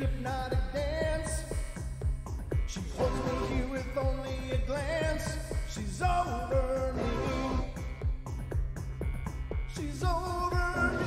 hypnotic dance. She holds me here with only a glance. She's over me. She's over me.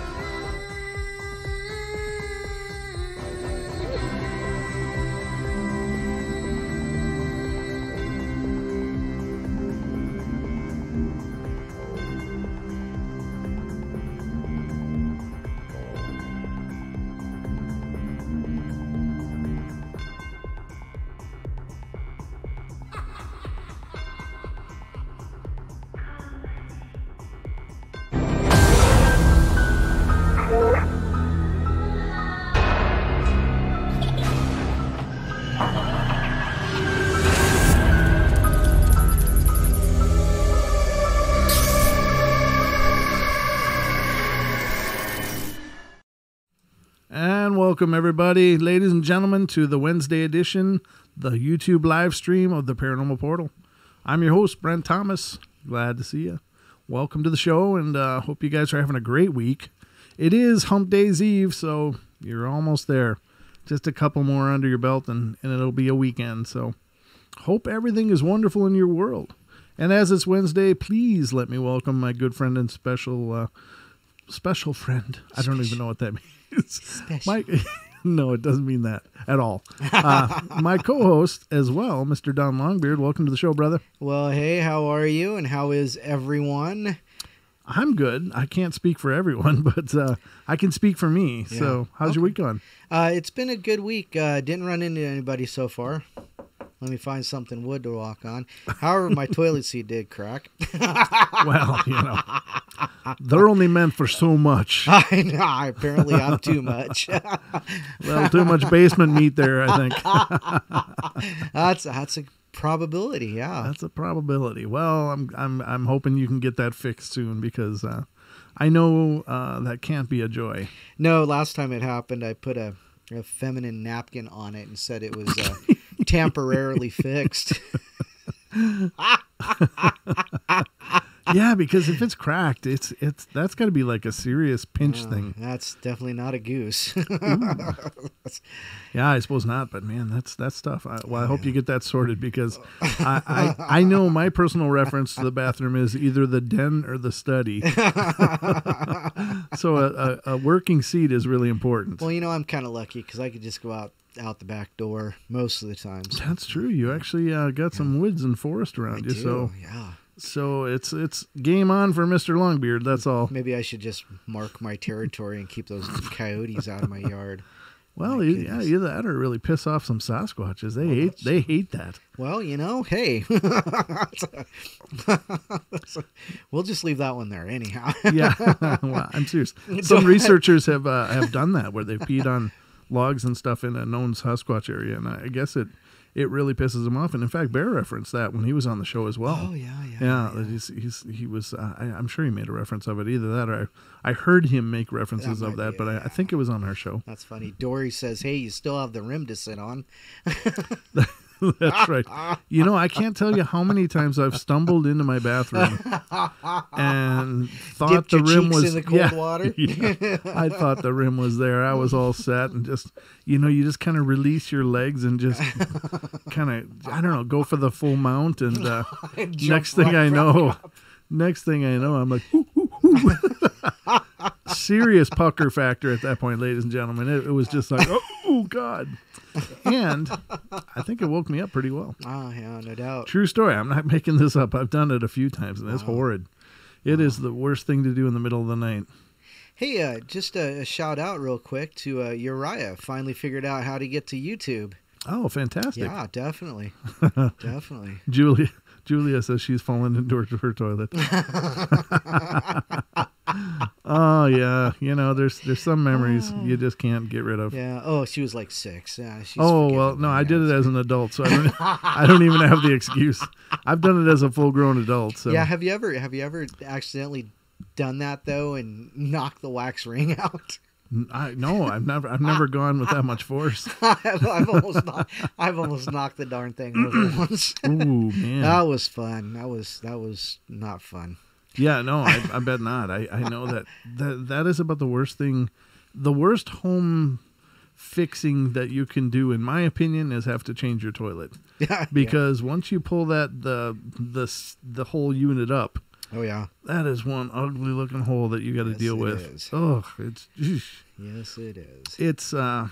Welcome, everybody, ladies and gentlemen, to the Wednesday edition, the YouTube live stream of the Paranormal Portal. I'm your host, Brent Thomas. Glad to see you. Welcome to the show, and hope you guys are having a great week. It is Hump Day's Eve, so you're almost there. Just a couple more under your belt, and it'll be a weekend. So hope everything is wonderful in your world. And as it's Wednesday, please let me welcome my good friend and special friend. I don't even know what that means. No, it doesn't mean that at all. My co-host as well, Mr. Don Longbeard. Welcome to the show, brother. Well, hey, how are you, and how is everyone? I'm good. I can't speak for everyone, but I can speak for me. Yeah. So how's your week going? It's been a good week. Didn't run into anybody so far. Let me find something wood to walk on. However, my toilet seat did crack. Well, you know, they're only meant for so much. I know. Apparently, I'm too much. Well, too much basement meat there, I think. That's a probability. Yeah, that's a probability. Well, I'm hoping you can get that fixed soon, because I know that can't be a joy. No, last time it happened, I put a feminine napkin on it and said it was temporarily fixed. Yeah, because if it's cracked, it's that's got to be like a serious pinch thing. That's definitely not a goose. Yeah, I suppose not, but man, that's tough. I hope you get that sorted, because I know my personal reference to the bathroom is either the den or the study. So a working seat is really important. Well, you know, I'm kind of lucky because I could just go out the back door most of the times. That's true. You actually got some woods and forest around you. So yeah. So it's game on for Mr. Longbeard. That's all. Maybe I should just mark my territory and keep those coyotes out of my yard. Well, yeah, either that or really piss off some Sasquatches. They hate that. Well, you know, hey, we'll just leave that one there anyhow. Yeah, well, I'm serious. Some researchers have done that, where they've peed on logs and stuff in a known Sasquatch area, and I guess it really pisses him off. And in fact, Bear referenced that when he was on the show as well. Oh yeah. He was. I'm sure he made a reference of it. Either that, or I heard him make references of that. But I think it was on our show. That's funny. Dory says, "Hey, you still have the rim to sit on." That's right. You know, I can't tell you how many times I've stumbled into my bathroom and thought dipped the your rim was in the cold water. Yeah, I thought the rim was there. I was all set, and just, you know, you just kind of release your legs and just kind of, I don't know, go for the full mount. And next thing I know, I'm like, hoo, hoo, hoo. Serious pucker factor at that point, ladies and gentlemen. It was just like, oh God. And I think it woke me up pretty well. Oh, yeah, no doubt. True story. I'm not making this up. I've done it a few times, and it's horrid. It is the worst thing to do in the middle of the night. Hey, just a shout out real quick to Uriah. Finally figured out how to get to YouTube. Oh, fantastic. Yeah, definitely. Definitely. Julia says she's fallen into her toilet. Oh, yeah. You know, there's some memories you just can't get rid of. Yeah. Oh, she was like 6. Yeah. Well, no, I did it as an adult, so I don't even have the excuse. I've done it as a full-grown adult. So. Yeah. Have you ever accidentally done that though and knocked the wax ring out? No, I've never gone with that much force. I've almost knocked the darn thing over once. Ooh, man, that was fun. That was not fun. Yeah, no, I bet not. I know that is about the worst thing, the worst home fixing that you can do, in my opinion, is have to change your toilet. Yeah. Because once you pull the whole unit up, Oh yeah. that is one ugly looking hole that you got to deal with. Is. Oh, it's Yes, it is. it's a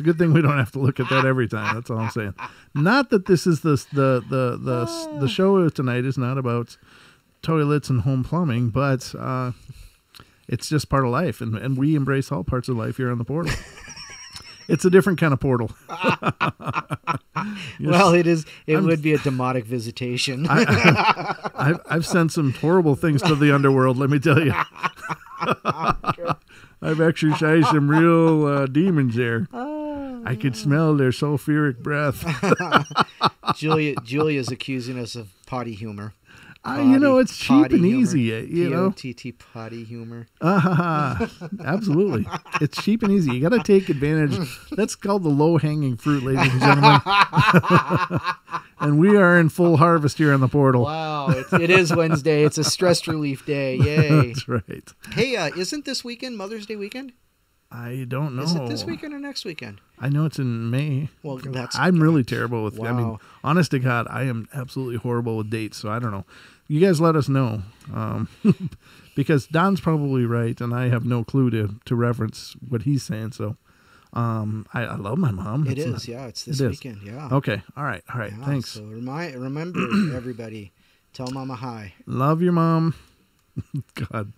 good thing we don't have to look at that every time. That's all I'm saying. Not that this is the show tonight is not about toilets and home plumbing, but it's just part of life, and we embrace all parts of life here on the portal. It's a different kind of portal. Well, it is. It would be a demonic visitation. I've sent some horrible things to the underworld, let me tell you. I've exorcised some real demons there. I could smell their sulfuric breath. Julia's accusing us of potty humor. It's cheap and easy. You know, P-O-T-T potty humor. Absolutely. It's cheap and easy. You got to take advantage. That's called the low-hanging fruit, ladies and gentlemen. And we are in full harvest here on the portal. Wow, it is Wednesday. It's a stress relief day. Yay. That's right. Hey, isn't this weekend Mother's Day weekend? I don't know. Is it this weekend or next weekend? I know it's in May. Well, I'm really terrible with. Wow. I mean, honest to God, I am absolutely horrible with dates. So I don't know. You guys let us know, because Don's probably right, and I have no clue to reference what he's saying. So, I love my mom. It's this weekend. Yeah. Okay. All right. Yeah, thanks. So remember, everybody, tell Mama hi. Love your mom. God,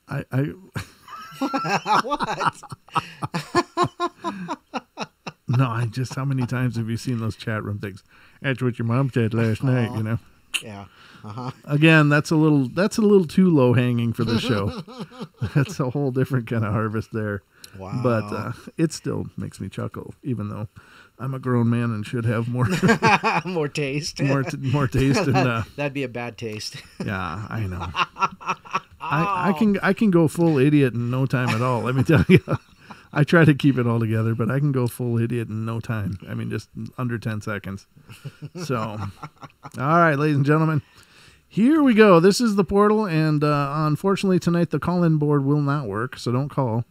I What? No, how many times have you seen those chat room things? That's what your mom said last night, you know? Yeah. Again, that's a little too low hanging for this show. That's a whole different kind of harvest there. Wow. But it still makes me chuckle, even though I'm a grown man and should have more more taste. more taste. And, that'd be a bad taste. Yeah, I know. I can go full idiot in no time at all. Let me tell you. I try to keep it all together, but I can go full idiot in no time. I mean, just under 10 seconds. So, all right, ladies and gentlemen, here we go. This is the portal, and unfortunately tonight the call-in board will not work, so don't call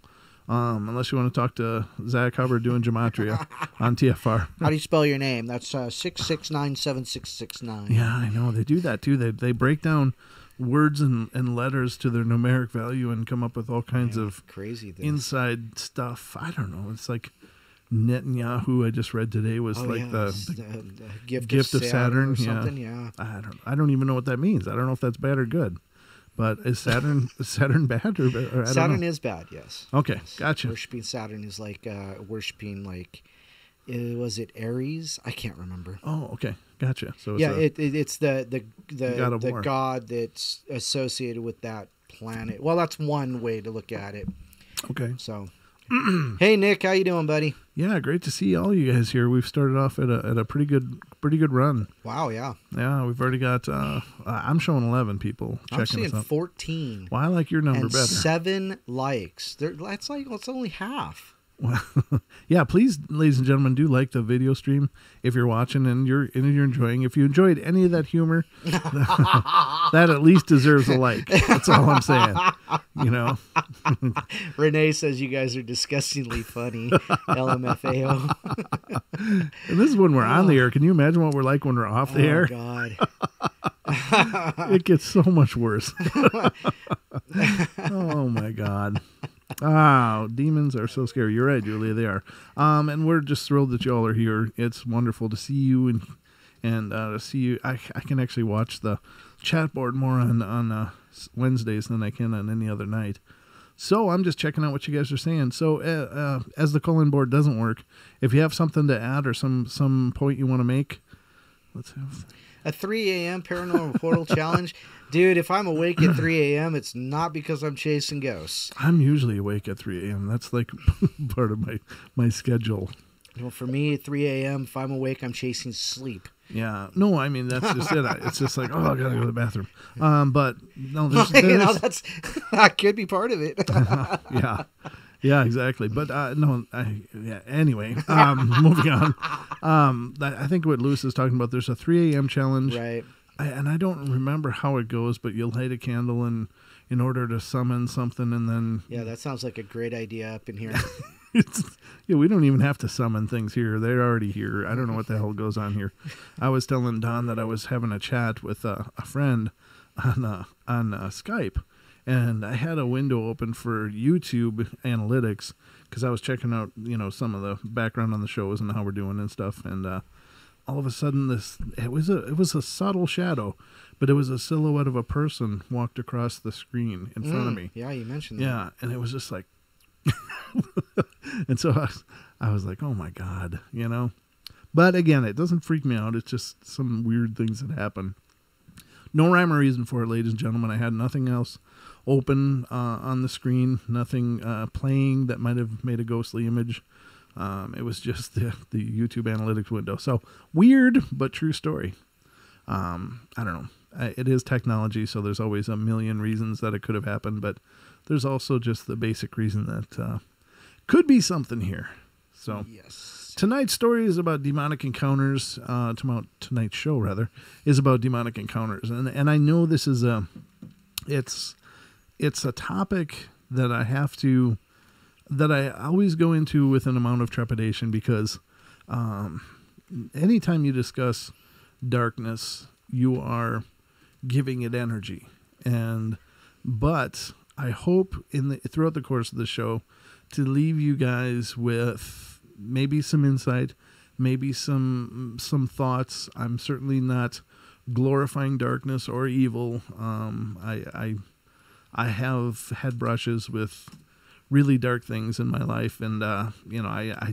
unless you want to talk to Zach Hubbard doing gematria on TFR. How do you spell your name? That's 6697669. Yeah, I know. They do that, too. They break down words and letters to their numeric value and come up with all kinds of crazy things. Inside stuff. I don't know. It's like Netanyahu I just read today was the gift of Saturn. Or something. Yeah. I don't even know what that means. I don't know if that's bad or good. But is Saturn bad or I don't Saturn know. is bad, yes. Okay, yes. Gotcha. Worshipping Saturn is like worshipping was it Aries? I can't remember. Oh, okay. Gotcha. So it's the god that's associated with that planet. Well, that's one way to look at it. Okay. So, hey Nick, how you doing, buddy? Yeah, great to see all you guys here. We've started off at a pretty good run. Wow, yeah. Yeah, we've already got. I'm showing 11 people checking I'm seeing us out. 14. Well, I like your number better. 7 likes. It's only half. Well, yeah, please, ladies and gentlemen, do like the video stream if you're watching and you're enjoying. If you enjoyed any of that humor, that at least deserves a like. That's all I'm saying. You know. Renee says you guys are disgustingly funny. LMFAO. And this is when we're on the air. Can you imagine what we're like when we're off the air? Oh God. It gets so much worse. Oh my God. Oh, demons are so scary. You're right, Julia. They are. And we're just thrilled that y'all are here. It's wonderful to see you and to see you. I can actually watch the chat board more on Wednesdays than I can on any other night. So I'm just checking out what you guys are saying. So as the call-in board doesn't work, if you have something to add or some point you want to make, let's have a 3 a.m. Paranormal Portal challenge. Dude, if I'm awake at 3 a.m., it's not because I'm chasing ghosts. I'm usually awake at 3 a.m. That's like part of my schedule. Well, for me, at 3 a.m., if I'm awake, I'm chasing sleep. Yeah. No, I mean, that's just it. It's just like, oh, I got to go to the bathroom. But no, there's that could be part of it. Yeah. Yeah, exactly. But anyway, moving on. I think what Lewis is talking about, there's a 3 a.m. challenge. Right. And I don't remember how it goes, but you'll light a candle in order to summon something, and then... Yeah, that sounds like a great idea up in here. Yeah, we don't even have to summon things here. They're already here. I don't know what the hell goes on here. I was telling Don that I was having a chat with a friend on Skype, and I had a window open for YouTube analytics because I was checking out, some of the background on the shows and how we're doing and stuff. And all of a sudden, it was a subtle shadow, but it was a silhouette of a person walked across the screen in front of me. Yeah, you mentioned that. Yeah, and it was just like, and so I was like, oh my God, But again, it doesn't freak me out. It's just some weird things that happen. No rhyme or reason for it, ladies and gentlemen. I had nothing else open on the screen, nothing playing that might have made a ghostly image. It was just the YouTube analytics window. So weird, but true story. I don't know. It is technology, so there's always a million reasons that it could have happened, but there's also just the basic reason that could be something here. So yes. Tonight's story is about demonic encounters. Tonight's show, rather, is about demonic encounters. And I know this is it's a topic that I always go into with an amount of trepidation because anytime you discuss darkness, you are giving it energy. But I hope throughout the course of the show to leave you guys with maybe some insight, maybe some thoughts. I'm certainly not glorifying darkness or evil. I have had brushes with really dark things in my life, and I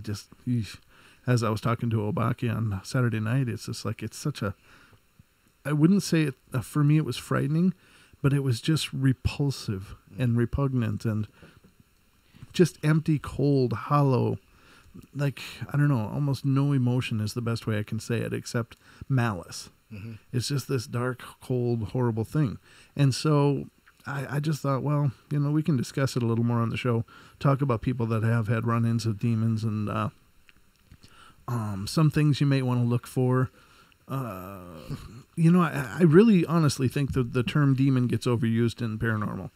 just, as I was talking to Obaki on Saturday night, it's just like I wouldn't say it for me. It was frightening, but it was just repulsive and repugnant and just empty, cold, hollow. Like, I don't know, almost no emotion is the best way I can say it, except malice. Mm-hmm. It's just this dark, cold, horrible thing. And so I just thought, well, we can discuss it a little more on the show, talk about people that have had run-ins of demons and some things you may want to look for. I really honestly think that the term demon gets overused in paranormal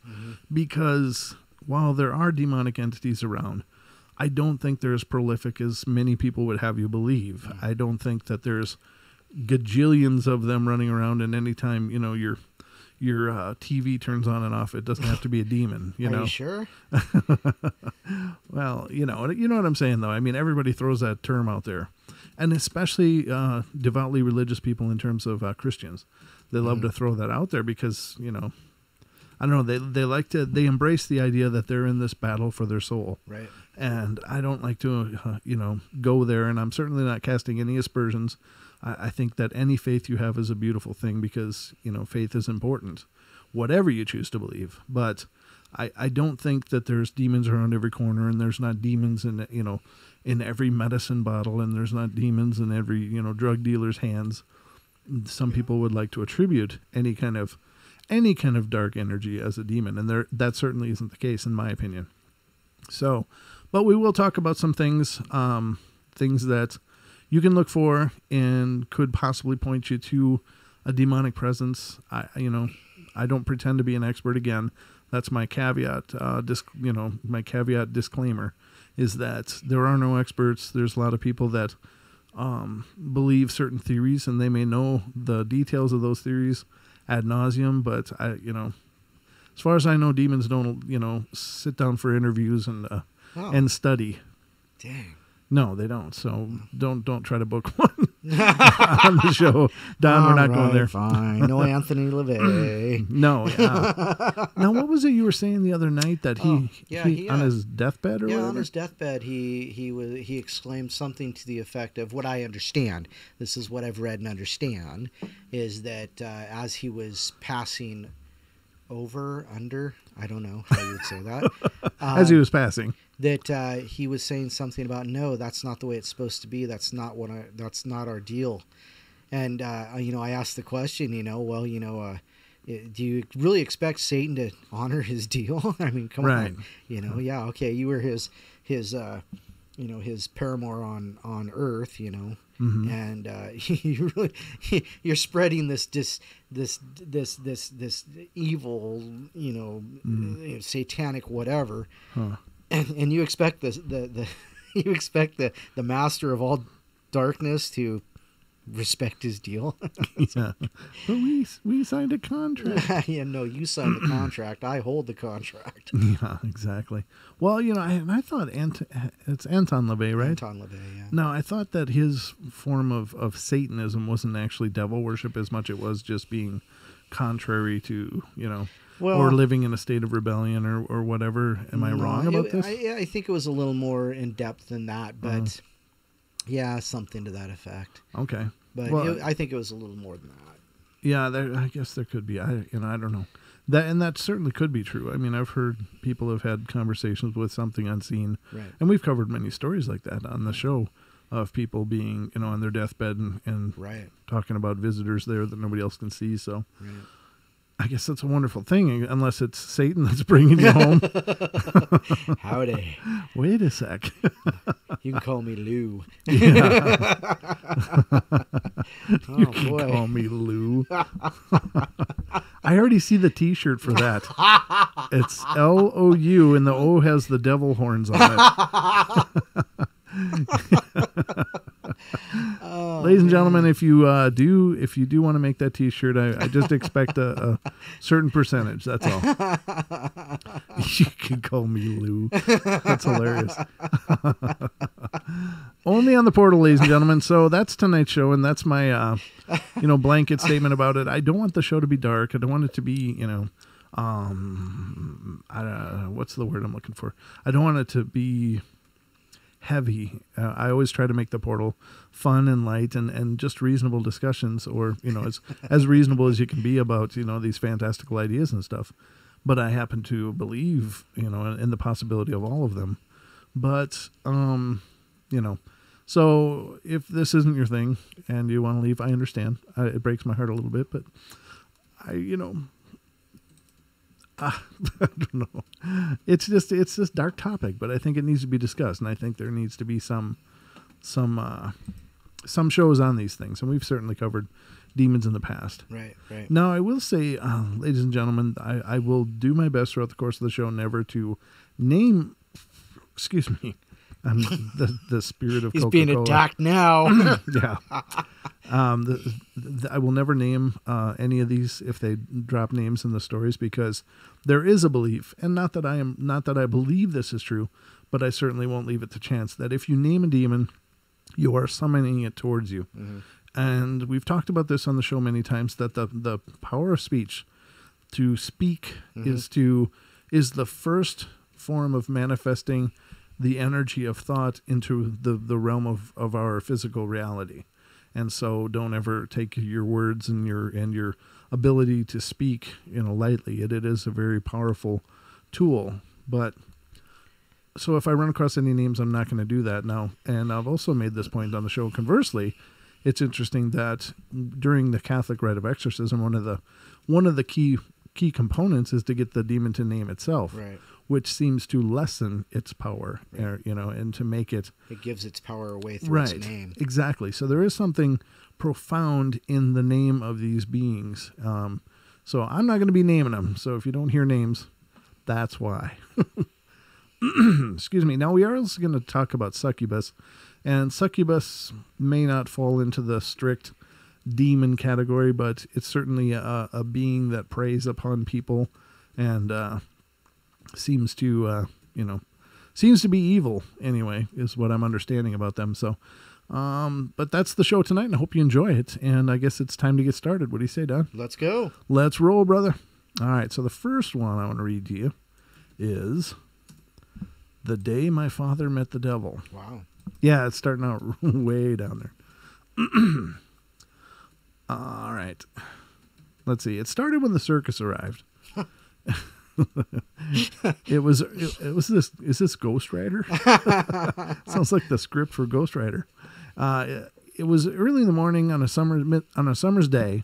because while there are demonic entities around, I don't think they're as prolific as many people would have you believe. I don't think that there's gajillions of them running around, and anytime, your TV turns on and off, it doesn't have to be a demon, Are you sure? Well, you know what I'm saying, though. I mean, everybody throws that term out there, and especially devoutly religious people in terms of Christians. They love to throw that out there because, I don't know, they embrace the idea that they're in this battle for their soul. Right. And I don't like to, go there, and I'm certainly not casting any aspersions. I think that any faith you have is a beautiful thing because, faith is important, whatever you choose to believe. But I don't think that there's demons around every corner, and there's not demons in every medicine bottle, and there's not demons in every, drug dealer's hands. Some people would like to attribute any kind of dark energy as a demon, and that certainly isn't the case in my opinion. So, but we will talk about some things that you can look for and could possibly point you to a demonic presence. I don't pretend to be an expert. Again, that's my caveat. My caveat disclaimer is that there are no experts. There's a lot of people that believe certain theories, and they may know the details of those theories ad nauseum. But as far as I know, demons don't sit down for interviews and study. Dang. No, they don't. So don't try to book one on the show. Don, we're not going there. Fine. No Anthony LaVey. No. Yeah. Now, what was it you were saying the other night that he on his deathbed or whatever? On his deathbed, he exclaimed something to the effect of, what I understand, this is what I've read and understand, is that as he was passing under, I don't know how you would say that. As he was passing. That he was saying something about, no, that's not the way it's supposed to be. That's not that's not our deal. And, I asked the question, do you really expect Satan to honor his deal? I mean, come on, yeah. Okay. You were his paramour on earth, and you're spreading this evil, satanic whatever. and you expect you expect the master of all darkness to respect his deal. Yeah, but we signed a contract. Yeah, no, you signed the contract. I hold the contract. Yeah, exactly. Well, I thought it's Anton LaVey, right? Anton LaVey, yeah. No, I thought that his form of Satanism wasn't actually devil worship as much it was just being contrary to, or living in a state of rebellion or whatever. Am I wrong about this? I think it was a little more in depth than that, but yeah, something to that effect. Okay. But I think it was a little more than that. Yeah, I guess there could be. I don't know. That certainly could be true. I mean, I've heard people have had conversations with something unseen, right. And we've covered many stories like that on the show of people being, on their deathbed and right. talking about visitors there that nobody else can see. So, right. I guess that's a wonderful thing, unless it's Satan that's bringing you home. Howdy. Wait a sec. You can call me Lou. Yeah. You can boy. call me Lou. I already see the T-shirt for that. It's LOU, and the O has the devil horns on it. Ladies and gentlemen, if you do want to make that T-shirt, I just expect a certain percentage. That's all. You can call me Lou. That's hilarious. Only on the portal, ladies and gentlemen. So that's tonight's show, and that's my blanket statement about it. I don't want the show to be dark. I don't want it to be what's the word I'm looking for? I don't want it to be heavy. I always try to make the portal fun and light and just reasonable discussions, or as reasonable as you can be about these fantastical ideas and stuff. But I happen to believe in the possibility of all of them. But so if this isn't your thing and you want to leave, I understand. It breaks my heart a little bit, but I don't know. It's this dark topic, but I think it needs to be discussed, and I think there needs to be some shows on these things, and we've certainly covered demons in the past. Right. Now, I will say, ladies and gentlemen, I will do my best throughout the course of the show never to name. Excuse me. I'm the spirit of He's Coca-Cola. being attacked now. Yeah. I will never name any of these if they drop names in the stories, because there is a belief, and not that I believe this is true, but I certainly won't leave it to chance that if you name a demon, you are summoning it towards you. Mm-hmm. And we've talked about this on the show many times, that the power of speech, to speak, mm-hmm. is the first form of manifesting the energy of thought into the realm of our physical reality. And so don't ever take your words and your ability to speak, lightly. It is a very powerful tool. But so if I run across any names, I'm not going to do that now. And I've also made this point on the show. Conversely, it's interesting that during the Catholic rite of exorcism, one of the key components is to get the demon to name itself. Right. Which seems to lessen its power, right. And to make it... It gives its power away through its name. Exactly. So there is something profound in the name of these beings. So I'm not going to be naming them. So if you don't hear names, that's why. Excuse me. Now, we are also going to talk about Succubus. And Succubus may not fall into the strict demon category, but it's certainly a being that preys upon people and... seems to be evil anyway, is what I'm understanding about them. So, but that's the show tonight, and I hope you enjoy it. And I guess it's time to get started. What do you say, Don? Let's go. Let's roll, brother. All right. So the first one I want to read to you is "The Day My Father Met the Devil." Wow. Yeah, it's starting out way down there. All right. Let's see. It started when the circus arrived. It was this. Is this Ghost Rider? Sounds like the script for Ghost Rider. It was early in the morning on a summer's day.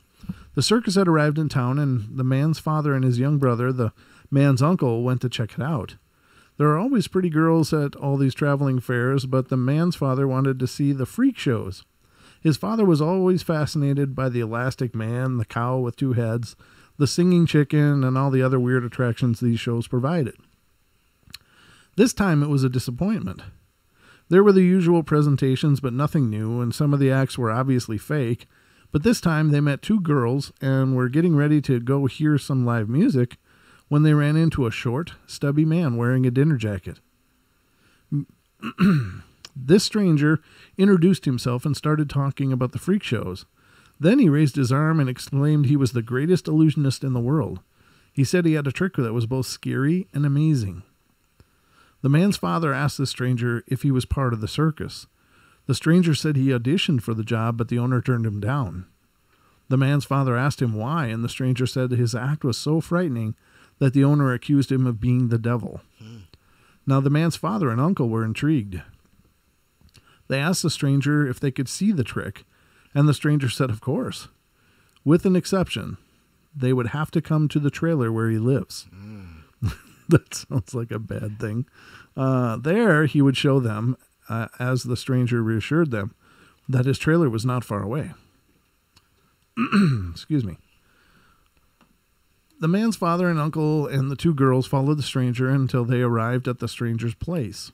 The circus had arrived in town, and the man's father and his young brother, the man's uncle, went to check it out. There are always pretty girls at all these traveling fairs, but the man's father wanted to see the freak shows. His father was always fascinated by the elastic man, the cow with two heads, the singing chicken, and all the other weird attractions these shows provided. This time it was a disappointment. There were the usual presentations, but nothing new, and some of the acts were obviously fake. But this time they met two girls and were getting ready to go hear some live music when they ran into a short, stubby man wearing a dinner jacket. This stranger introduced himself and started talking about the freak shows. Then he raised his arm and exclaimed he was the greatest illusionist in the world. He said he had a trick that was both scary and amazing. The man's father asked the stranger if he was part of the circus. The stranger said he auditioned for the job, but the owner turned him down. The man's father asked him why, and the stranger said his act was so frightening that the owner accused him of being the devil. Now the man's father and uncle were intrigued. They asked the stranger if they could see the trick, and the stranger said of course. With an exception, they would have to come to the trailer where he lives. That sounds like a bad thing. There he would show them, as the stranger reassured them, that his trailer was not far away. Excuse me. The man's father and uncle and the two girls followed the stranger until they arrived at the stranger's place.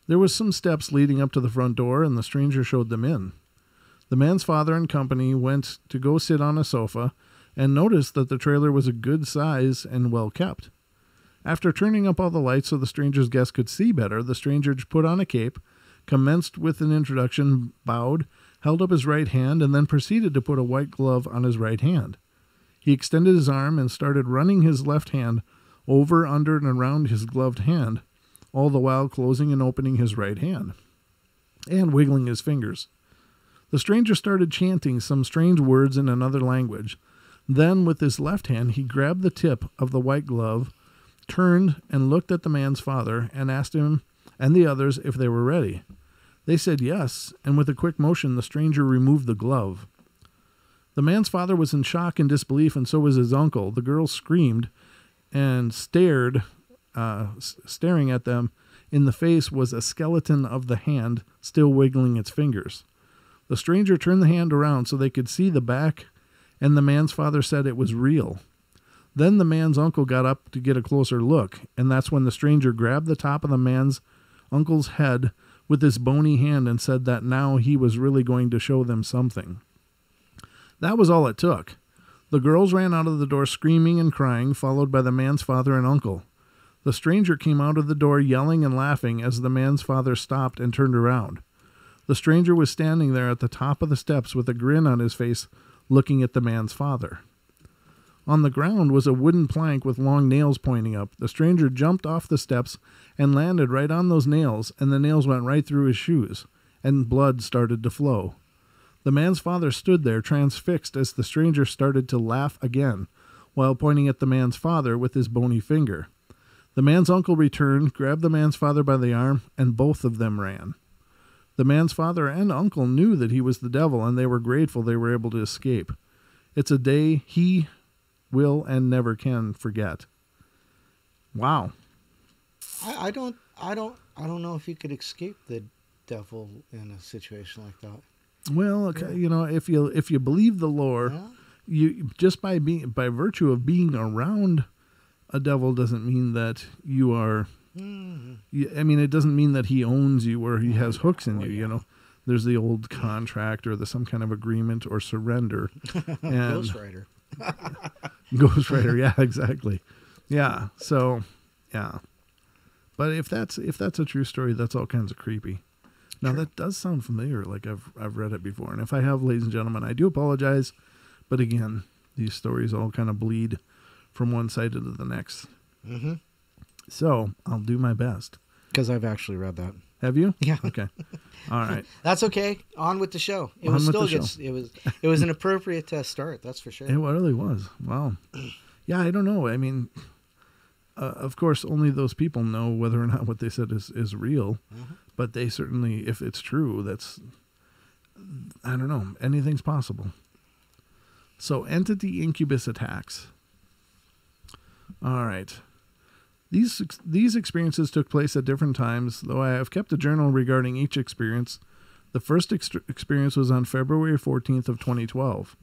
There was some steps leading up to the front door, and the stranger showed them in. The man's father and company went to go sit on a sofa and noticed that the trailer was a good size and well kept. After turning up all the lights so the stranger's guests could see better, the stranger put on a cape, commenced with an introduction, bowed, held up his right hand, and then proceeded to put a white glove on his right hand. He extended his arm and started running his left hand over, under, and around his gloved hand, all the while closing and opening his right hand, and wiggling his fingers. The stranger started chanting some strange words in another language. Then, with his left hand, he grabbed the tip of the white glove, turned and looked at the man's father and asked him and the others if they were ready. They said yes, and with a quick motion, the stranger removed the glove. The man's father was in shock and disbelief, and so was his uncle. The girl screamed and staring at them in the face was a skeleton of the hand still wiggling its fingers. The stranger turned the hand around so they could see the back, and the man's father said it was real. Then the man's uncle got up to get a closer look, and that's when the stranger grabbed the top of the man's uncle's head with his bony hand and said that now he was really going to show them something. That was all it took. The girls ran out of the door screaming and crying, followed by the man's father and uncle. The stranger came out of the door yelling and laughing as the man's father stopped and turned around. The stranger was standing there at the top of the steps with a grin on his face, looking at the man's father. On the ground was a wooden plank with long nails pointing up. The stranger jumped off the steps and landed right on those nails, and the nails went right through his shoes, and blood started to flow. The man's father stood there transfixed as the stranger started to laugh again, while pointing at the man's father with his bony finger. The man's uncle returned, grabbed the man's father by the arm, and both of them ran. The man's father and uncle knew that he was the devil, and they were grateful they were able to escape. It's a day he will and never can forget. Wow. I don't know if you could escape the devil in a situation like that. Well, okay, you know, if you believe the lore, Yeah. you just by virtue of being around a devil doesn't mean that you are. I mean, it doesn't mean that he owns you or he has hooks in you. You know, there's the old contract or some kind of agreement or surrender. And Ghost Rider. Ghost Rider, yeah, exactly. Yeah, so, yeah. But if that's a true story, that's all kinds of creepy. Now, that does sound familiar, like I've read it before. And if I have, ladies and gentlemen, I do apologize. But again, these stories all kind of bleed from one side to the next. Mm-hmm. So, I'll do my best. Because I've actually read that. Have you? Yeah. Okay. All right. That's okay. On with the show. It On was with still the good. show. It was an appropriate start. That's for sure. It really was. Wow. Yeah, I don't know. I mean, of course, only those people know whether or not what they said is real. Mm-hmm. But they certainly, if it's true, I don't know. Anything's possible. So, entity incubus attacks. All right. These experiences took place at different times, though I have kept a journal regarding each experience. The first experience was on February 14th of 2012.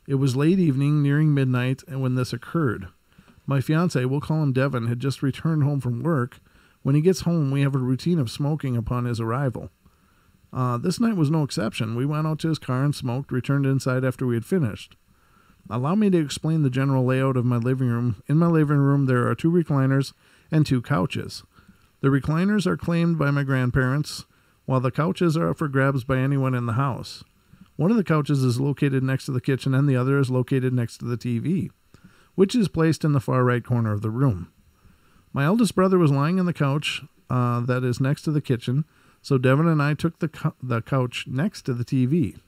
It was late evening, nearing midnight, and when this occurred. My fiancé, we'll call him Devin, had just returned home from work When he gets home, we have a routine of smoking upon his arrival. This night was no exception. We went out to his car and smoked, returned inside after we had finished. Allow me to explain the general layout of my living room. In my living room, there are 2 recliners and 2 couches. The recliners are claimed by my grandparents, while the couches are up for grabs by anyone in the house. One of the couches is located next to the kitchen and the other is located next to the TV, which is placed in the far right corner of the room. My eldest brother was lying on the couch that is next to the kitchen, so Devin and I took the couch next to the TV.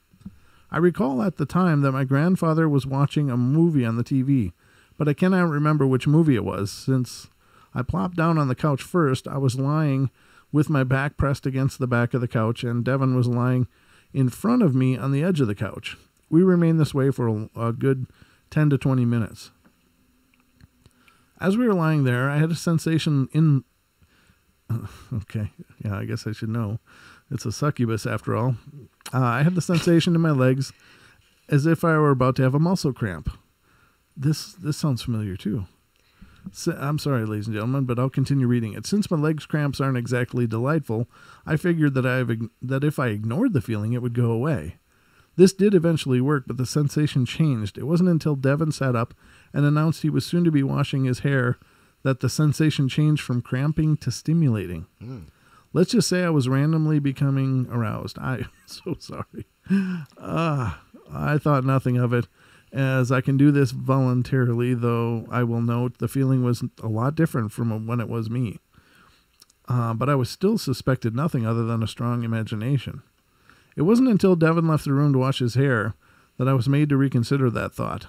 I recall at the time that my grandfather was watching a movie on the TV, but I cannot remember which movie it was. Since I plopped down on the couch first, I was lying with my back pressed against the back of the couch, and Devin was lying in front of me on the edge of the couch. We remained this way for a good 10 to 20 minutes. As we were lying there, I had a sensation in... Okay, yeah, I guess I should know. It's a succubus after all. I had the sensation in my legs as if I were about to have a muscle cramp. This sounds familiar too. I'm sorry, ladies and gentlemen, but I'll continue reading it. Since my legs cramps aren't exactly delightful, I figured that if I ignored the feeling, it would go away. This did eventually work, but the sensation changed. It wasn't until Devin sat up and announced he was soon to be washing his hair that the sensation changed from cramping to stimulating. Let's just say I was randomly becoming aroused. I'm so sorry. I thought nothing of it, as I can do this voluntarily, though I will note the feeling was a lot different from when it was me. But I was still suspected nothing other than a strong imagination. It wasn't until Devin left the room to wash his hair that I was made to reconsider that thought.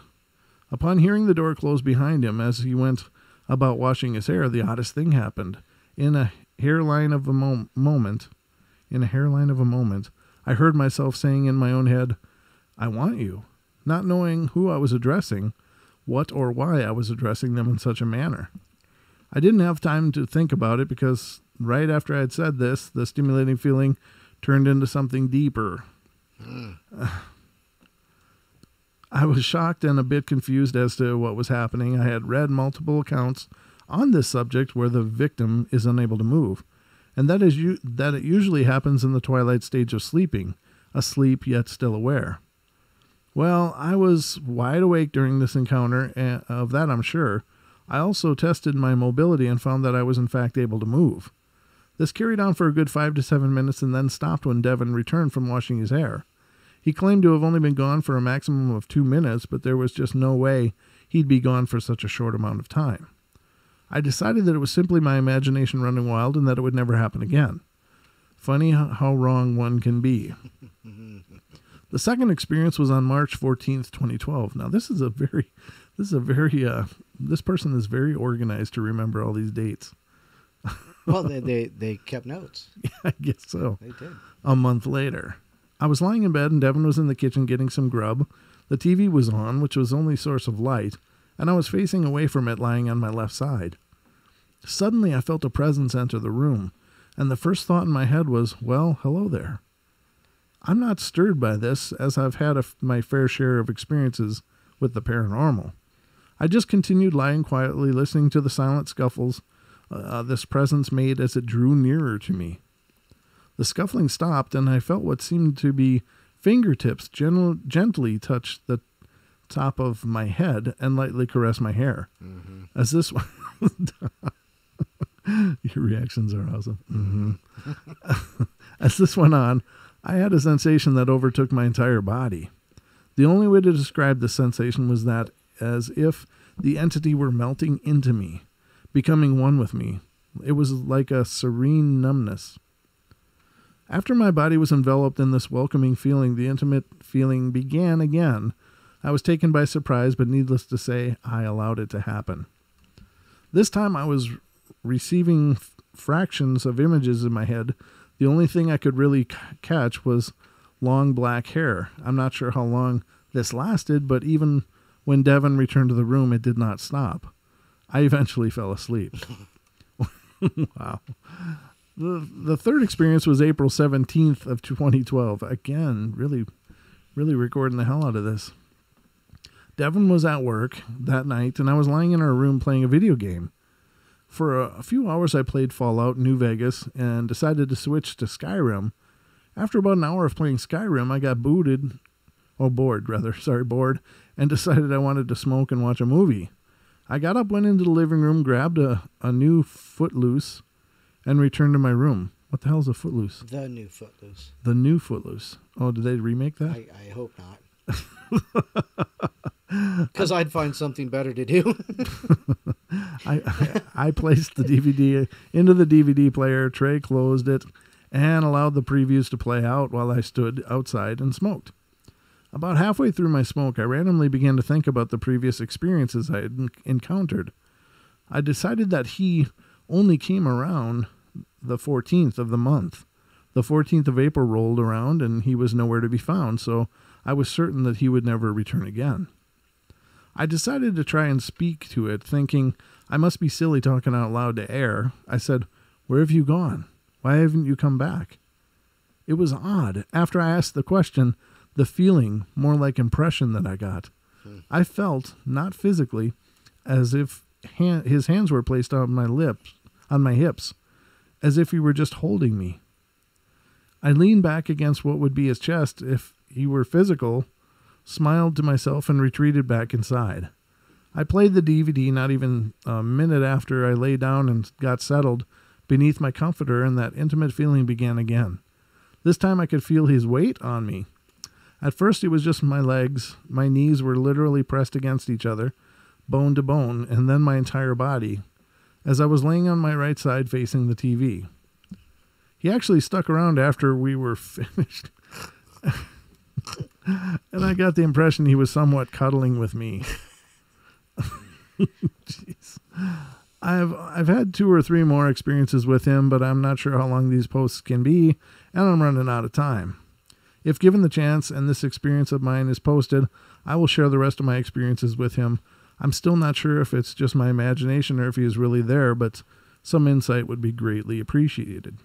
Upon hearing the door close behind him as he went about washing his hair, the oddest thing happened. In a hairline of a moment, I heard myself saying in my own head, "I want you," not knowing who I was addressing, what or why I was addressing them in such a manner. I didn't have time to think about it because right after I had said this, the stimulating feeling turned into something deeper. I was shocked and a bit confused as to what was happening. I had read multiple accounts on this subject where the victim is unable to move, and that it usually happens in the twilight stage of sleeping, asleep yet still aware. Well, I was wide awake during this encounter, and of that I'm sure. I also tested my mobility and found that I was in fact able to move. This carried on for a good 5 to 7 minutes and then stopped when Devin returned from washing his hair. He claimed to have only been gone for a maximum of 2 minutes, but there was just no way he'd be gone for such a short amount of time. I decided that it was simply my imagination running wild and that it would never happen again. Funny how wrong one can be. The second experience was on March 14th, 2012. Now, this person is very organized to remember all these dates. Well, they kept notes. Yeah, I guess so. They did. A month later, I was lying in bed and Devin was in the kitchen getting some grub. The TV was on, which was the only source of light, and I was facing away from it, lying on my left side. Suddenly, I felt a presence enter the room, and the first thought in my head was, well, hello there. I'm not stirred by this, as I've had my fair share of experiences with the paranormal. I just continued lying quietly, listening to the silent scuffles this presence made as it drew nearer to me. The scuffling stopped, and I felt what seemed to be fingertips gently touch the top of my head and lightly caress my hair. Mm-hmm. As this your reactions are awesome. Mm-hmm. As this went on, I had a sensation that overtook my entire body. The only way to describe the sensation was that as if the entity were melting into me, becoming one with me. It was like a serene numbness. After my body was enveloped in this welcoming feeling, the intimate feeling began again. I was taken by surprise, but needless to say, I allowed it to happen. This time I was receiving fractions of images in my head. The only thing I could really catch was long black hair. I'm not sure how long this lasted, but even when Devin returned to the room, it did not stop. I eventually fell asleep. Wow. The third experience was April 17th of 2012. Again, really recording the hell out of this. Devin was at work that night, and I was lying in our room playing a video game. For a few hours, I played Fallout New Vegas and decided to switch to Skyrim. After about an hour of playing Skyrim, I got bored, and decided I wanted to smoke and watch a movie. I got up, went into the living room, grabbed a new Footloose, and returned to my room. What the hell is a Footloose? The new Footloose. The new Footloose. Oh, did they remake that? I hope not. Because I'd find something better to do. I placed the DVD into the DVD player, Trey closed it, and allowed the previews to play out while I stood outside and smoked. About halfway through my smoke, I randomly began to think about the previous experiences I had encountered. I decided that he only came around the 14th of the month. The 14th of April rolled around and he was nowhere to be found, so I was certain that he would never return again. I decided to try and speak to it, thinking I must be silly talking out loud to air. I said, "Where have you gone? Why haven't you come back?" It was odd. After I asked the question, the feeling, more like impression that I got. I felt, not physically, as if his hands were placed on my hips, as if he were just holding me. I leaned back against what would be his chest if he were physical, smiled to myself, and retreated back inside. I played the DVD not even a minute after I lay down and got settled beneath my comforter, and that intimate feeling began again. This time I could feel his weight on me. At first it was just my legs. My knees were literally pressed against each other, bone to bone, and then my entire body, as I was laying on my right side facing the TV. He actually stuck around after we were finished. And I got the impression he was somewhat cuddling with me. Jeez. I've had 2 or 3 more experiences with him, but I'm not sure how long these posts can be, and I'm running out of time. If given the chance and this experience of mine is posted, I will share the rest of my experiences with him. I'm still not sure if it's just my imagination or if he is really there, but some insight would be greatly appreciated.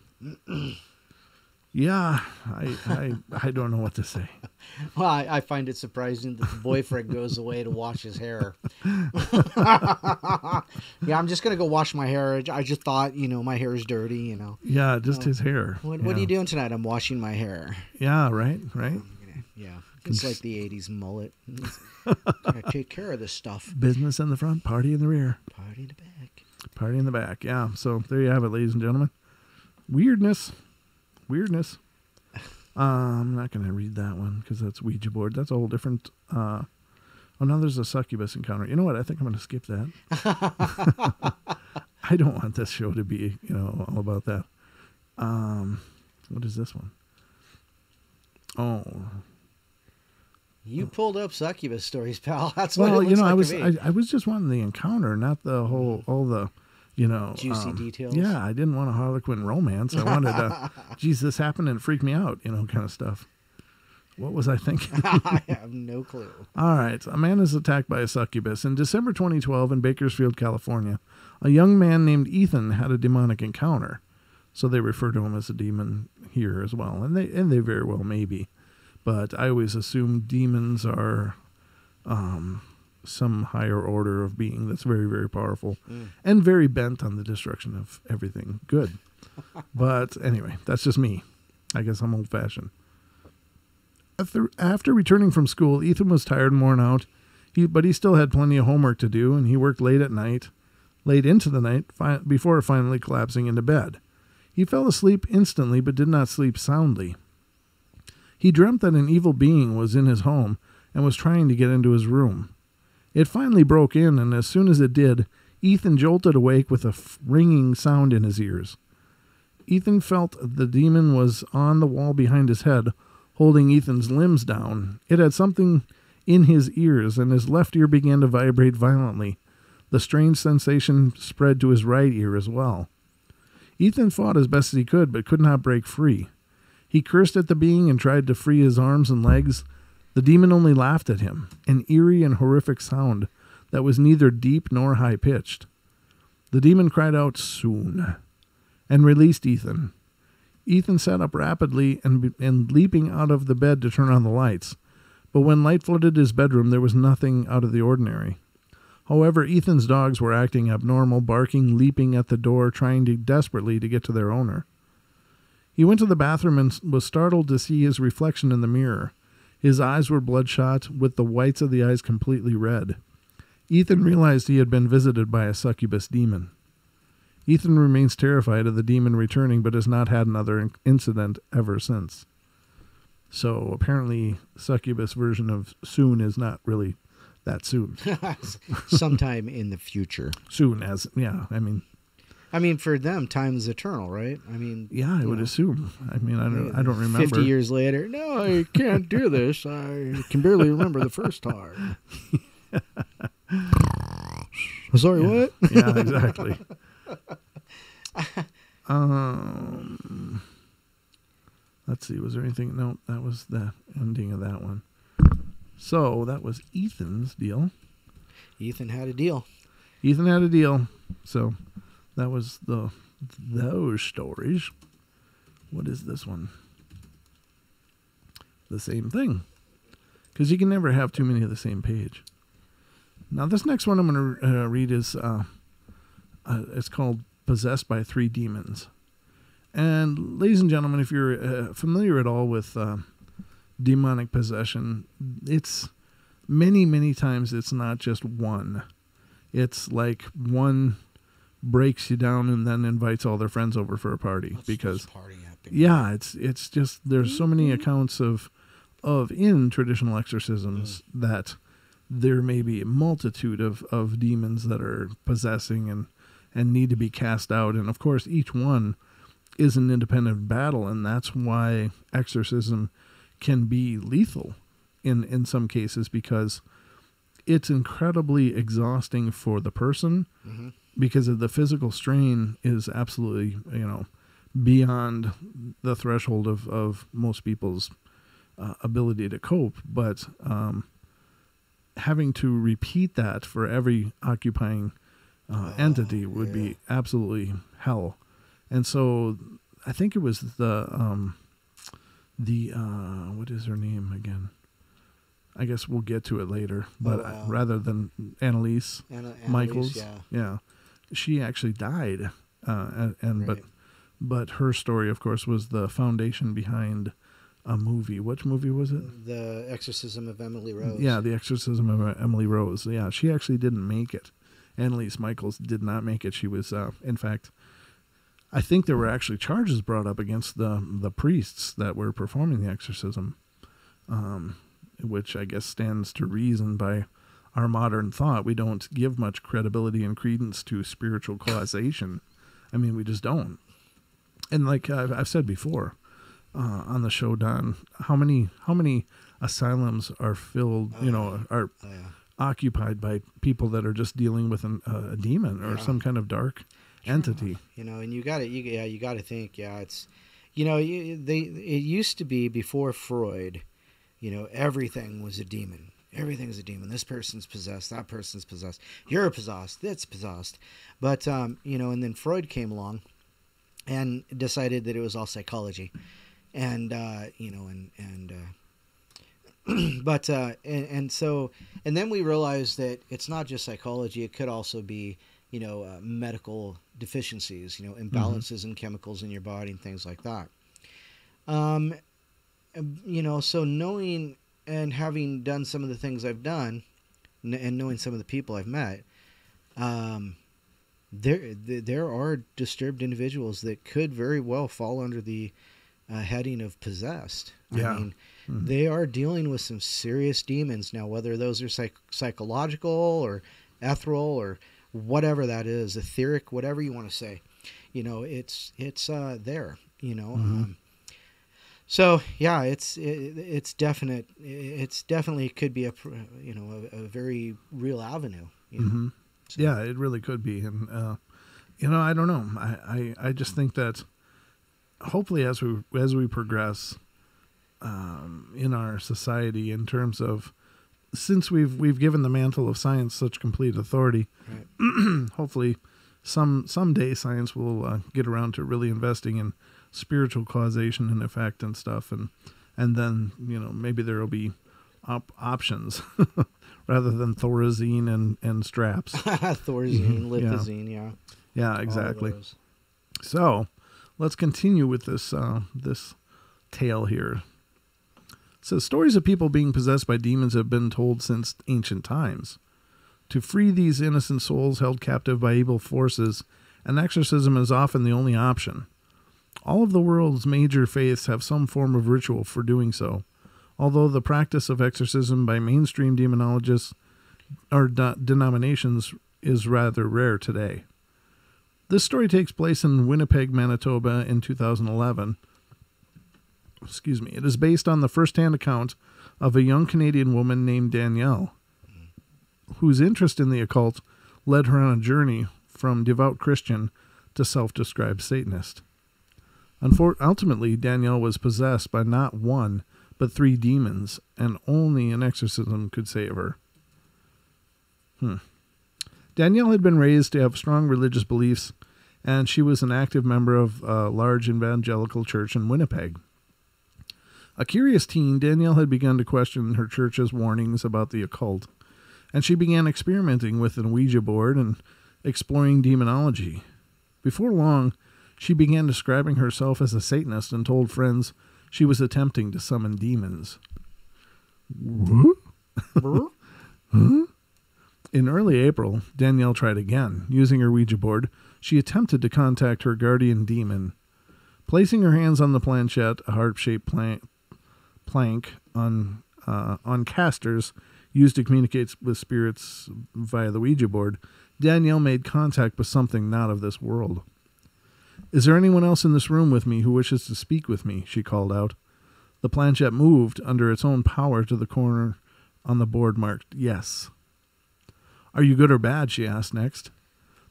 Yeah, I don't know what to say. Well, I find it surprising that the boyfriend goes away to wash his hair. Yeah, I'm just going to go wash my hair. I just thought, my hair is dirty, Yeah, just his hair. What are you doing tonight? I'm washing my hair. Yeah, right. Yeah, it's like the 80s mullet. Gotta take care of this stuff. Business in the front, party in the rear. Party in the back. Party in the back, yeah. So there you have it, ladies and gentlemen. Weirdness. I'm not going to read that one because that's Ouija board. That's a whole different... now there's a succubus encounter. You know what? I think I'm going to skip that. I don't want this show to be, all about that. What is this one? Oh. You pulled up succubus stories, pal. That's well, what it looks like to me. I was just wanting the encounter, not the whole, all the... juicy details. Yeah, I didn't want a Harlequin romance. I wanted geez, this happened and it freaked me out, kind of stuff. What was I thinking? I have no clue. All right. A man is attacked by a succubus. In December 2012 in Bakersfield, California, a young man named Ethan had a demonic encounter. So they refer to him as a demon here as well. And they very well may be. But I always assume demons are some higher order of being that's very, very powerful and very bent on the destruction of everything good. But anyway, that's just me. I guess I'm old-fashioned. After returning from school, Ethan was tired and worn out, but he still had plenty of homework to do, and he worked late into the night, before finally collapsing into bed. He fell asleep instantly, but did not sleep soundly. He dreamt that an evil being was in his home and was trying to get into his room. It finally broke in, and as soon as it did, Ethan jolted awake with a ringing sound in his ears. Ethan felt the demon was on the wall behind his head, holding Ethan's limbs down. It had something in his ears, and his left ear began to vibrate violently. The strange sensation spread to his right ear as well. Ethan fought as best as he could, but could not break free. He cursed at the being and tried to free his arms and legs. The demon only laughed at him, an eerie and horrific sound that was neither deep nor high-pitched. The demon cried out, "Soon," and released Ethan. Ethan sat up rapidly and leaping out of the bed to turn on the lights. But when light flooded his bedroom, there was nothing out of the ordinary. However, Ethan's dogs were acting abnormal, barking, leaping at the door, trying desperately to get to their owner. He went to the bathroom and was startled to see his reflection in the mirror. His eyes were bloodshot, with the whites of the eyes completely red. Ethan realized he had been visited by a succubus demon. Ethan remains terrified of the demon returning, but has not had another incident ever since. So apparently, succubus version of soon is not really that soon. Sometime in the future. Soon as, yeah, I mean, for them, time is eternal, right? I mean, yeah, I would assume. I mean, I don't remember. 50 years later, no, I can't do this. I can barely remember the first time. Sorry, what? Yeah, exactly. Let's see. Was there anything? No, that was the ending of that one. So that was Ethan's deal. Ethan had a deal. Ethan had a deal. So that was those stories. What is this one? The same thing. Because you can never have too many of the same page. Now this next one I'm going to read is it's called Possessed by Three Demons. And ladies and gentlemen, if you're familiar at all with demonic possession, it's many times it's not just one. It's like one breaks you down and then invites all their friends over for a party. Because yeah, it's just there's so many accounts of in traditional exorcisms that there may be a multitude of demons that are possessing and need to be cast out. And of course, each one is an independent battle, and that's why exorcism can be lethal in some cases, because it's incredibly exhausting for the person, because of the physical strain is absolutely, beyond the threshold of most people's ability to cope. But having to repeat that for every occupying entity would be absolutely hell. And so I think it was the what is her name again? I guess we'll get to it later, but rather than Annalise Michaels, yeah, she actually died, right. but her story, of course, was the foundation behind a movie. Which movie was it? The Exorcism of Emily Rose. Yeah, The Exorcism of Emily Rose. Yeah, she actually didn't make it. Annalise Michaels did not make it. She was, in fact, I think there were actually charges brought up against the priests that were performing the exorcism, which I guess stands to reason by our modern thought. We don't give much credibility and credence to spiritual causation. I mean, we just don't. And like I've said before on the show, Don, how many asylums are filled, are occupied by people that are just dealing with a demon or some kind of dark entity, and you got to think, it's, it used to be before Freud, everything was a demon. Everything is a demon. This person's possessed. That person's possessed. You're possessed. That's possessed. But, and then Freud came along and decided that it was all psychology. And, but then we realized that it's not just psychology. It could also be, medical deficiencies, imbalances in chemicals in your body and things like that. So knowing and having done some of the things I've done and knowing some of the people I've met, there are disturbed individuals that could very well fall under the heading of possessed. Yeah. I mean, they are dealing with some serious demons now, whether those are psychological or ethereal or whatever that is, etheric, whatever you want to say, it's there, so yeah, it's definitely could be a very real avenue. So. Yeah, it really could be. And, I don't know. I just think that hopefully as we progress, in our society, in terms of, since we've given the mantle of science such complete authority, right. Hopefully someday science will get around to really investing in spiritual causation and effect and stuff, and then maybe there will be options rather than Thorazine and straps. Thorazine, Lithazine, yeah. Yeah, exactly. So let's continue with this this tale here. It says, stories of people being possessed by demons have been told since ancient times. To free these innocent souls held captive by evil forces, an exorcism is often the only option. All of the world's major faiths have some form of ritual for doing so, although the practice of exorcism by mainstream demonologists or denominations is rather rare today. This story takes place in Winnipeg, Manitoba in 2011. Excuse me. It is based on the first-hand account of a young Canadian woman named Danielle, whose interest in the occult led her on a journey from devout Christian to self-described Satanist. Ultimately, Danielle was possessed by not one, but 3 demons, and only an exorcism could save her. Danielle had been raised to have strong religious beliefs, and she was an active member of a large evangelical church in Winnipeg. A curious teen, Danielle had begun to question her church's warnings about the occult, and she began experimenting with an Ouija board and exploring demonology. Before long, she began describing herself as a Satanist and told friends she was attempting to summon demons. In early April, Danielle tried again. Using her Ouija board, she attempted to contact her guardian demon. Placing her hands on the planchette, a heart-shaped plank on casters used to communicate with spirits via the Ouija board, Danielle made contact with something not of this world. "Is there anyone else in this room with me who wishes to speak with me?" she called out. The planchette moved under its own power to the corner on the board marked yes. "Are you good or bad?" she asked next.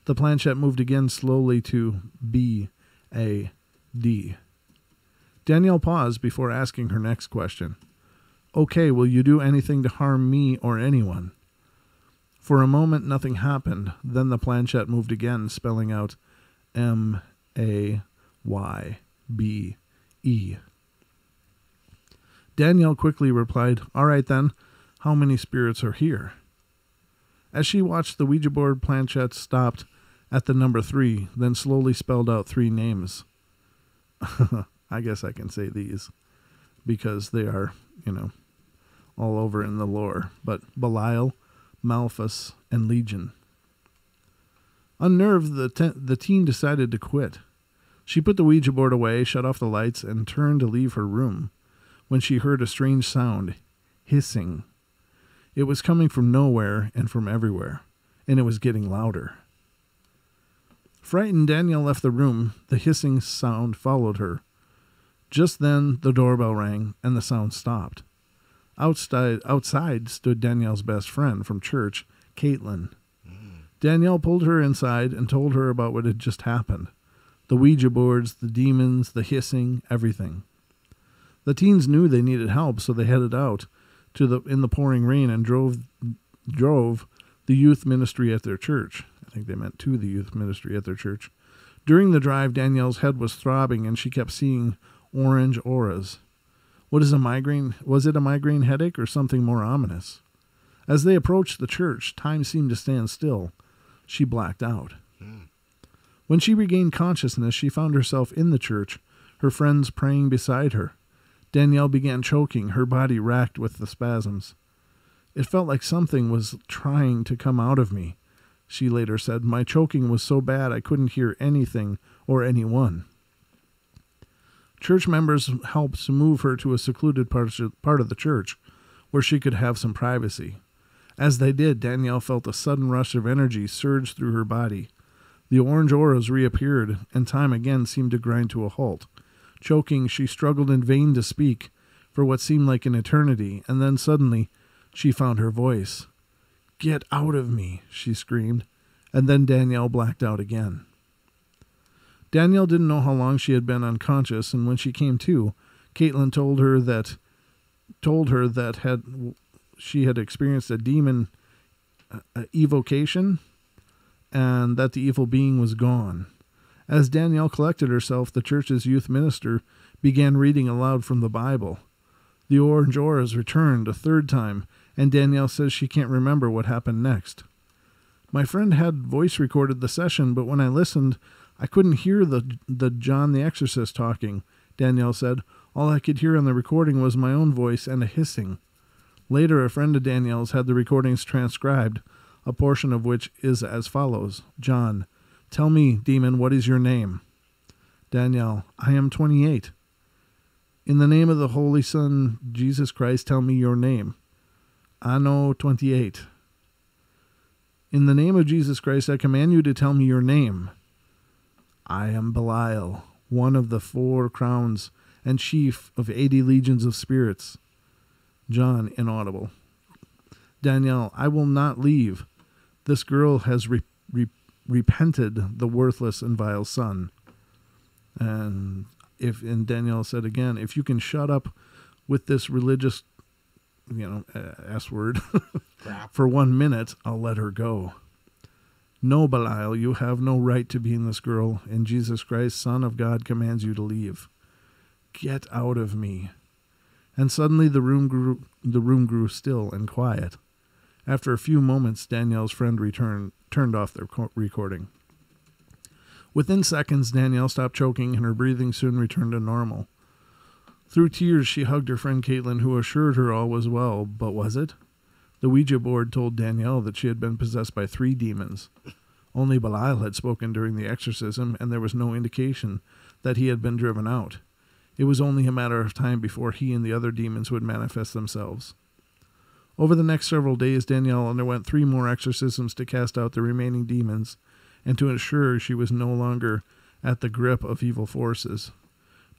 The planchette moved again slowly to B-A-D. Danielle paused before asking her next question. "Okay, will you do anything to harm me or anyone?" For a moment, nothing happened. Then the planchette moved again, spelling out M-A-Y-B-E. Danielle quickly replied, "All right then, how many spirits are here?" As she watched, the Ouija board planchette stopped at the number 3, then slowly spelled out 3 names. I guess I can say these because they are, all over in the lore. But Belial, Malphus, and Legion. Unnerved, the teen decided to quit. She put the Ouija board away, shut off the lights, and turned to leave her room when she heard a strange sound, hissing. It was coming from nowhere and from everywhere, and it was getting louder. Frightened, Danielle left the room. The hissing sound followed her. Just then, the doorbell rang, and the sound stopped. Outside stood Danielle's best friend from church, Caitlin. Danielle pulled her inside and told her about what had just happened. The Ouija boards, the demons, the hissing, everything. The teens knew they needed help, so they headed out in the pouring rain and drove the youth ministry at their church. I think they meant to the youth ministry at their church. During the drive, Danielle's head was throbbing, and she kept seeing orange auras. What is a migraine? Was it a migraine headache or something more ominous? As they approached the church, time seemed to stand still. She blacked out. When she regained consciousness, she found herself in the church, her friends praying beside her. Danielle began choking, her body racked with the spasms. "It felt like something was trying to come out of me," she later said. "My choking was so bad I couldn't hear anything or anyone." Church members helped to move her to a secluded part of the church where she could have some privacy. As they did, Danielle felt a sudden rush of energy surge through her body. The orange auras reappeared, and time again seemed to grind to a halt. Choking, she struggled in vain to speak for what seemed like an eternity, and then suddenly she found her voice. "Get out of me," she screamed, and then Danielle blacked out again. Danielle didn't know how long she had been unconscious, and when she came to, Caitlin told her that she had experienced a demon evocation, and that the evil being was gone. As Danielle collected herself, the church's youth minister began reading aloud from the Bible. The orange auras returned a third time, and Danielle says she can't remember what happened next. My friend had voice recorded the session, but when I listened, I couldn't hear the John the Exorcist talking, Danielle said. All I could hear on the recording was my own voice and a hissing. Later, a friend of Danielle's had the recordings transcribed, a portion of which is as follows. John, tell me, demon, what is your name? Danielle, I am 28. In the name of the Holy Son, Jesus Christ, tell me your name. Anno 28. In the name of Jesus Christ, I command you to tell me your name. I am Belial, one of the 4 crowns and chief of 80 legions of spirits. John, inaudible. Danielle, I will not leave. This girl has repented the worthless and vile son. And Danielle said again, if you can shut up with this religious, S word, for 1 minute, I'll let her go. No, Belial, you have no right to be in this girl, and Jesus Christ, Son of God, commands you to leave. Get out of me. And suddenly the room grew still and quiet. After a few moments, Danielle's friend turned off their recording. Within seconds, Danielle stopped choking, and her breathing soon returned to normal. Through tears, she hugged her friend Caitlin, who assured her all was well. But was it? The Ouija board told Danielle that she had been possessed by 3 demons. Only Belial had spoken during the exorcism, and there was no indication that he had been driven out. It was only a matter of time before he and the other demons would manifest themselves. Over the next several days, Danielle underwent 3 more exorcisms to cast out the remaining demons and to ensure she was no longer at the grip of evil forces.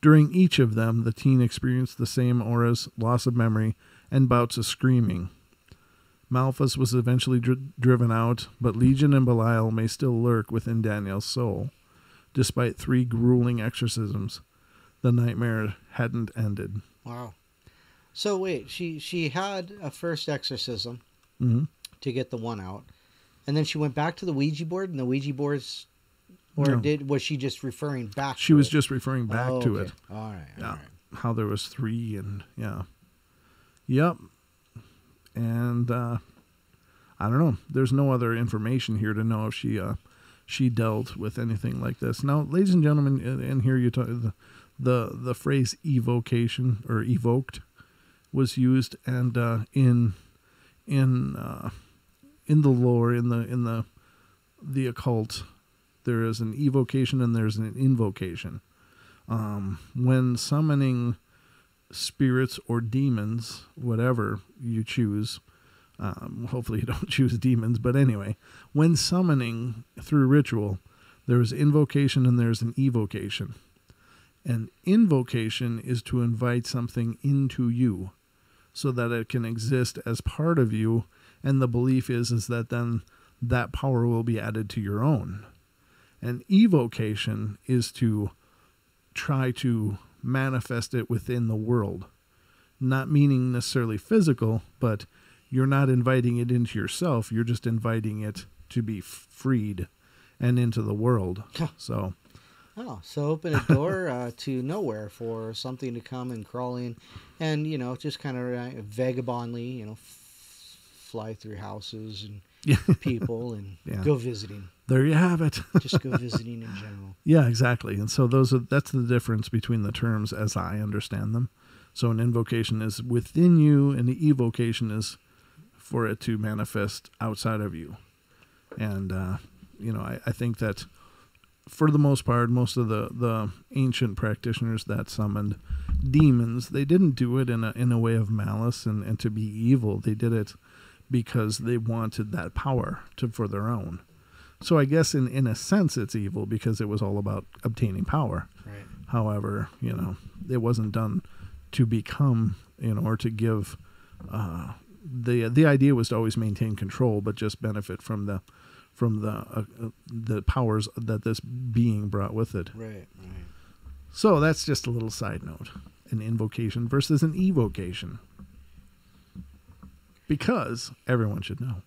During each of them, the teen experienced the same auras, loss of memory, and bouts of screaming. Malthus was eventually driven out, but Legion and Belial may still lurk within Danielle's soul. Despite 3 grueling exorcisms, the nightmare hadn't ended. Wow. So wait, she had a first exorcism to get the one out, and then she went back to the Ouija board, and the Ouija board's, was she just referring back? She was just referring back to it. All right. Yeah. All right. How there was 3 and Yep. And I don't know. There's no other information here to know if she dealt with anything like this. Now, ladies and gentlemen, in here you talk the phrase evocation or evoked was used, and in the lore, in the occult, there is an evocation and there's an invocation. When summoning spirits or demons, whatever you choose, hopefully you don't choose demons, but anyway, when summoning through ritual, there is invocation and there's an evocation. An invocation is to invite something into you so that it can exist as part of you, and the belief is that then that power will be added to your own. An evocation is to try to manifest it within the world, not meaning necessarily physical, but you're not inviting it into yourself, you're just inviting it to be freed and into the world. So open a door to nowhere for something to come and crawl in, and just kind of vagabondly, fly through houses and people and go visiting. There you have it. Just go visiting in general. Yeah, exactly. And so that's the difference between the terms as I understand them. So an invocation is within you, and the evocation is for it to manifest outside of you. And I think that for the most part, most of the ancient practitioners that summoned demons, they didn't do it in a way of malice and to be evil. They did it because they wanted that power for their own. So I guess in a sense it's evil because it was all about obtaining power. Right. However, it wasn't done to become, or to give. The idea was to always maintain control, but just benefit from the powers that this being brought with it. Right. So that's just a little side note: an invocation versus an evocation, because everyone should know.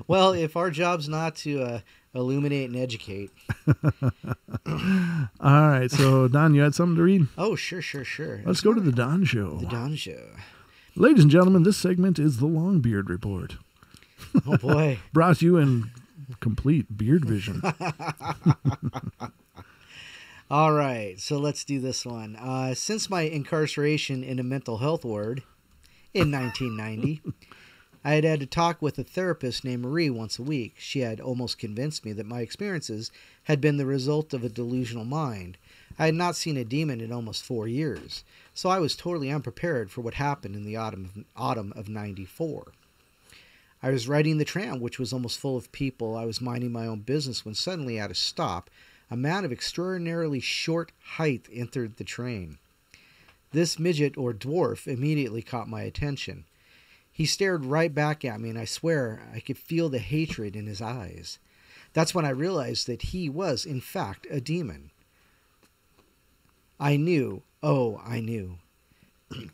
Well, if our job's not to Illuminate and educate. All right. So, Don, you had something to read? Oh, sure. Let's go to the Don Show. The Don Show. Ladies and gentlemen, this segment is the Longbeard Report. Oh, boy. Brought to you in complete beard vision. All right, so let's do this one. Since my incarceration in a mental health ward in 1990, I had had to talk with a therapist named Marie once a week. She had almost convinced me that my experiences had been the result of a delusional mind. I had not seen a demon in almost 4 years, so I was totally unprepared for what happened in the autumn of 94. I was riding the tram, which was almost full of people. I was minding my own business when suddenly at a stop, a man of extraordinarily short height entered the train. This midget or dwarf immediately caught my attention. He stared right back at me, and I swear I could feel the hatred in his eyes. That's when I realized that he was, in fact, a demon. I knew.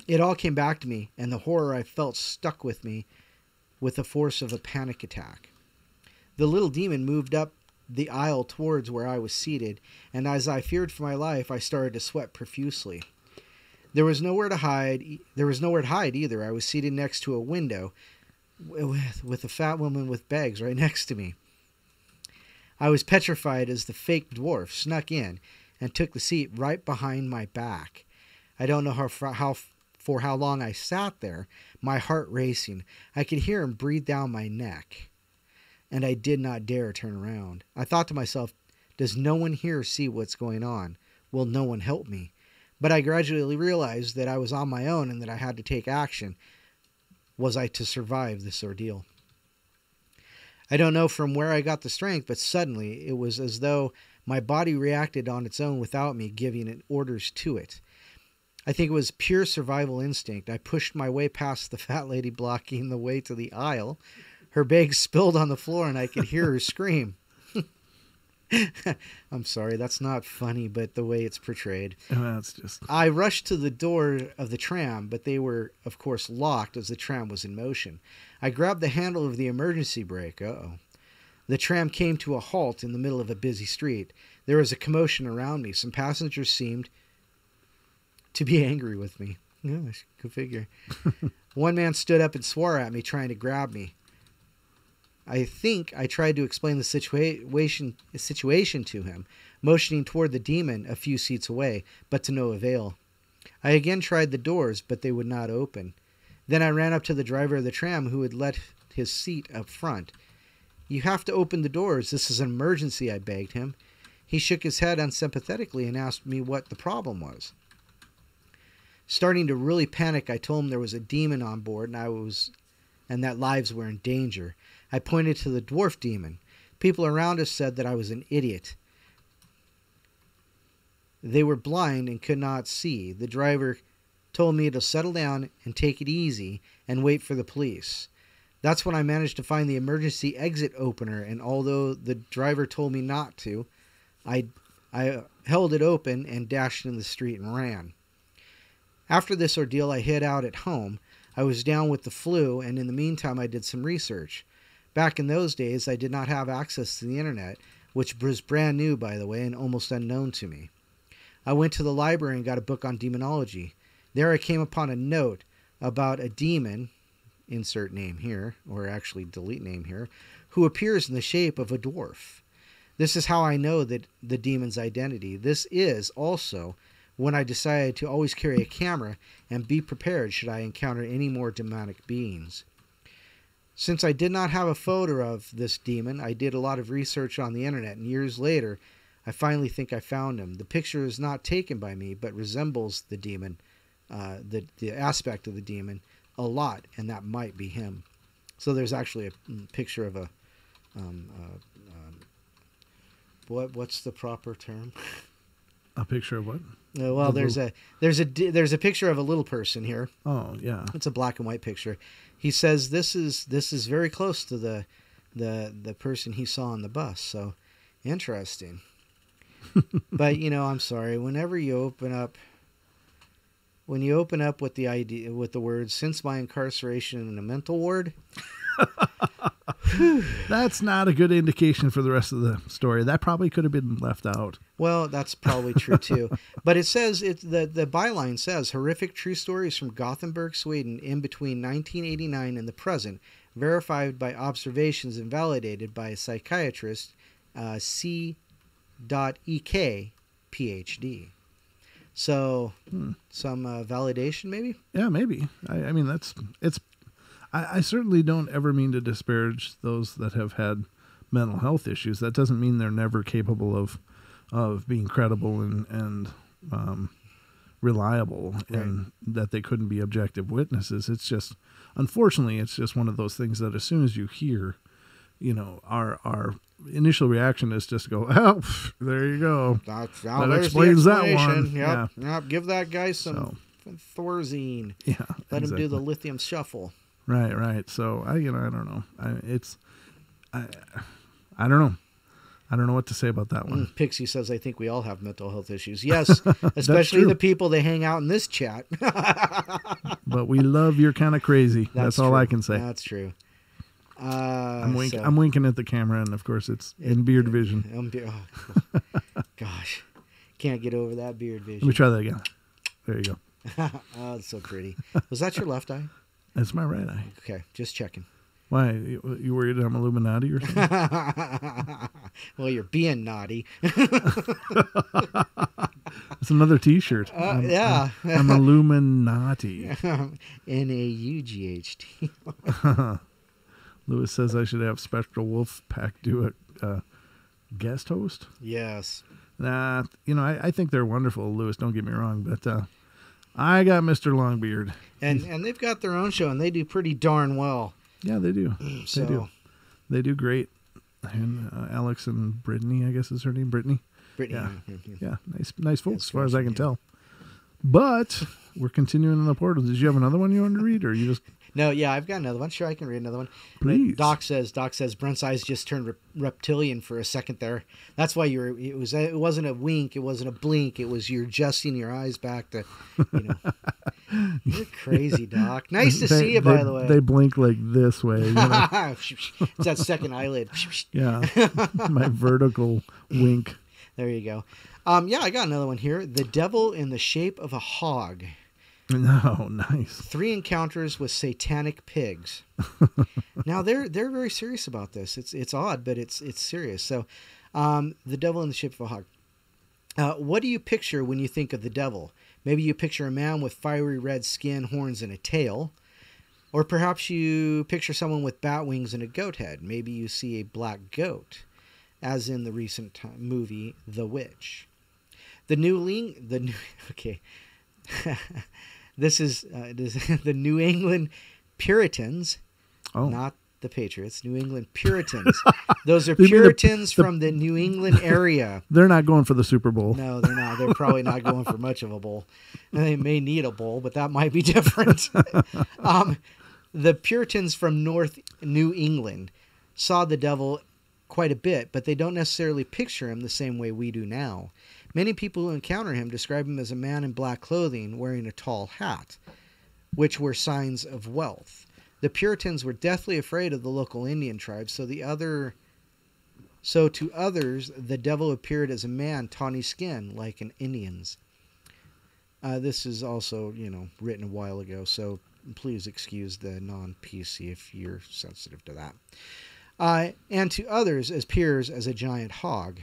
It all came back to me, and the horror I felt stuck with me with the force of a panic attack. The little demon moved up the aisle towards where I was seated, and as I feared for my life, I started to sweat profusely. There was nowhere to hide either. I was seated next to a window with a fat woman with bags right next to me. I was petrified as the fake dwarf snuck in and took the seat right behind my back. I don't know for how long I sat there, my heart racing. I could hear him breathe down my neck, and I did not dare turn around. I thought to myself, does no one here see what's going on? Will no one help me? But I gradually realized that I was on my own and that I had to take action. Was I to survive this ordeal? I don't know from where I got the strength, but suddenly it was as though my body reacted on its own without me giving it orders to it. I think it was pure survival instinct. I pushed my way past the fat lady blocking the way to the aisle. Her bag spilled on the floor and I could hear her scream. I'm sorry, that's not funny, but the way it's portrayed. That's just... I rushed to the door of the tram, but they were, of course, locked as the tram was in motion. I grabbed the handle of the emergency brake. The tram came to a halt in the middle of a busy street. There was a commotion around me. Some passengers seemed to be angry with me. Yeah, go figure. One man stood up and swore at me, trying to grab me. I think I tried to explain the situation to him, motioning toward the demon a few seats away, but to no avail. I again tried the doors, but they would not open. Then I ran up to the driver of the tram, who had let his seat up front. You have to open the doors. This is an emergency, I begged him. He shook his head unsympathetically and asked me what the problem was. Starting to really panic, I told him there was a demon on board and that lives were in danger. I pointed to the dwarf demon. People around us said that I was an idiot. They were blind and could not see. The driver told me to settle down and take it easy and wait for the police. That's when I managed to find the emergency exit opener, and although the driver told me not to, I held it open and dashed in the street and ran. After this ordeal, I hid out at home. I was down with the flu, and in the meantime, I did some research. Back in those days, I did not have access to the internet, which was brand new, by the way, and almost unknown to me. I went to the library and got a book on demonology. There I came upon a note about a demon, insert name here, or actually delete name here, who appears in the shape of a dwarf. This is how I know that the demon's identity. This is also when I decided to always carry a camera and be prepared should I encounter any more demonic beings. Since I did not have a photo of this demon, I did a lot of research on the internet, and years later, I finally think I found him. The picture is not taken by me, but resembles the demon, the aspect of the demon, a lot, and that might be him. So there's actually a picture of a, what's the proper term? A picture of what? Well, there's a picture of a little person here. Oh yeah, it's a black and white picture. He says this is very close to the person he saw on the bus. So interesting. But I'm sorry. Whenever you open up with the idea with the words "since my incarceration in a mental ward," That's not a good indication for the rest of the story. That probably could have been left out. Well, that's probably true too. But it says the byline says horrific true stories from Gothenburg, Sweden, in between 1989 and the present, verified by observations and validated by a psychiatrist, C.E.K. PhD. So some validation, maybe. Yeah, maybe. I mean, I certainly don't ever mean to disparage those that have had mental health issues. That doesn't mean they're never capable of being credible and reliable, right. and that they couldn't be objective witnesses. It's just, unfortunately, it's just one of those things that as soon as you hear, our initial reaction is just to go, oh, there you go. That explains that one. Yep. Give that guy some Thorazine. Yeah. Let him do the lithium shuffle. Right. So I don't know. I don't know. I don't know what to say about that one. Pixie says, I think we all have mental health issues. Yes, especially the people that hang out in this chat. But we love you're kind of crazy. That's all I can say. That's true. I'm winking at the camera, and of course it's in beard vision. Gosh, can't get over that beard vision. Let me try that again. There you go. Oh, it's so pretty. Was that your left eye? That's my right eye. Okay, just checking. Why? You worried I'm Illuminati or something? Well, you're being naughty. It's another T-shirt. Yeah. I'm Illuminati. N-A-U-G-H-T. Lewis says I should have Spectral Wolf Pack do a guest host. Yes. Nah, I think they're wonderful, Lewis. Don't get me wrong, but I got Mr. Longbeard. And they've got their own show, and they do pretty darn well. Yeah, they do. They do great. And Alex and Brittany, I guess is her name, Brittany. Brittany. Yeah. Nice folks, as far as I can tell. But we're continuing in the portal. Did you have another one you wanted to read, or you just? No, yeah, I've got another one. Sure, I can read another one. Please. Doc says Brent's eyes just turned reptilian for a second there. That's why it wasn't a wink, it wasn't a blink, it was you're adjusting your eyes back to, You're crazy, Doc. Nice to see you, by the way. They blink like this way. It's that second eyelid. Yeah, my vertical wink. There you go. Yeah, I got another one here. The Devil in the Shape of a Hog. No, nice. 3 encounters with satanic pigs. Now they're very serious about this. It's odd, but it's serious. So, the devil in the shape of a hog. What do you picture when you think of the devil? Maybe you picture a man with fiery red skin, horns, and a tail. Or perhaps you picture someone with bat wings and a goat head. Maybe you see a black goat, as in the recent movie The Witch. Okay. This is the New England Puritans, not the Patriots. New England Puritans. Those are Puritans from the New England area. They're not going for the Super Bowl. No, they're not. They're probably not going for much of a bowl. They may need a bowl, but that might be different. The Puritans from North New England saw the devil quite a bit, but they don't necessarily picture him the same way we do now. Many people who encounter him describe him as a man in black clothing wearing a tall hat, which were signs of wealth. The Puritans were deathly afraid of the local Indian tribes, so to others, the devil appeared as a man, tawny skin, like an Indian's. This is also, written a while ago, so please excuse the non-PC if you're sensitive to that. And to others, appears as a giant hog.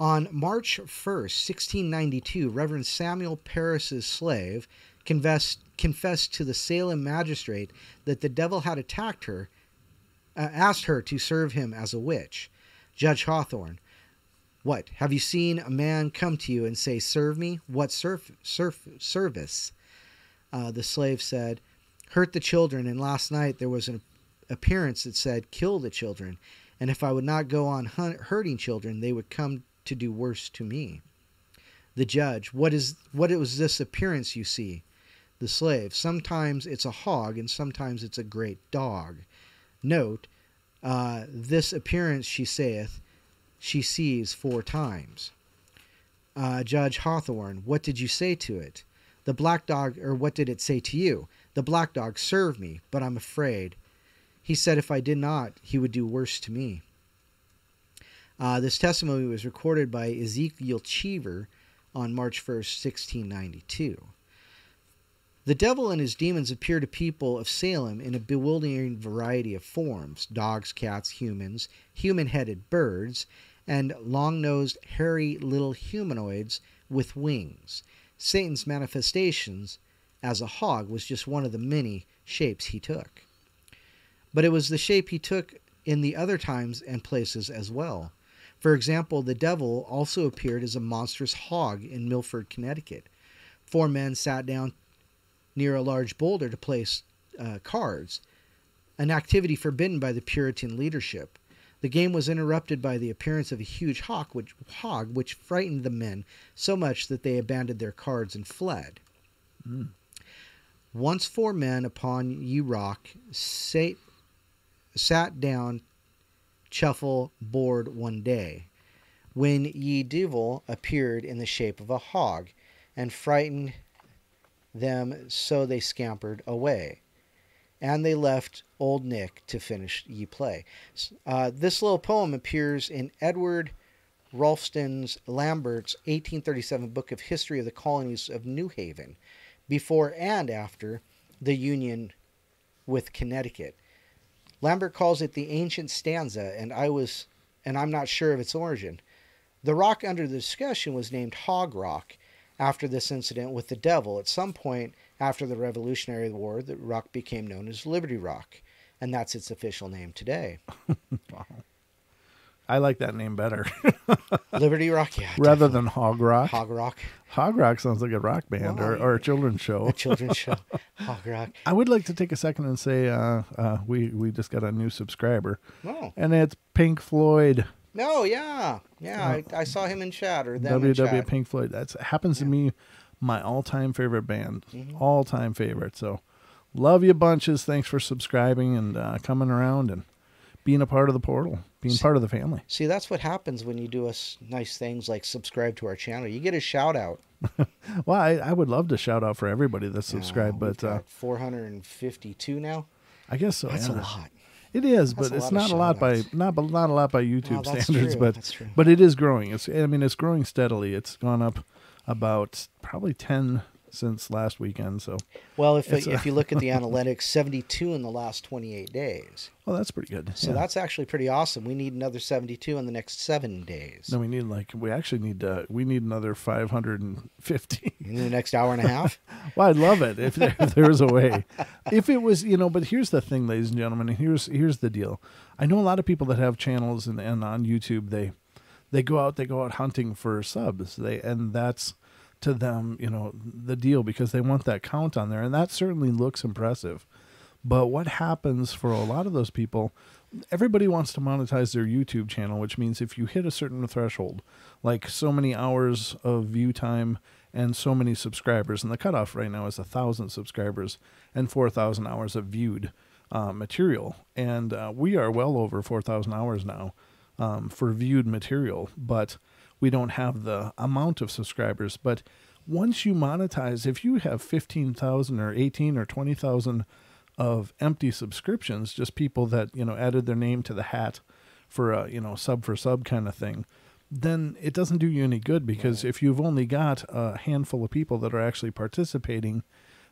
On March 1st, 1692, Reverend Samuel Parris's slave confessed to the Salem magistrate that the devil had attacked her, asked her to serve him as a witch. Judge Hawthorne, what? Have you seen a man come to you and say, serve me? What service? The slave said, hurt the children, and last night there was an appearance that said, kill the children, and if I would not go on hurting children, they would come to do worse to me. The judge, what was this appearance you see? The slave, sometimes it's a hog and sometimes it's a great dog. Note, this appearance she saith, she sees 4 times. Judge Hawthorne, what did you say to it? The black dog, or what did it say to you? The black dog served me, but I'm afraid. He said if I did not, he would do worse to me. This testimony was recorded by Ezekiel Cheever on March 1st, 1692. The devil and his demons appear to people of Salem in a bewildering variety of forms: dogs, cats, humans, human-headed birds, and long-nosed, hairy little humanoids with wings. Satan's manifestations as a hog was just one of the many shapes he took. But it was the shape he took in the other times and places as well. For example, the devil also appeared as a monstrous hog in Milford, Connecticut. 4 men sat down near a large boulder to place cards, an activity forbidden by the Puritan leadership. The game was interrupted by the appearance of a huge hog, which frightened the men so much that they abandoned their cards and fled. Once 4 men upon ye rock sat down chuffle board one day, when ye devil appeared in the shape of a hog, and frightened them so they scampered away. And they left old Nick to finish ye play. This little poem appears in Edward Rolston Lambert's 1837 book of History of the Colonies of New Haven, before and after the Union with Connecticut. Lambert calls it the ancient stanza, and I'm not sure of its origin. The rock under the discussion was named Hog Rock after this incident with the devil. At some point after the Revolutionary War, the rock became known as Liberty Rock, and that's its official name today. Wow. I like that name better. Liberty Rock, yeah. Rather than Hog Rock. Hog Rock. Hog Rock sounds like a rock band or a children's show. A children's show. Hog Rock. I would like to take a second and say we just got a new subscriber. Oh. And it's Pink Floyd. No, yeah. Yeah, I saw him in chat, or them WW in chat. Pink Floyd. That happens to me, my all-time favorite band. All-time favorite. So love you bunches. Thanks for subscribing and coming around and being a part of the portal, being part of the family. See, that's what happens when you do us nice things like subscribe to our channel. You get a shout out. Well, I would love to shout out for everybody that's subscribed, but 452 now. I guess so. That's yeah. a lot. It is, That's but a it's lot of not a lot by shout-outs. not a lot by YouTube that's standards, true. That's true. but it is growing. It's growing steadily. It's gone up about probably 10 since last weekend. So Well, if you look at the analytics, 72 in the last 28 days. well, that's pretty good. So that's actually pretty awesome. We need another 72 in the next 7 days. No, we need another 550 In the next hour and a half. Well, I'd love it if there was a way. If it was, but here's the thing, ladies and gentlemen, and here's the deal. I know a lot of people that have channels and on YouTube, they go out hunting for subs. And that's to them, the deal, because they want that count on there, and that certainly looks impressive. But what happens for a lot of those people, everybody wants to monetize their YouTube channel, which means if you hit a certain threshold, like so many hours of view time and so many subscribers, and the cutoff right now is 1,000 subscribers and 4,000 hours of viewed material. And we are well over 4,000 hours now for viewed material, but we don't have the amount of subscribers. But once you monetize, if you have 15,000 or 18 or 20,000 of empty subscriptions, just people that, added their name to the hat for a, sub for sub kind of thing, then it doesn't do you any good, because if you've only got a handful of people that are actually participating,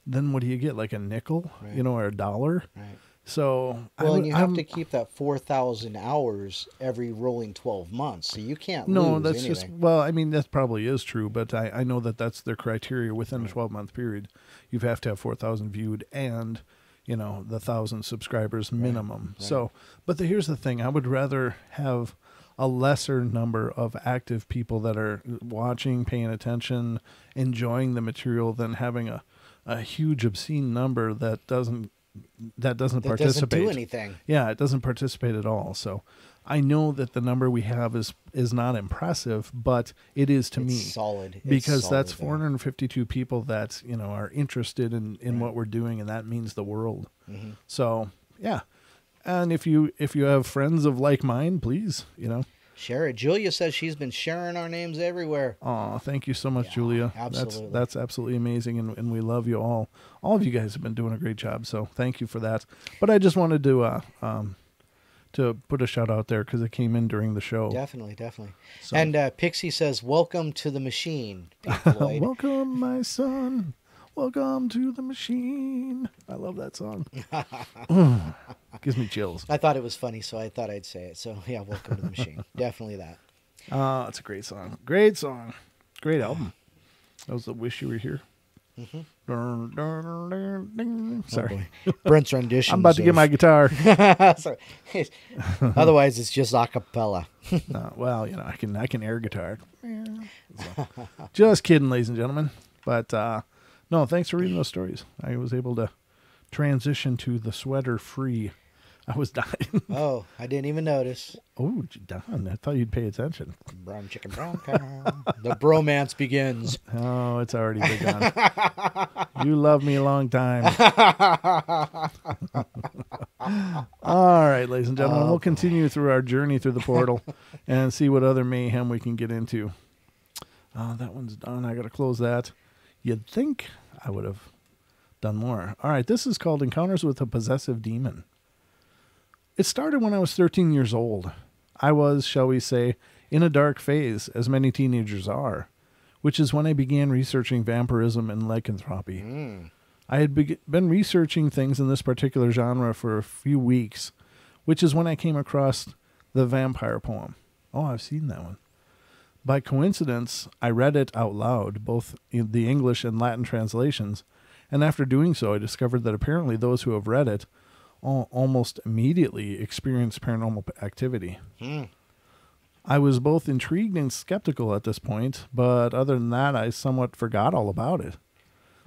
then what do you get? Like a nickel, or a dollar? Right. So and you have to keep that 4,000 hours every rolling 12 months, so you can't lose that's anything. just, that probably is true, but I know that's their criteria within a 12-month period. You have to have 4,000 viewed and, the 1,000 subscribers minimum. Right. So, but here's the thing. I would rather have a lesser number of active people that are watching, paying attention, enjoying the material, than having a huge obscene number that doesn't participate. Doesn't do anything. Yeah, it doesn't participate at all. So I know that the number we have is not impressive, but it is to me solid. Because solid, that's 452 people that are interested in what we're doing, and that means the world. So yeah, and if you have friends of like mind, please Share it. Julia says she's been sharing our names everywhere. Oh, thank you so much, Julia. Absolutely. That's absolutely amazing, and we love you all. All of you guys have been doing a great job, so thank you for that. But I just wanted to put a shout out there because it came in during the show. Definitely. So- And Pixie says, "Welcome to the machine, Pink Floyd." Welcome, my son. Welcome to the machine. I love that song. Gives me chills. I thought it was funny, so I thought I'd say it. So yeah, welcome to the machine. Definitely that. It's a great song. Great song. Great album. That was the Wish You Were Here. Sorry. Oh, Brent's rendition. I'm about to get my guitar. Sorry. Otherwise, it's just a cappella. Well, I can air guitar. So, just kidding, ladies and gentlemen. But no, thanks for reading those stories. I was able to transition to the sweater free. I was dying. Oh, I didn't even notice. Oh, Don, I thought you'd pay attention. Brown chicken, brown cow. The bromance begins. Oh, it's already begun. You love me a long time. All right, ladies and gentlemen, we'll continue through our journey through the portal and see what other mayhem we can get into. Oh, that one's done. I got to close that. You'd think I would have done more. All right, this is called Encounters with a Possessive Demon. It started when I was 13 years old. I was, shall we say, in a dark phase, as many teenagers are, which is when I began researching vampirism and lycanthropy. I had been researching things in this particular genre for a few weeks, which is when I came across the vampire poem. Oh, I've seen that one. By coincidence, I read it out loud, both in the English and Latin translations, and after doing so, I discovered that apparently those who have read it almost immediately experience paranormal activity. I was both intrigued and skeptical at this point, but other than that, I somewhat forgot all about it.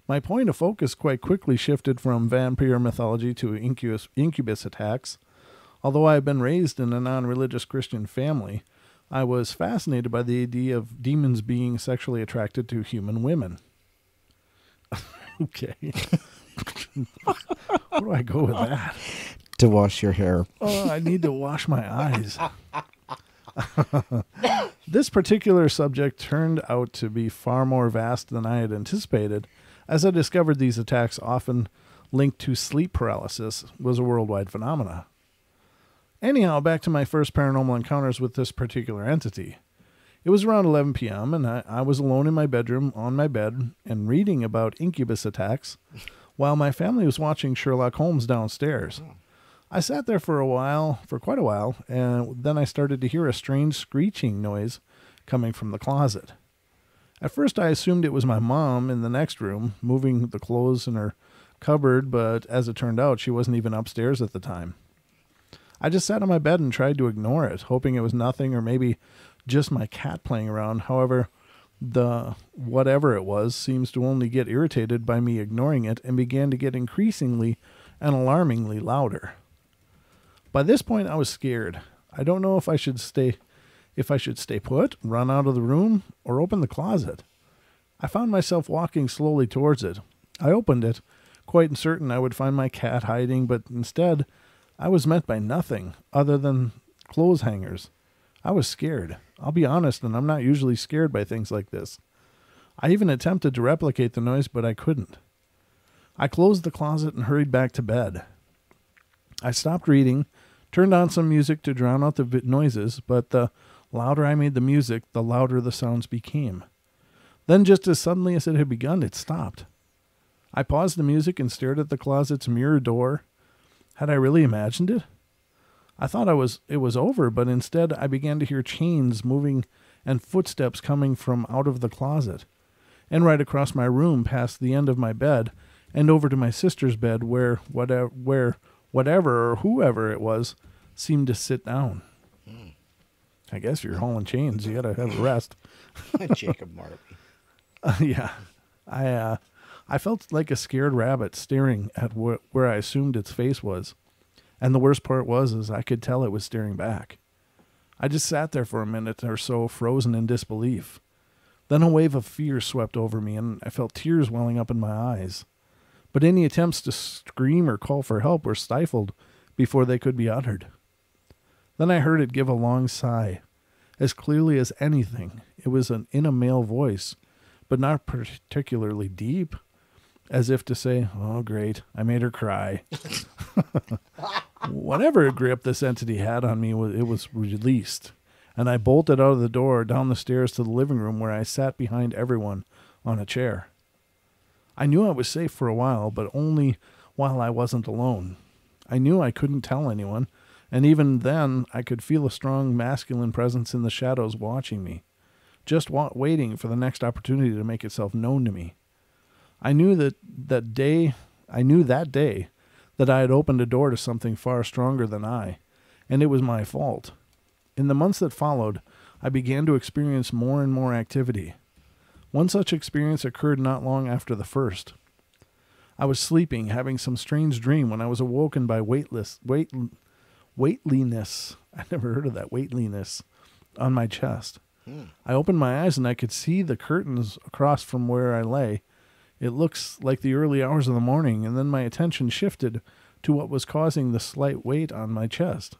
My point of focus quite quickly shifted from vampire mythology to incubus attacks. Although I had been raised in a non-religious Christian family, I was fascinated by the idea of demons being sexually attracted to human women. Okay. Where do I go with that? To wash your hair. Oh, I need to wash my eyes. This particular subject turned out to be far more vast than I had anticipated, as I discovered these attacks, often linked to sleep paralysis, was a worldwide phenomena. Anyhow, back to my first paranormal encounters with this particular entity. It was around 11 p.m., and I was alone in my bedroom on my bed and reading about incubus attacks while my family was watching Sherlock Holmes downstairs. I sat there for quite a while, and then I started to hear a strange screeching noise coming from the closet. At first, I assumed it was my mom in the next room, moving the clothes in her cupboard, but as it turned out, she wasn't even upstairs at the time. I just sat on my bed and tried to ignore it, hoping it was nothing or maybe just my cat playing around. However, the whatever it was seems to only get irritated by me ignoring it and began to get increasingly and alarmingly louder. By this point, I was scared. I don't know if I should stay put, run out of the room, or open the closet. I found myself walking slowly towards it. I opened it, quite certain I would find my cat hiding, but instead, I was met by nothing other than clothes hangers. I was scared. I'll be honest, and I'm not usually scared by things like this. I even attempted to replicate the noise, but I couldn't. I closed the closet and hurried back to bed. I stopped reading, turned on some music to drown out the noises, but the louder I made the music, the louder the sounds became. Then, just as suddenly as it had begun, it stopped. I paused the music and stared at the closet's mirror door. Had I really imagined it? I thought it was over, but instead I began to hear chains moving and footsteps coming from out of the closet, and right across my room past the end of my bed and over to my sister's bed where whatever or whoever it was seemed to sit down. I guess you're hauling chains. You gotta have a rest. Jacob Marby. Yeah. I felt like a scared rabbit staring at where I assumed its face was. And the worst part was I could tell it was staring back. I just sat there for a minute or so, frozen in disbelief. Then a wave of fear swept over me, and I felt tears welling up in my eyes. But any attempts to scream or call for help were stifled before they could be uttered. Then I heard it give a long sigh, as clearly as anything. It was in a male voice, but not particularly deep, as if to say, "Oh, great, I made her cry." Whatever grip this entity had on me, it was released, and I bolted out of the door, down the stairs to the living room, where I sat behind everyone on a chair. I knew I was safe for a while, but only while I wasn't alone. I knew I couldn't tell anyone, and even then I could feel a strong masculine presence in the shadows watching me, just waiting for the next opportunity to make itself known to me. I knew that day that I had opened a door to something far stronger than I, and it was my fault. In the months that followed, I began to experience more and more activity. One such experience occurred not long after the first. I was sleeping, having some strange dream, when I was awoken by weightliness. I never heard of that, weightliness, on my chest. I opened my eyes and I could see the curtains across from where I lay. It looks like the early hours of the morning, and then my attention shifted to what was causing the slight weight on my chest.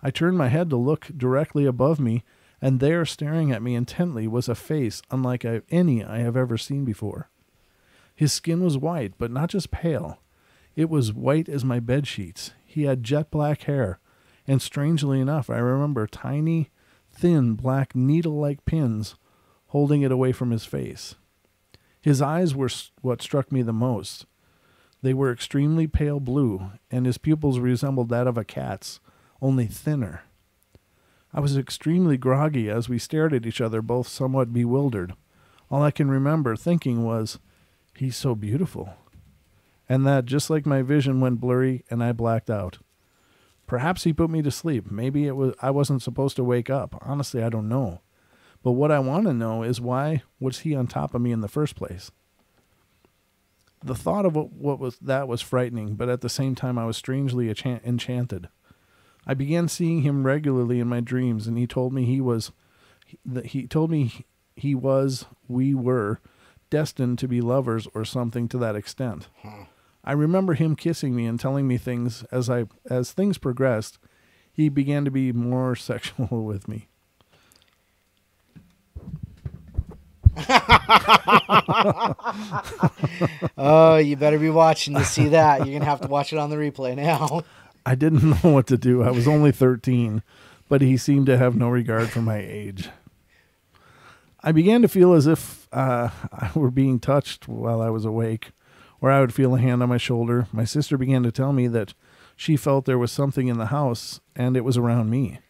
I turned my head to look directly above me, and there, staring at me intently, was a face unlike any I have ever seen before. His skin was white, but not just pale. It was white as my bedsheets. He had jet black hair, and strangely enough, I remember tiny, thin, black needle-like pins holding it away from his face. His eyes were what struck me the most. They were extremely pale blue, and his pupils resembled that of a cat's, only thinner. I was extremely groggy as we stared at each other, both somewhat bewildered. All I can remember thinking was, "He's so beautiful." And that, just like my vision went blurry and I blacked out. Perhaps he put me to sleep. Maybe I wasn't supposed to wake up. Honestly, I don't know. But what I want to know is, why was he on top of me in the first place? The thought of what was frightening, but at the same time I was strangely enchanted. I began seeing him regularly in my dreams, and he told me we were destined to be lovers, or something to that extent. I remember him kissing me and telling me things. As things progressed, he began to be more sexual with me. Oh, you better be watching to see that. You're going to have to watch it on the replay now. I didn't know what to do. I was only 13, but he seemed to have no regard for my age. I began to feel as if I were being touched while I was awake, or I would feel a hand on my shoulder. My sister began to tell me that she felt there was something in the house, and it was around me.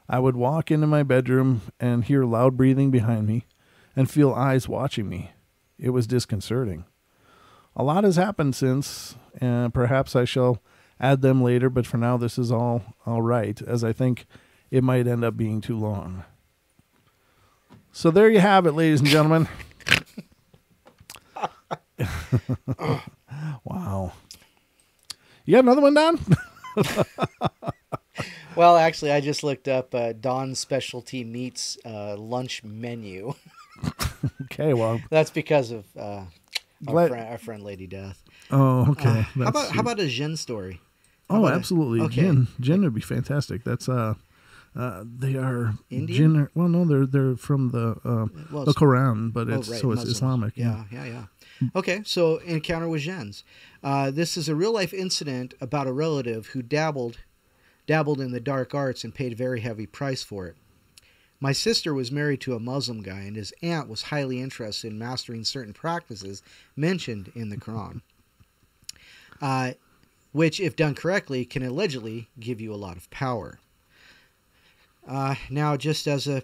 I would walk into my bedroom and hear loud breathing behind me and feel eyes watching me. It was disconcerting. A lot has happened since, and perhaps I shall add them later, but for now this is all right, as I think it might end up being too long. So there you have it, ladies and gentlemen. Wow. You got another one, Don? Well, actually, I just looked up Don's Specialty Meats lunch menu. Okay, well. That's because of our friend Lady Death. Oh, okay. How about a Jin story? Absolutely. Okay. Jin would be fantastic. That's they are Indian? Jin. Well, no, they're from the Quran, but it's Muslims. Islamic. Yeah. Okay, so encounter with Jins. This is a real life incident about a relative who dabbled in the dark arts and paid a very heavy price for it. My sister was married to a Muslim guy, and his aunt was highly interested in mastering certain practices mentioned in the Quran, which, if done correctly, can allegedly give you a lot of power. Now, just as an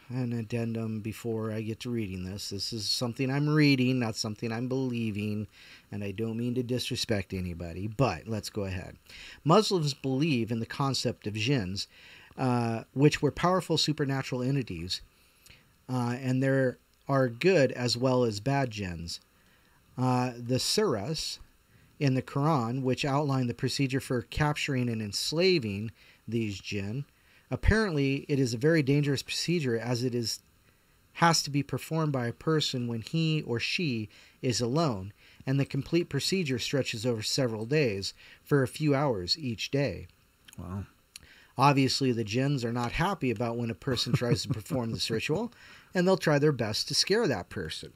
addendum before I get to reading this is something I'm reading, not something I'm believing, and I don't mean to disrespect anybody, but let's go ahead. Muslims believe in the concept of jinns, which were powerful supernatural entities, and there are good as well as bad jinns. The surahs in the Quran, which outline the procedure for capturing and enslaving these jinn, apparently it is a very dangerous procedure, as it has to be performed by a person when he or she is alone, and the complete procedure stretches over several days for a few hours each day. Wow. Obviously, the jinns are not happy about when a person tries to perform this ritual, and they'll try their best to scare that person.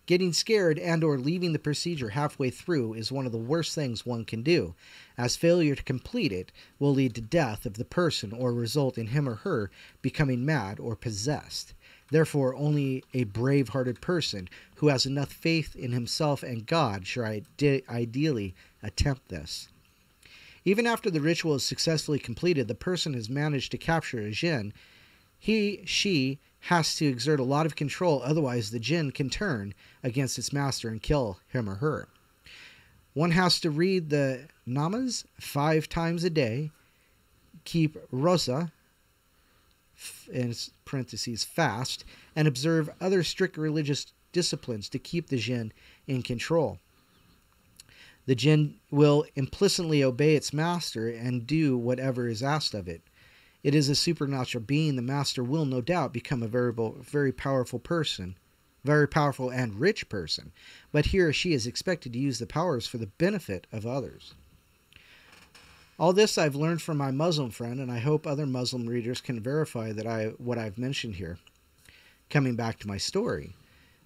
Getting scared and or leaving the procedure halfway through is one of the worst things one can do, as failure to complete it will lead to death of the person or result in him or her becoming mad or possessed. Therefore, only a brave-hearted person who has enough faith in himself and God should ideally attempt this. Even after the ritual is successfully completed, the person has managed to capture a jinn. She has to exert a lot of control, otherwise the jinn can turn against its master and kill him or her. One has to read the namas 5 times a day, keep rosa, in parentheses fast, and observe other strict religious disciplines to keep the jinn in control. The jinn will implicitly obey its master and do whatever is asked of it. It is a supernatural being. The master will no doubt become a very powerful person, very powerful and rich person, but he or she is expected to use the powers for the benefit of others. All this I've learned from my Muslim friend, and I hope other Muslim readers can verify that what I've mentioned here. Coming back to my story,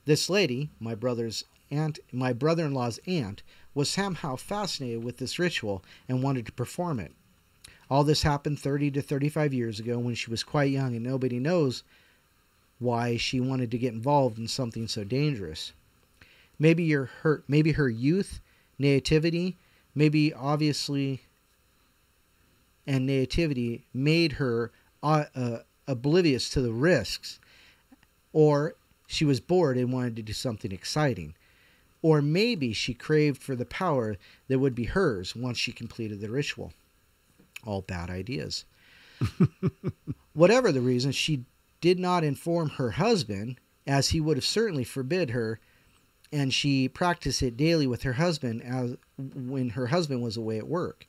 this lady, my brother-in-law's aunt, was somehow fascinated with this ritual and wanted to perform it. All this happened 30 to 35 years ago when she was quite young, and nobody knows why she wanted to get involved in something so dangerous. Maybe her youth, naivety, made her oblivious to the risks, or she was bored and wanted to do something exciting, or maybe she craved for the power that would be hers once she completed the ritual. All bad ideas. Whatever the reason, she did not inform her husband, as he would have certainly forbid her, and she practiced it daily with her husband when her husband was away at work.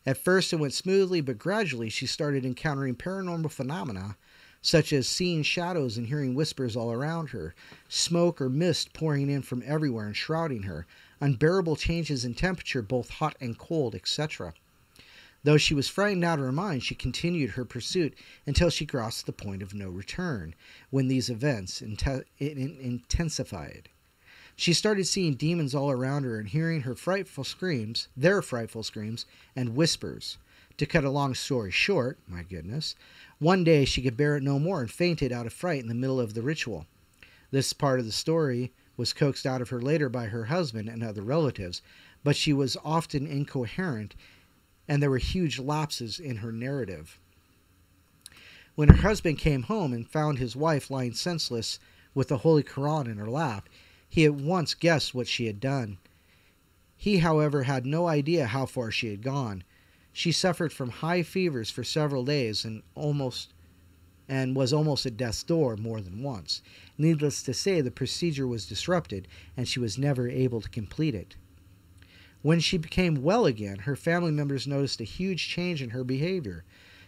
At first it went smoothly, but gradually she started encountering paranormal phenomena, such as seeing shadows and hearing whispers all around her, smoke or mist pouring in from everywhere and shrouding her, unbearable changes in temperature, both hot and cold, etc. Though she was frightened out of her mind, she continued her pursuit until she crossed the point of no return, when these events intensified. She started seeing demons all around her and hearing their frightful screams, and whispers. To cut a long story short, my goodness, one day she could bear it no more and fainted out of fright in the middle of the ritual. This part of the story was coaxed out of her later by her husband and other relatives, but she was often incoherent, and there were huge lapses in her narrative. When her husband came home and found his wife lying senseless with the Holy Quran in her lap, he at once guessed what she had done. He, however, had no idea how far she had gone. She suffered from high fevers for several days and was almost at death's door more than once. Needless to say, the procedure was disrupted, and she was never able to complete it. When she became well again, her family members noticed a huge change in her behavior.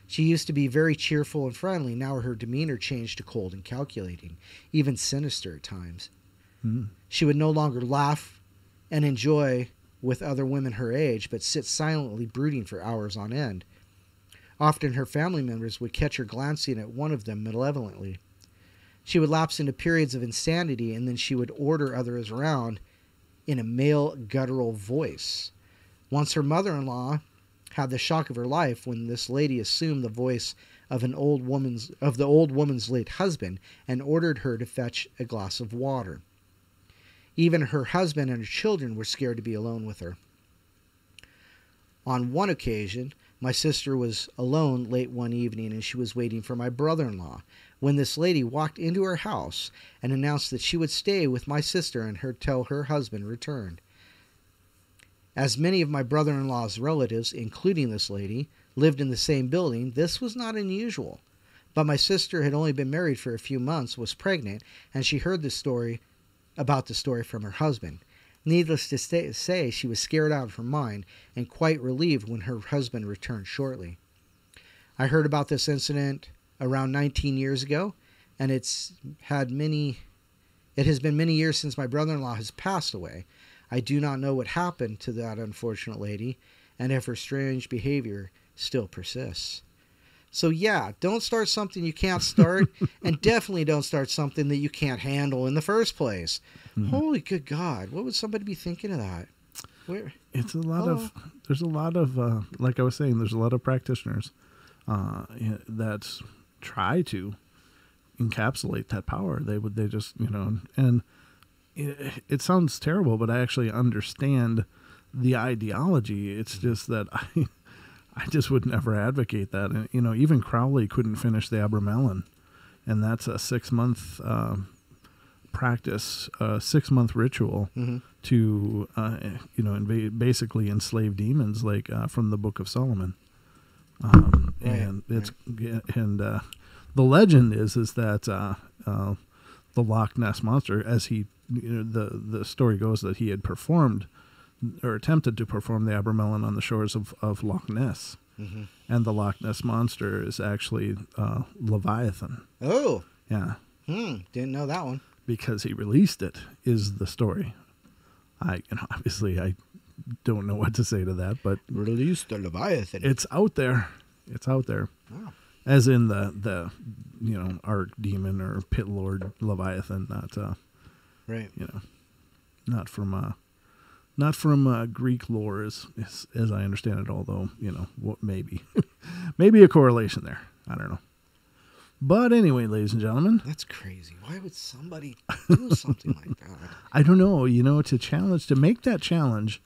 She used to be very cheerful and friendly. Now her demeanor changed to cold and calculating, even sinister at times. She would no longer laugh and enjoy with other women her age, but sit silently brooding for hours on end. Often her family members would catch her glancing at one of them malevolently. She would lapse into periods of insanity, and then she would order others around in a male guttural voice. Once her mother-in-law had the shock of her life when this lady assumed the voice of the old woman's late husband and ordered her to fetch a glass of water. Even her husband and her children were scared to be alone with her. On one occasion, my sister was alone late one evening, and she was waiting for my brother-in-law when this lady walked into her house and announced that she would stay with my sister until her husband returned. As many of my brother-in-law's relatives, including this lady, lived in the same building, this was not unusual. But my sister had only been married for a few months, was pregnant, and she heard about the story from her husband. Needless to say, she was scared out of her mind and quite relieved when her husband returned shortly. I heard about this incident around 19 years ago, and it has been many years since my brother-in-law has passed away. I do not know what happened to that unfortunate lady, and if her strange behavior still persists. So yeah, don't start something you can't start, and definitely don't start something that you can't handle in the first place. Holy good God, what would somebody be thinking of that? Where? It's a lot of, there's a lot of, like I was saying, there's a lot of practitioners that try to encapsulate that power. They just, and it sounds terrible, but I actually understand the ideology. It's just that I just would never advocate that. And, even Crowley couldn't finish the Abramelin, and that's a 6-month practice, a 6-month ritual to, basically enslave demons, like from the Book of Solomon. And it's the legend is that the Loch Ness monster, as he, the story goes that he had performed or attempted to perform the Abramelin on the shores of Loch Ness. And the Loch Ness monster is actually Leviathan. Oh. Yeah. Didn't know that one. Because he released it is the story. Obviously I don't know what to say to that, but Release the Leviathan. it's out there. It's out there. Wow. As in the archdemon or pit lord Leviathan, not Right. not from Greek lore as I understand it. Although what maybe maybe a correlation there. I don't know. But anyway, ladies and gentlemen, That's crazy. Why would somebody do something like that? I don't know. To make that challenge,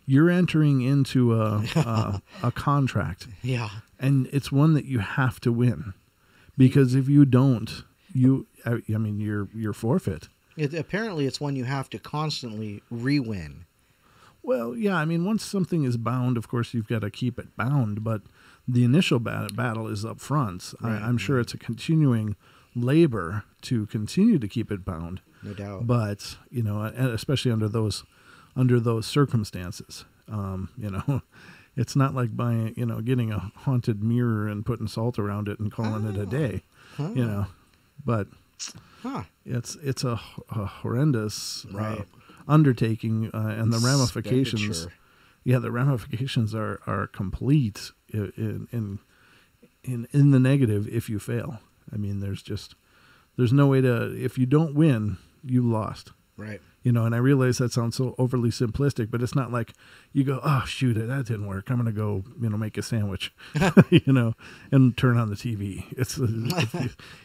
you're entering into a contract. Yeah. And it's one that you have to win, because if you don't, you're forfeit. Apparently, it's one you have to constantly re-win. Well, yeah, once something is bound, of course, you've got to keep it bound, but the initial battle is up front. Right, I'm sure it's a continuing labor to continue to keep it bound. No doubt. But, especially under those circumstances, it's not like buying, getting a haunted mirror and putting salt around it and calling it a day, but it's a horrendous undertaking, and the ramifications. Yeah, the ramifications are complete in the negative if you fail. There's no way to, if you don't win, you lost. Right. And I realize that sounds so overly simplistic, but it's not like you go, oh, shoot, that didn't work. I'm going to go, make a sandwich, and turn on the TV. It's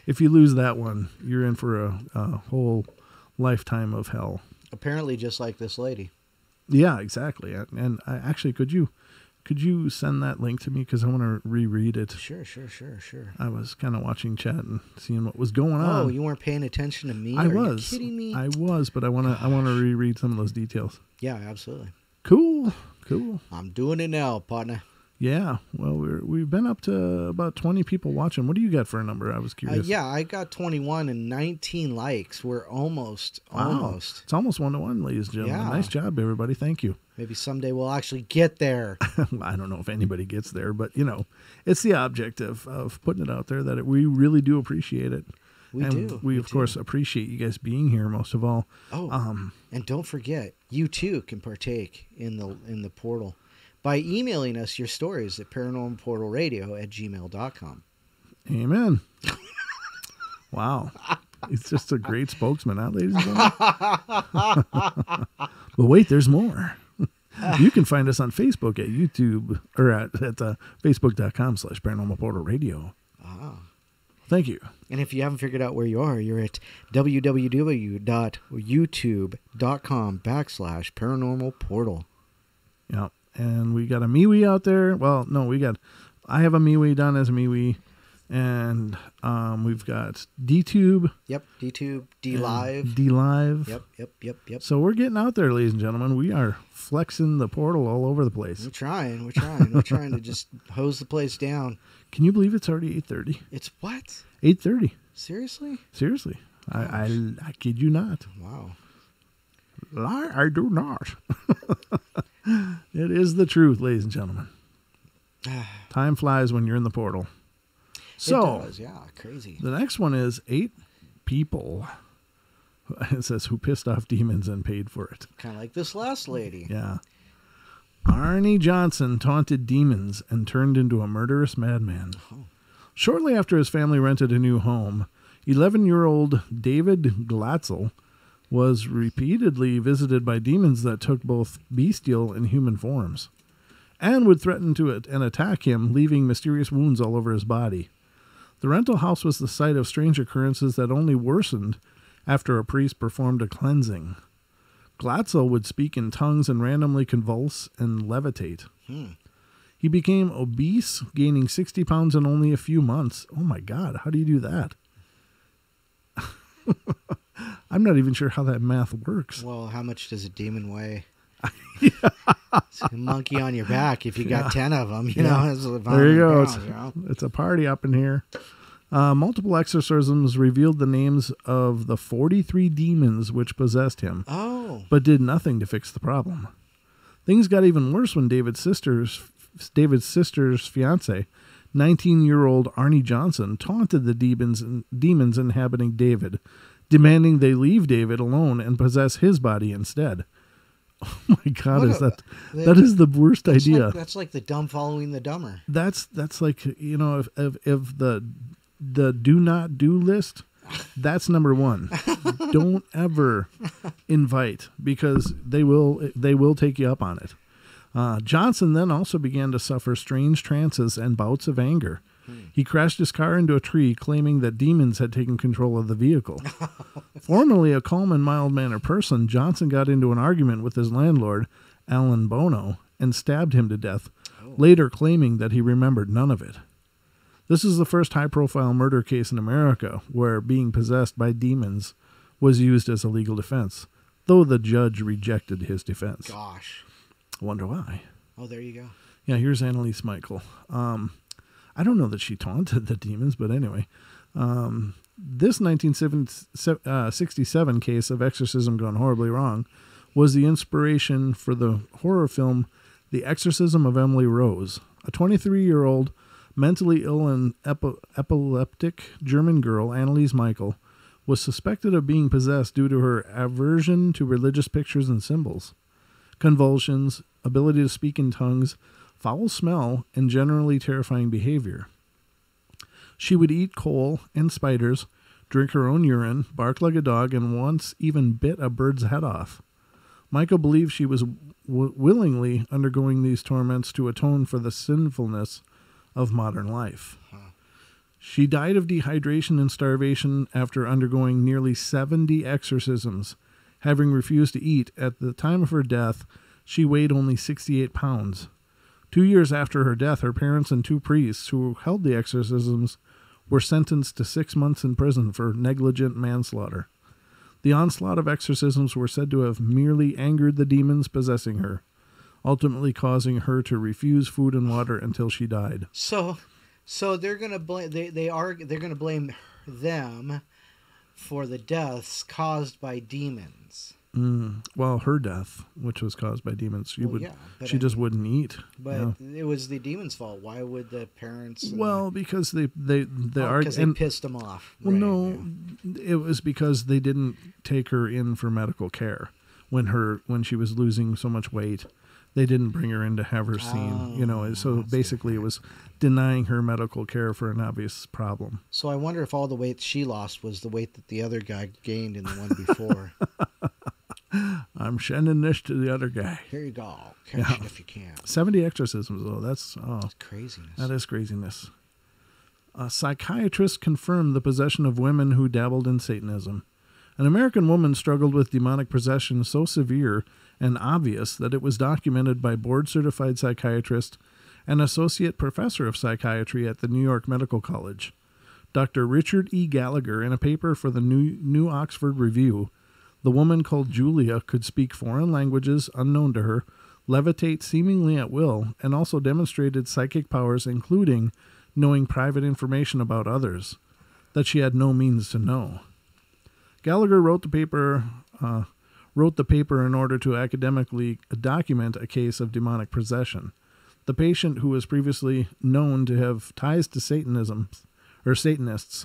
if you lose that one, you're in for a whole lifetime of hell. Apparently, just like this lady. Yeah, exactly. And I actually, could you send that link to me? Because I want to reread it. Sure. I was kind of watching chat and seeing what was going on. Oh, you weren't paying attention to me? I Are was. you kidding me? I was, but I want to reread some of those details. Yeah, absolutely. Cool. I'm doing it now, partner. Yeah. Well, we've been up to about 20 people watching. What do you got for a number? I was curious. Yeah, I got 21 and 19 likes. We're almost. It's almost 1-to-1, ladies and gentlemen. Yeah. Nice job, everybody. Thank you. Maybe someday we'll actually get there. I don't know if anybody gets there, but it's the object of putting it out there that we really do appreciate it. We do. We of course appreciate you guys being here most of all. Oh, and don't forget, you too can partake in the portal by emailing us your stories at paranormalportalradio@gmail.com. Amen. Wow. It's just a great spokesman, huh, ladies and gentlemen? But wait, there's more. You can find us on Facebook at YouTube, or at facebook.com/paranormalportalradio. Thank you. And if you haven't figured out where you are, you're at www.youtube.com/paranormalportal. Yeah. And we got a MeWe out there. Well, no, I have a MeWe done as a MeWe. And we've got DTube. Yep, DTube, DLive. DLive. Yep. So we're getting out there, ladies and gentlemen. We are flexing the portal all over the place. We're trying. We're trying to just hose the place down. Can you believe it's already 8:30? It's what? 8:30. Seriously? I kid you not. Wow. Lie, I do not. It is the truth, ladies and gentlemen. Time flies when you're in the portal. So, it does, yeah, crazy. The next one is 8 people. It says who pissed off demons and paid for it. Kind of like this last lady. Yeah. Arnie Johnson taunted demons and turned into a murderous madman. Oh. Shortly after his family rented a new home, 11-year-old David Glatzel was repeatedly visited by demons that took both bestial and human forms, and would threaten to and attack him, leaving mysterious wounds all over his body. The rental house was the site of strange occurrences that only worsened after a priest performed a cleansing. Glatzel would speak in tongues and randomly convulse and levitate. He became obese, gaining 60 pounds in only a few months. Oh my God, how do you do that? I'm not even sure how that math works. Well, how much does a demon weigh? It's a monkey on your back if you got 10 of them, you know. It's There you go. Pounds, It's a party up in here. Multiple exorcisms revealed the names of the 43 demons which possessed him, but did nothing to fix the problem. Things got even worse when David's sister's fiance, 19-year-old Arnie Johnson, taunted the demons inhabiting David, demanding they leave David alone and possess his body instead. Oh my God, that is the worst idea. That's like the dumb following the dumber. That's like, you know, if the do not do list, that's number one. Don't ever invite, because they will take you up on it. Johnson then also began to suffer strange trances and bouts of anger. He crashed his car into a tree, claiming that demons had taken control of the vehicle. Formerly a calm and mild-mannered person, Johnson got into an argument with his landlord, Alan Bono, and stabbed him to death, later claiming that he remembered none of it. This is the first high-profile murder case in America where being possessed by demons was used as a legal defense, though the judge rejected his defense. Gosh. I wonder why. Oh, there you go. Yeah, here's Annalise Michael. I don't know that she taunted the demons, but anyway. This 1967 case of exorcism gone horribly wrong was the inspiration for the horror film The Exorcism of Emily Rose. A 23-year-old mentally ill and epileptic German girl, Annalise Michael, was suspected of being possessed due to her aversion to religious pictures and symbols, convulsions, ability to speak in tongues, foul smell, and generally terrifying behavior. She would eat coal and spiders, drink her own urine, bark like a dog, and once even bit a bird's head off. Michael believed she was willingly undergoing these torments to atone for the sinfulness of modern life. She died of dehydration and starvation after undergoing nearly 70 exorcisms. Having refused to eat, at the time of her death, she weighed only 68 pounds. 2 years after her death, her parents and two priests who held the exorcisms were sentenced to 6 months in prison for negligent manslaughter. The onslaught of exorcisms were said to have merely angered the demons possessing her, ultimately causing her to refuse food and water until she died. So they're gonna blame they're gonna blame them for the deaths caused by demons. Well, her death, which was caused by demons, she just wouldn't eat. But it was the demons' fault. Why would the parents? Because they pissed them off. Well, no, it was because they didn't take her in for medical care when she was losing so much weight. They didn't bring her in to have her seen. So basically, it was denying her medical care for an obvious problem. So I wonder if all the weight she lost was the weight that the other guy gained in the one before. I'm sending this to the other guy. Here you go. Catch it if you can. 70 exorcisms, though. That's craziness. That is craziness. A psychiatrist confirmed the possession of women who dabbled in Satanism. An American woman struggled with demonic possession so severe and obvious that it was documented by board-certified psychiatrist and associate professor of psychiatry at the New York Medical College, Dr. Richard E. Gallagher, in a paper for the New Oxford Review. The woman, called Julia, could speak foreign languages unknown to her, levitate seemingly at will, and also demonstrated psychic powers, including knowing private information about others that she had no means to know. Gallagher wrote the paper in order to academically document a case of demonic possession. The patient, who was previously known to have ties to Satanists,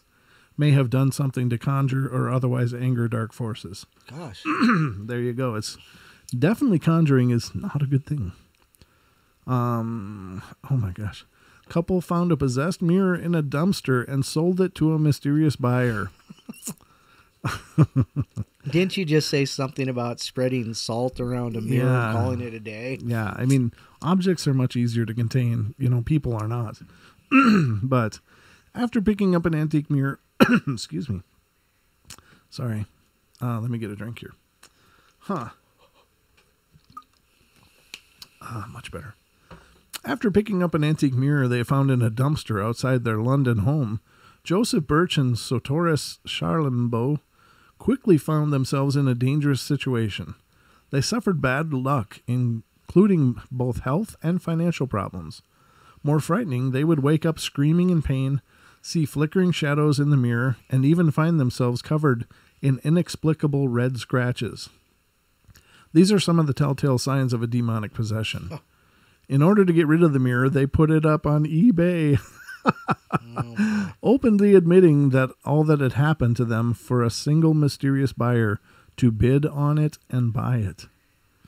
may have done something to conjure or otherwise anger dark forces. Gosh. There you go. It's definitely conjuring is not a good thing. Oh my gosh. Couple found a possessed mirror in a dumpster and sold it to a mysterious buyer. Didn't you just say something about spreading salt around a mirror Yeah. and calling it a day? Yeah, I mean, objects are much easier to contain. People are not. But after picking up an antique mirror, excuse me. Sorry. Let me get a drink here. Much better. After picking up an antique mirror they found in a dumpster outside their London home, Joseph Birch and Sotoris Charlembault quickly found themselves in a dangerous situation. They suffered bad luck, including both health and financial problems. More frightening, they would wake up screaming in pain, see flickering shadows in the mirror, and even find themselves covered in inexplicable red scratches. These are some of the telltale signs of a demonic possession. In order to get rid of the mirror, they put it up on eBay, openly admitting that all that had happened to them for a single mysterious buyer to bid on it and buy it.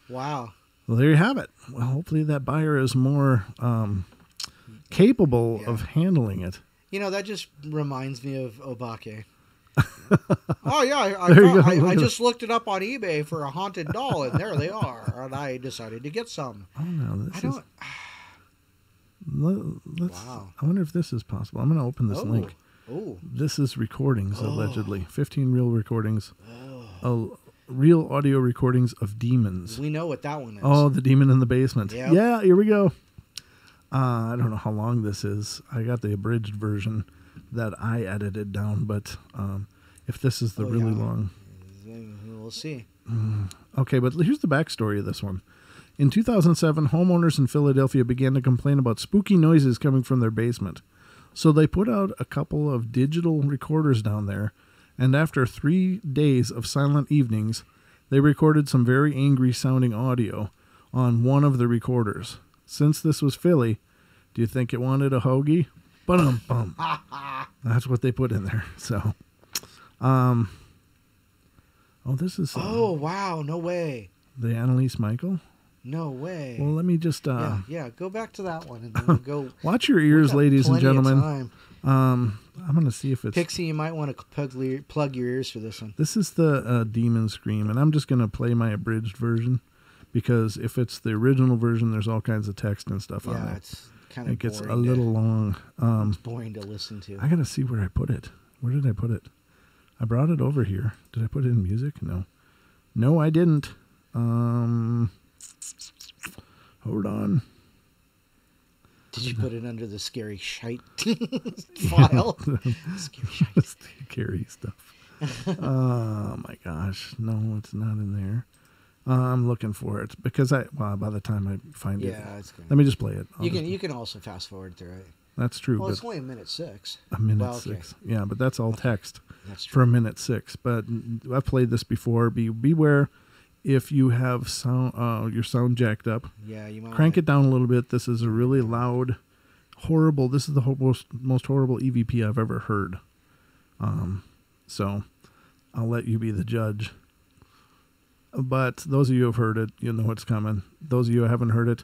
Wow. Well, there you have it. Well, hopefully that buyer is more capable of handling it. That just reminds me of Obake. Oh, yeah, I just looked it up on eBay for a haunted doll, and there they are. And I decided to get some. Oh, no. Wow. I wonder if this is possible. I'm going to open this link. Oh. This is recordings, allegedly. 15 real recordings. Real audio recordings of demons. We know what that one is. Oh, the demon in the basement. Yep. Yeah, here we go. I don't know how long this is. I got the abridged version that I edited down, but if this is the really long... We'll see. Okay, but here's the backstory of this one. In 2007, homeowners in Philadelphia began to complain about spooky noises coming from their basement. So they put out a couple of digital recorders down there, and after 3 days of silent evenings, they recorded some very angry sounding audio on one of the recorders. Since this was Philly, do you think it wanted a hoagie? Bum. That's what they put in there. So, this is... oh, wow. No way. The Annalise Michael? No way. Well, let me just... yeah, go back to that one and then we'll go... Watch your ears, ladies and gentlemen. Time. I'm going to see if it's... Pixie, you might want to plug your ears for this one. This is the Demon Scream, and I'm just going to play my abridged version, because if it's the original version, there's all kinds of text and stuff on there. It's kind of It gets a little long. It's boring to listen to. I got to see where I put it. Where did I put it? I brought it over here. Did I put it in music? No, I didn't. Hold on. Did you put it under the scary shite file? Scary shite. Scary stuff. Oh my gosh. No, it's not in there. I'm looking for it because by the time I find it, it's good. let me just play it. You can also fast forward through it. That's true. Well, but it's only 1:06. A minute Well, okay. 6. Yeah, but that's all text That's true. for 1:06. But I've played this before. Beware if you have sound your sound jacked up. Yeah, you might Crank it down a little bit. This is a really loud, horrible. This is the most horrible EVP I've ever heard. So I'll let you be the judge. But those of you who have heard it, you know what's coming. Those of you who haven't heard it,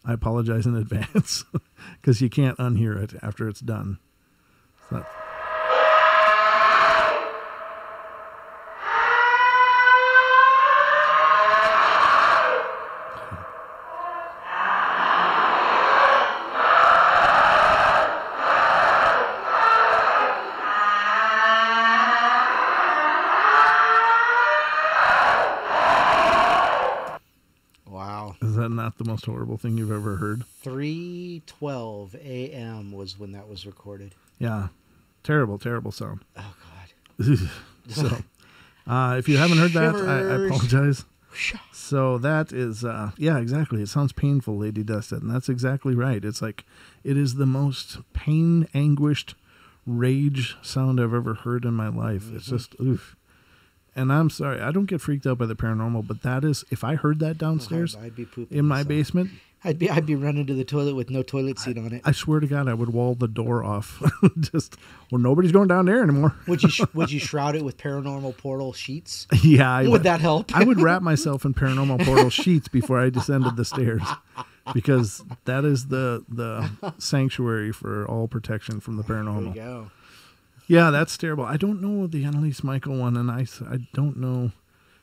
I apologize in advance because you can't unhear it after it's done. So, Wow. is that not the most horrible thing you've ever heard? 3:12 a.m. was when that was recorded. Yeah. Terrible, terrible sound. Oh, God. So, if you haven't heard that, I Shivers. apologize. So that is, yeah, exactly. It sounds painful, Lady Dust said, and that's exactly right. It's like, it is the most pain, anguished, rage sound I've ever heard in my life. It's just, oof. And I'm sorry, I don't get freaked out by the paranormal, but that is, if I heard that downstairs I'd be pooping in my myself. basement, I'd be running to the toilet with no toilet seat on it. I swear to God, I would wall the door off. Just, well, nobody's going down there anymore. Would you shroud it with Paranormal Portal sheets? Yeah. Would that help? I would wrap myself in Paranormal Portal sheets before I descended the stairs. because that is the sanctuary for all protection from the There we paranormal. go. Yeah, that's terrible. I don't know the Annalise Michael one, and I don't know.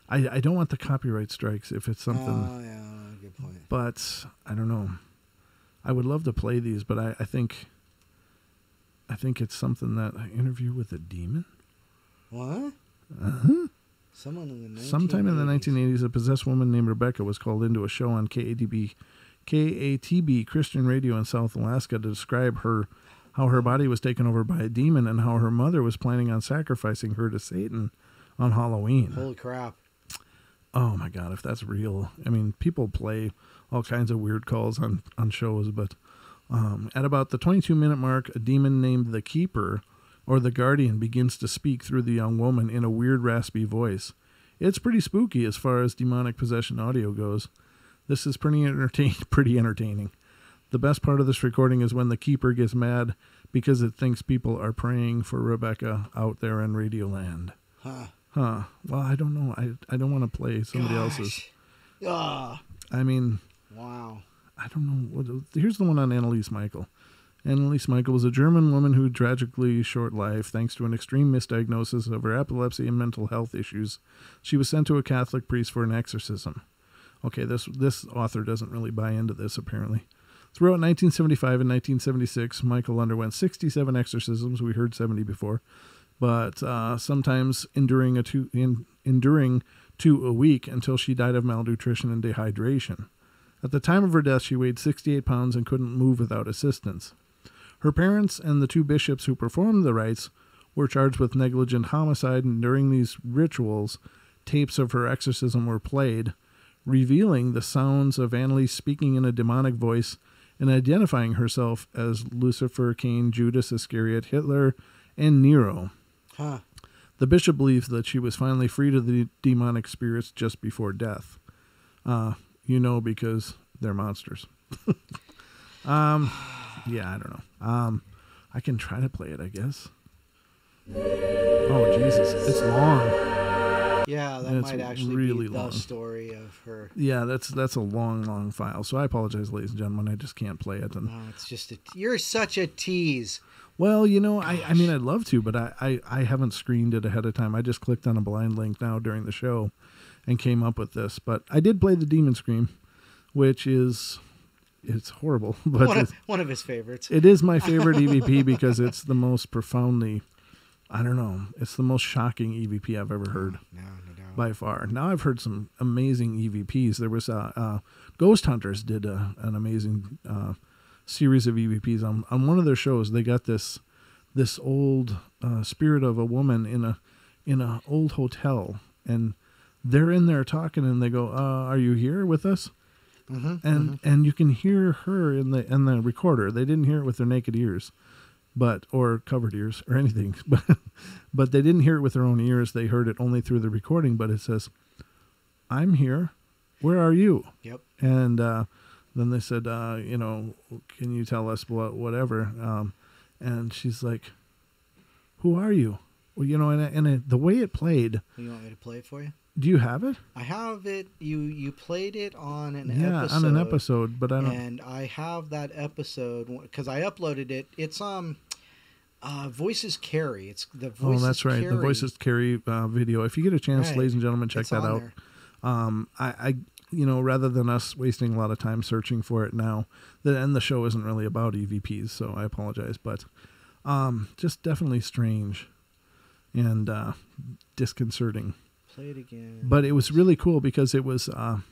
I don't want the copyright strikes if it's something. Oh, yeah, good point. But I don't know. I would love to play these, but I think it's something that Interview with a Demon. What? Uh-huh. Someone in the 1980s. Sometime in the 1980s, a possessed woman named Rebecca was called into a show on KATB Christian radio in South Alaska to describe how her body was taken over by a demon and how her mother was planning on sacrificing her to Satan on Halloween. Holy crap. Oh my God, if that's real. I mean, people play all kinds of weird calls on shows, but at about the 22-minute mark, a demon named the Keeper or the Guardian begins to speak through the young woman in a weird raspy voice. It's pretty spooky as far as demonic possession audio goes. This is pretty entertaining. The best part of this recording is when the Keeper gets mad because it thinks people are praying for Rebecca out there in Radioland. Huh. Well, I don't know. I don't want to play somebody else's. Ah. I mean, Wow. I don't know. Here's the one on Annalise Michael. Annalise Michael was a German woman who tragically short life thanks to an extreme misdiagnosis of her epilepsy and mental health issues. She was sent to a Catholic priest for an exorcism. Okay, this author doesn't really buy into this, apparently. Throughout 1975 and 1976, Michael underwent 67 exorcisms. We heard 70 before. But sometimes enduring to a week until she died of malnutrition and dehydration. At the time of her death, she weighed 68 pounds and couldn't move without assistance. Her parents and the two bishops who performed the rites were charged with negligent homicide, and during these rituals, tapes of her exorcism were played, revealing the sounds of Annalise speaking in a demonic voice and identifying herself as Lucifer, Cain, Judas Iscariot, Hitler, and Nero. Huh. The bishop believes that she was finally freed of the demonic spirits just before death. Because they're monsters. Yeah, I don't know. I can try to play it, I guess. Oh, Jesus. It's long. Yeah, that It's might actually really be the long. story of her. Yeah, that's a long file. So I apologize, ladies and gentlemen. I just can't play it. And Oh, it's just you're such a tease. well, I mean, I'd love to, but I haven't screened it ahead of time. I just clicked on a blind link now during the show and came up with this. But I did play the Demon Scream, which it's horrible. But One of his favorites. it is my favorite EVP because it's the most profoundly, I don't know, it's the most shocking EVP I've ever heard. No doubt. By far. Now I've heard some amazing EVPs. There was Ghost Hunters did an amazing series of EVPs on one of their shows. They got this old spirit of a woman in a old hotel, and they're in there talking, and they go, "Are you here with us?" And you can hear her in the recorder. They didn't hear it with their naked ears, or covered ears or anything, but they didn't hear it with their own ears. They heard it only through the recording. But it says, "I'm here. Where are you?" Yep. And then they said, "Can you tell us whatever?" And she's like, "Who are you?" Well, and the way it played. You want me to play it for you? Do you have it? I have it. You played it on an episode. Yeah, on an episode, but I don't. And I have that episode because I uploaded it. It's Voices Carry. It's the Voices. Oh, that's right. Carry. The Voices Carry video. If you get a chance, Right. ladies and gentlemen, check It's that on out. there. Rather than us wasting a lot of time searching for it now, and the show isn't really about EVPs, so I apologize. But just definitely strange and disconcerting. Play it again. But it was really cool because it was the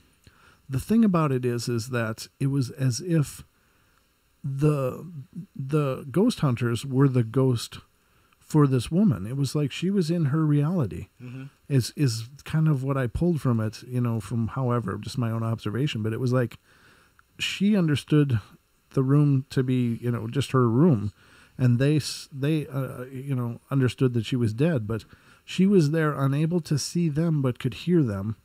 thing about it is that it was as if the ghost hunters were the ghost for this woman. It was like she was in her reality. Mm-hmm. Is kind of what I pulled from it, from however, just my own observation. But it was like she understood the room to be, just her room, and they understood that she was dead, but she was there unable to see them, but could hear them.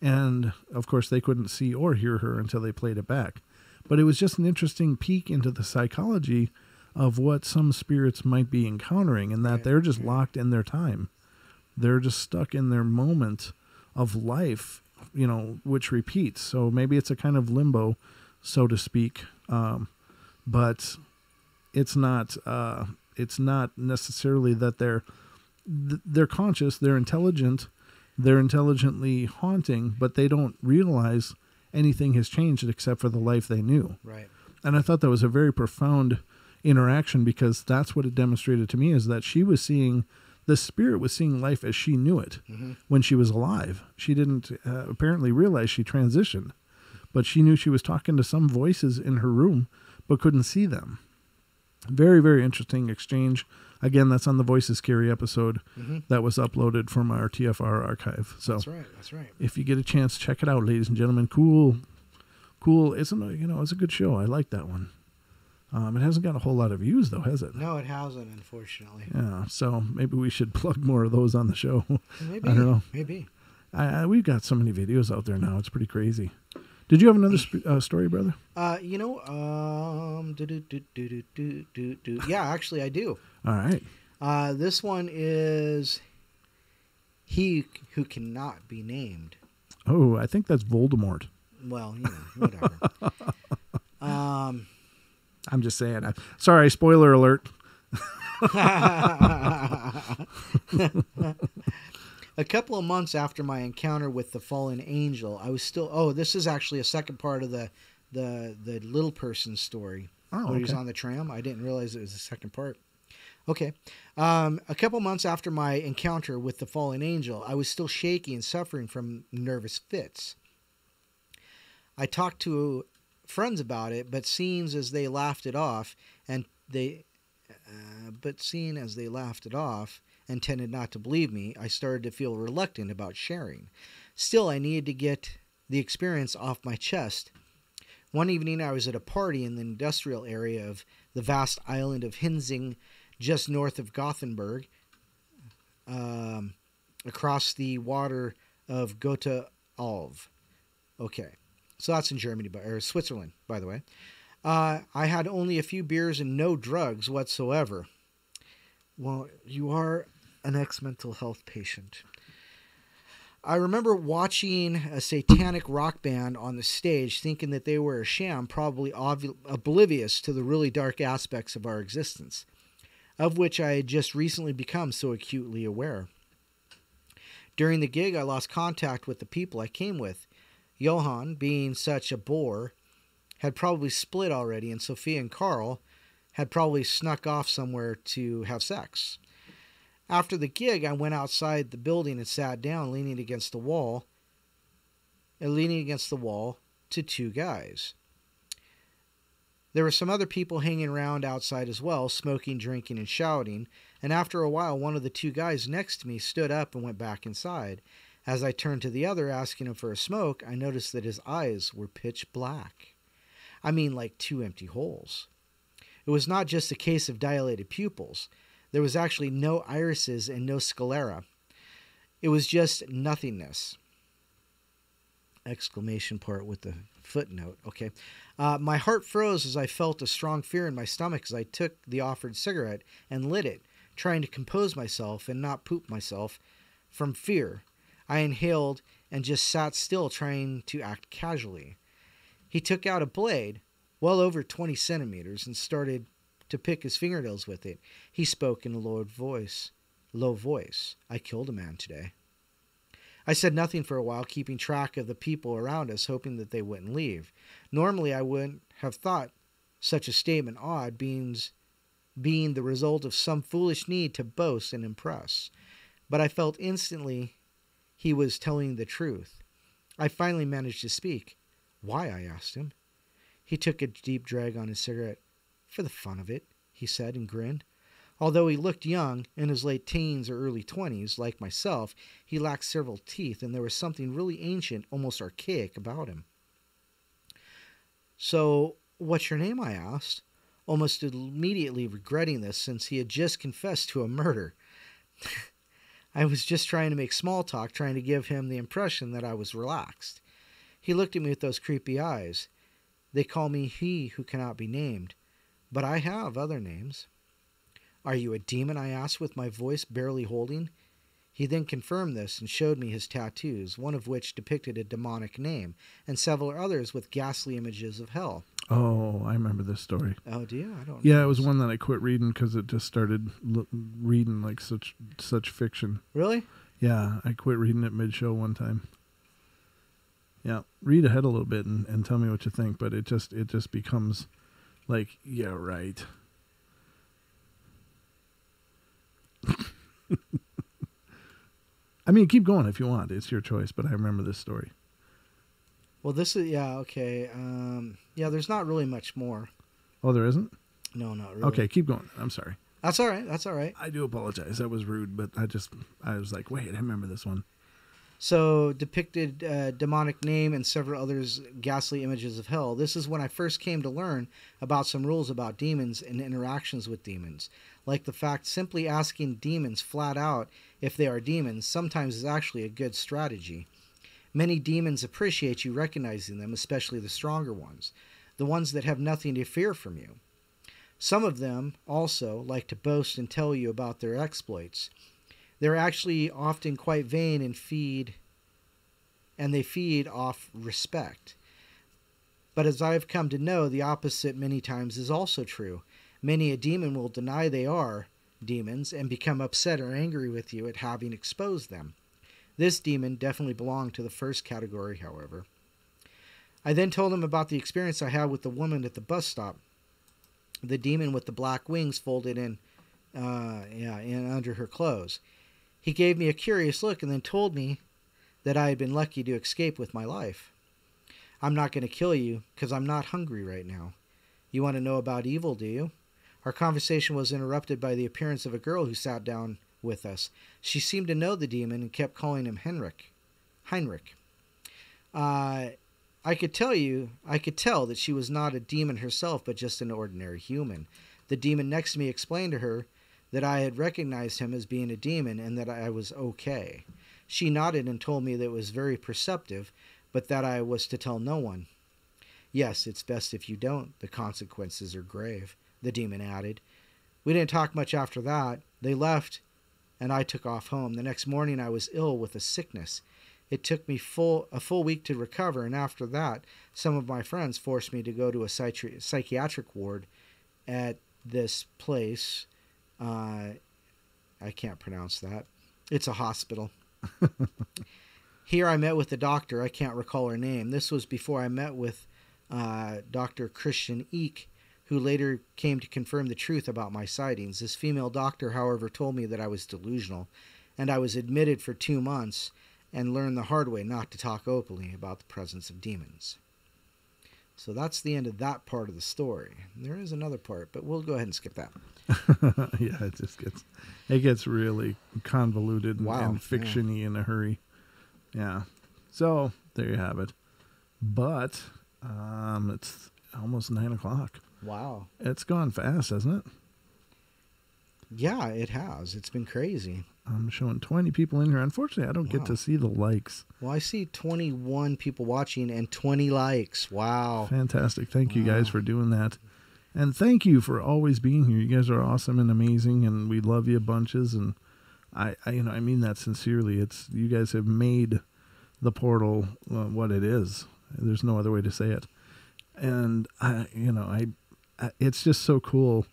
And of course they couldn't see or hear her until they played it back. But it was just an interesting peek into the psychology of what some spirits might be encountering, and that Right, they're just right. locked in their time. They're just stuck in their moment of life, which repeats. So maybe it's a kind of limbo so to speak. But it's not necessarily that they're conscious, they're intelligent, they're intelligently haunting, but they don't realize anything has changed except for the life they knew. Right. And I thought that was a very profound interaction, because that's what it demonstrated to me, is that she was seeing, the spirit was seeing life as she knew it when she was alive. She didn't apparently realize she transitioned, but she knew she was talking to some voices in her room, but couldn't see them. Very, very interesting exchange. Again, that's on the Voices Carry episode that was uploaded from our TFR archive. So That's right. if you get a chance, check it out, ladies and gentlemen. Cool. It's a good show. I like that one. It hasn't got a whole lot of views, though, has it? No, it hasn't, unfortunately. Yeah, so maybe we should plug more of those on the show. Maybe. I don't know. Maybe. We've got so many videos out there now. It's pretty crazy. Did you have another story, brother? Yeah, actually I do. All right. This one is He Who Cannot Be Named. Oh, I think that's Voldemort. Well, whatever. I'm just saying. Sorry, spoiler alert. A couple of months after my encounter with the fallen angel, I was still... Oh, this is actually a second part of the little person story. Oh, where he's okay. on the tram. I didn't realize it was the second part. Okay. A couple months after my encounter with the fallen angel, I was still shaky and suffering from nervous fits. I talked to friends about it, but seeing as they laughed it off and tended not to believe me, I started to feel reluctant about sharing. Still, I needed to get the experience off my chest. One evening, I was at a party in the industrial area of the vast island of Hinsing, just north of Gothenburg, across the water of Gotha Alv. Okay, so that's in Germany, or Switzerland, by the way. I had only a few beers and no drugs whatsoever. Well, you are an ex-mental health patient. I remember watching a satanic rock band on the stage, thinking that they were a sham, probably oblivious to the really dark aspects of our existence, of which I had just recently become so acutely aware. During the gig, I lost contact with the people I came with. Johann, being such a bore, had probably split already, and Sophia and Carl had probably snuck off somewhere to have sex. After the gig, I went outside the building and sat down, leaning against the wall to two guys. There were some other people hanging around outside as well, smoking, drinking, and shouting, and after a while, one of the two guys next to me stood up and went back inside. As I turned to the other, asking him for a smoke, I noticed that his eyes were pitch black. I mean, like two empty holes. It was not just a case of dilated pupils. There was actually no irises and no sclera. It was just nothingness. Exclamation part with the footnote. Okay. My heart froze as I felt a strong fear in my stomach as I took the offered cigarette and lit it, trying to compose myself and not poop myself from fear. I inhaled and just sat still, trying to act casually. He took out a blade, well over 20 centimeters, and started to pick his fingernails with it. He spoke in a low voice. I killed a man today. I said nothing for a while, keeping track of the people around us, hoping that they wouldn't leave. Normally, I wouldn't have thought such a statement odd, being the result of some foolish need to boast and impress. But I felt instantly he was telling the truth. I finally managed to speak. Why? I asked him. He took a deep drag on his cigarette. For the fun of it, he said and grinned. Although he looked young, in his late teens or early 20s, like myself, he lacked several teeth, and there was something really ancient, almost archaic about him. So, what's your name? I asked, almost immediately regretting this since he had just confessed to a murder. I was just trying to make small talk, trying to give him the impression that I was relaxed. He looked at me with those creepy eyes. They call me He Who Cannot Be Named, but I have other names. Are you a demon? I asked with my voice barely holding. He then confirmed this and showed me his tattoos, one of which depicted a demonic name, and several others with ghastly images of hell. Oh, I remember this story. Oh, do you? I don't know. Yeah, it was one that I quit reading because it just started reading like such fiction. Really? Yeah, I quit reading it mid-show one time. Yeah, read ahead a little bit and tell me what you think, but it just becomes like, yeah, right. I mean, keep going if you want. It's your choice, but I remember this story. Well, this is, yeah, okay. Yeah, there's not really much more. Oh, there isn't? No, not really. Okay, keep going. I'm sorry. That's all right. That's all right. I do apologize. That was rude, but I was like, wait, I remember this one. So, depicted demonic name and several others ghastly images of hell. This is when I first came to learn about some rules about demons and interactions with demons. Like the fact simply asking demons flat out if they are demons sometimes is actually a good strategy. Many demons appreciate you recognizing them, especially the stronger ones, the ones that have nothing to fear from you. Some of them also like to boast and tell you about their exploits. They're actually often quite vain and they feed off respect. But as I've come to know, the opposite many times is also true. Many a demon will deny they are demons and become upset or angry with you at having exposed them. This demon definitely belonged to the first category, however. I then told him about the experience I had with the woman at the bus stop. The demon with the black wings folded in under her clothes. He gave me a curious look and then told me that I had been lucky to escape with my life. I'm not going to kill you because I'm not hungry right now. You want to know about evil, do you? Our conversation was interrupted by the appearance of a girl who sat down with us. She seemed to know the demon and kept calling him Heinrich. I could tell that she was not a demon herself, but just an ordinary human. The demon next to me explained to her that I had recognized him as being a demon and that I was okay. She nodded and told me that it was very perceptive, but that I was to tell no one. Yes, it's best if you don't. The consequences are grave, the demon added. We didn't talk much after that. They left, and I took off home. The next morning I was ill with a sickness. It took me a full week to recover, and after that, some of my friends forced me to go to a psychiatric ward at this place. I can't pronounce that. It's a hospital. Here I met with the doctor. I can't recall her name. This was before I met with Dr. Christian Eek, who later came to confirm the truth about my sightings. This female doctor, however, told me that I was delusional, and I was admitted for 2 months and learned the hard way not to talk openly about the presence of demons. So that's the end of that part of the story. There is another part, but we'll go ahead and skip that. Yeah, it gets really convoluted and fiction-y in a hurry. Yeah. So there you have it. But it's almost 9:00. Wow. It's gone fast, hasn't it? Yeah, it has. It's been crazy. I'm showing 20 people in here. Unfortunately, I don't get to see the likes. Well, I see 21 people watching and 20 likes. Wow. Fantastic. Thank you guys for doing that. And thank you for always being here. You guys are awesome and amazing, and we love you bunches. And I mean that sincerely. You guys have made the portal what it is. There's no other way to say it. And it's just so cool.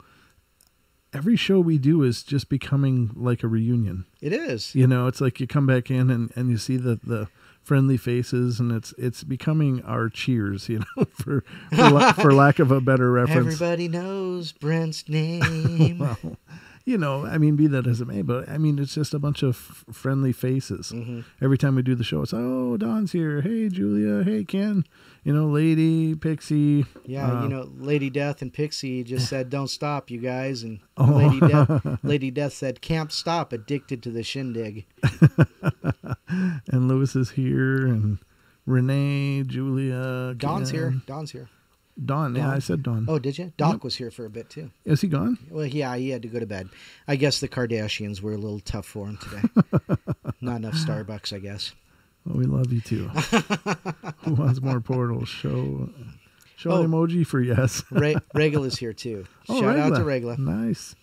Every show we do is just becoming like a reunion. It is. It's like you come back in and you see the friendly faces, and it's becoming our cheers, for lack of a better reference. Everybody knows Brent's name. Well, be that as it may, but it's just a bunch of friendly faces. Mm-hmm. Every time we do the show, it's, oh, Don's here. Hey, Julia. Hey, Ken. Lady, Pixie. Yeah, Lady Death and Pixie just said, don't stop, you guys. And Lady Death said, can't stop, addicted to the shindig. And Lewis is here, and Renee, Julia. Don's Ken. here. Dawn, yeah, I said Dawn. Oh, did you? Doc was here for a bit, too. Is he gone? Well, yeah, he had to go to bed. I guess the Kardashians were a little tough for him today. Not enough Starbucks, I guess. Well, we love you, too. Who wants more portals? Show an emoji for yes. Regula's here, too. Shout out to Regula. Nice.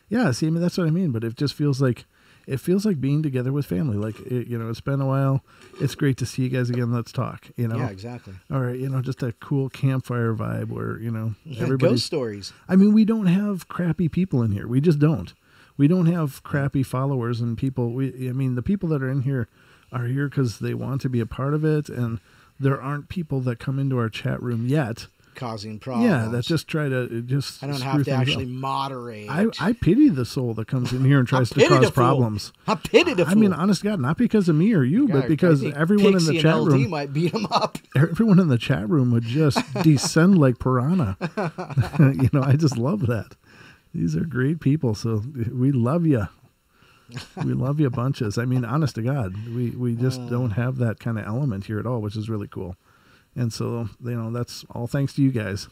Yeah, see, that's what I mean, but it just feels like it feels like being together with family. Like, it's been a while. It's great to see you guys again. Let's talk, Yeah, exactly. Or, just a cool campfire vibe where, everybody. Ghost stories. I mean, we don't have crappy people in here. We just don't. We don't have crappy followers and people. The people that are in here are here because they want to be a part of it. And there aren't people that come into our chat room yet causing problems. Yeah, that just try to just. I don't have to actually moderate. I pity the soul that comes in here and tries to cause problems. I pity the fool. I mean, honest to God, not because of me or you, but because everyone in the chat room might beat him up. Everyone in the chat room would just descend like piranha. I just love that. These are great people, so we love you. We love you bunches. I mean, honest to God, we just don't have that kind of element here at all, which is really cool. And so, that's all thanks to you guys.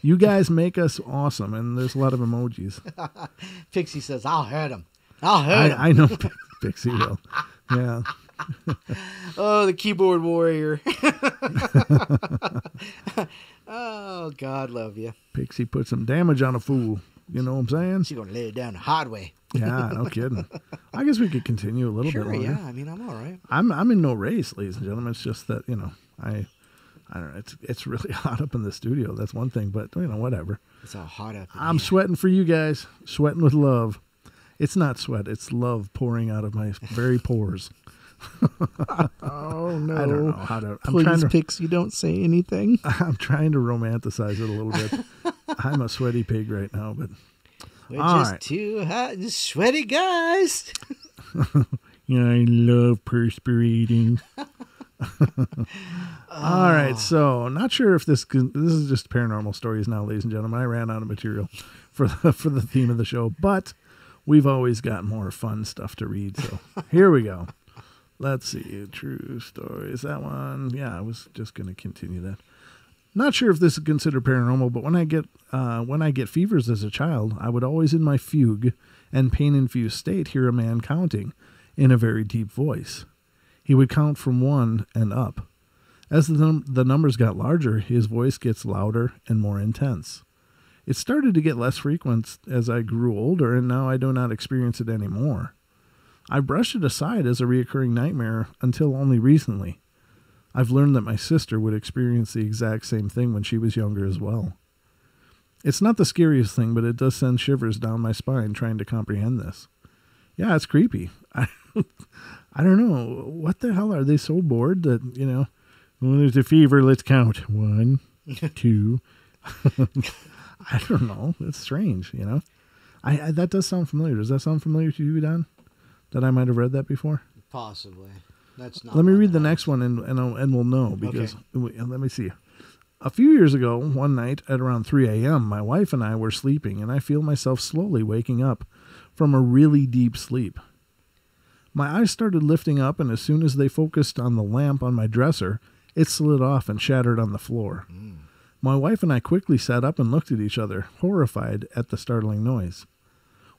You guys make us awesome, and there's a lot of emojis. Pixie says, I'll hurt him. I'll hurt him. I know Pixie will. Yeah. Oh, the keyboard warrior. Oh, God love you. Pixie put some damage on a fool. You know what I'm saying? She's going to lay it down the hard way. Yeah, no kidding. I guess we could continue a little bit longer. Yeah. I mean, I'm all right. I'm in no race, ladies and gentlemen. It's just that, I don't know. It's really hot up in the studio. That's one thing, but whatever. It's all hot up. I'm sweating for you guys. Sweating with love. It's not sweat. It's love pouring out of my very pores. Oh no! I don't know how to. Please, Pixie, don't say anything. I'm trying to romanticize it a little bit. I'm a sweaty pig right now, but we're just two hot and sweaty guys. Yeah, I love perspirating. All right, so not sure if this is just paranormal stories now, ladies and gentlemen. I ran out of material for the theme of the show, but we've always got more fun stuff to read. So here we go. Let's see, true stories. That one, yeah, I was just going to continue that. Not sure if this is considered paranormal, but when I get fevers as a child, I would always, in my fugue and pain-infused state, hear a man counting in a very deep voice. He would count from 1 and up. As the numbers got larger, his voice gets louder and more intense. It started to get less frequent as I grew older, and now I do not experience it anymore. I brushed it aside as a reoccurring nightmare until only recently. I've learned that my sister would experience the exact same thing when she was younger as well. It's not the scariest thing, but it does send shivers down my spine trying to comprehend this. Yeah, it's creepy. I don't know. What the hell? Are they so bored that, when there's a fever, let's count. 1, 2. I don't know. It's strange, that does sound familiar. Does that sound familiar to you, Don? That I might have read that before? Possibly. That's not. Let me read the next one and we'll know because let me see. A few years ago, one night at around 3 a.m., my wife and I were sleeping, and I feel myself slowly waking up from a really deep sleep. My eyes started lifting up, and as soon as they focused on the lamp on my dresser, it slid off and shattered on the floor. My wife and I quickly sat up and looked at each other, horrified at the startling noise.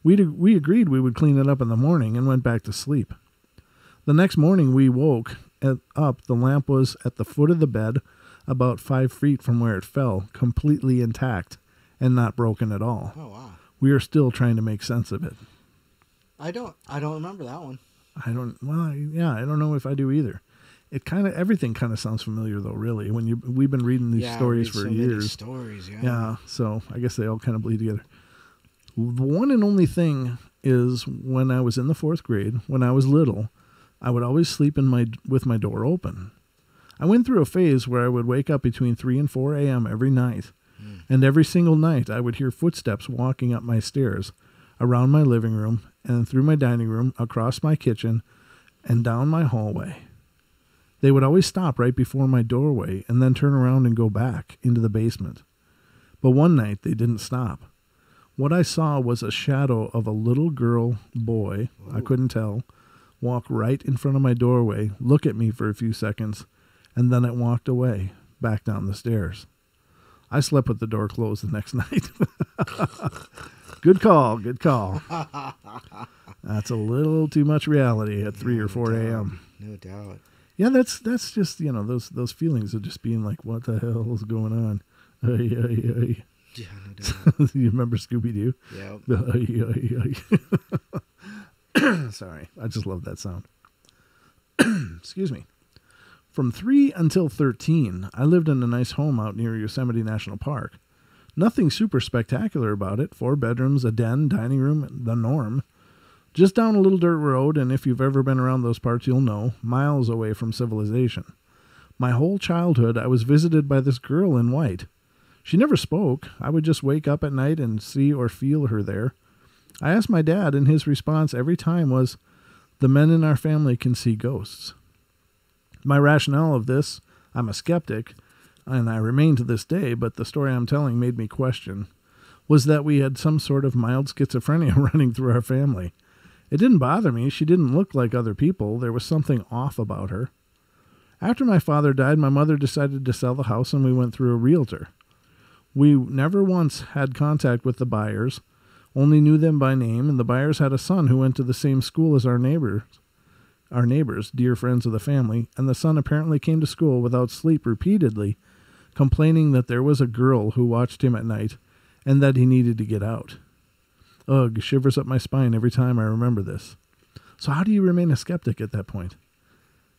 We agreed we would clean it up in the morning and went back to sleep. The next morning we woke up. The lamp was at the foot of the bed, about 5 feet from where it fell, completely intact and not broken at all. Oh, wow. We are still trying to make sense of it. I don't remember that one. I don't know if I do either. Everything kind of sounds familiar though, really. We've been reading these stories for years. Stories, yeah. Yeah, so I guess they all kind of bleed together. The one and only thing is when I was in the 4th grade, when I was little, I would always sleep with my door open. I went through a phase where I would wake up between 3 and 4 a.m. every night, and every single night I would hear footsteps walking up my stairs, around my living room, and through my dining room, across my kitchen, and down my hallway. They would always stop right before my doorway and then turn around and go back into the basement. But one night they didn't stop. What I saw was a shadow of a little boy, I couldn't tell, walk right in front of my doorway, look at me for a few seconds, and then it walked away, back down the stairs. I slept with the door closed the next night. Good call. That's a little too much reality at 3 or 4 a.m. No doubt. Yeah, that's just, those feelings of just being like, what the hell is going on? Yeah, no doubt. You remember Scooby-Doo? Yeah. Sorry, I just love that sound. Excuse me. From 3 until 13, I lived in a nice home out near Yosemite National Park. Nothing super spectacular about it. 4 bedrooms, a den, dining room, the norm. Just down a little dirt road, and if you've ever been around those parts, you'll know, miles away from civilization. My whole childhood, I was visited by this girl in white. She never spoke. I would just wake up at night and see or feel her there. I asked my dad, and his response every time was, "The men in our family can see ghosts." My rationale of this, I'm a skeptic, and I remain to this day, but the story I'm telling made me question, was that we had some sort of mild schizophrenia running through our family. It didn't bother me. She didn't look like other people. There was something off about her. After my father died, my mother decided to sell the house, and we went through a realtor. We never once had contact with the buyers, only knew them by name, and the buyers had a son who went to the same school as our neighbors, dear friends of the family, and the son apparently came to school without sleep repeatedly, complaining that there was a girl who watched him at night and that he needed to get out. Ugh, shivers up my spine every time I remember this. So how do you remain a skeptic at that point?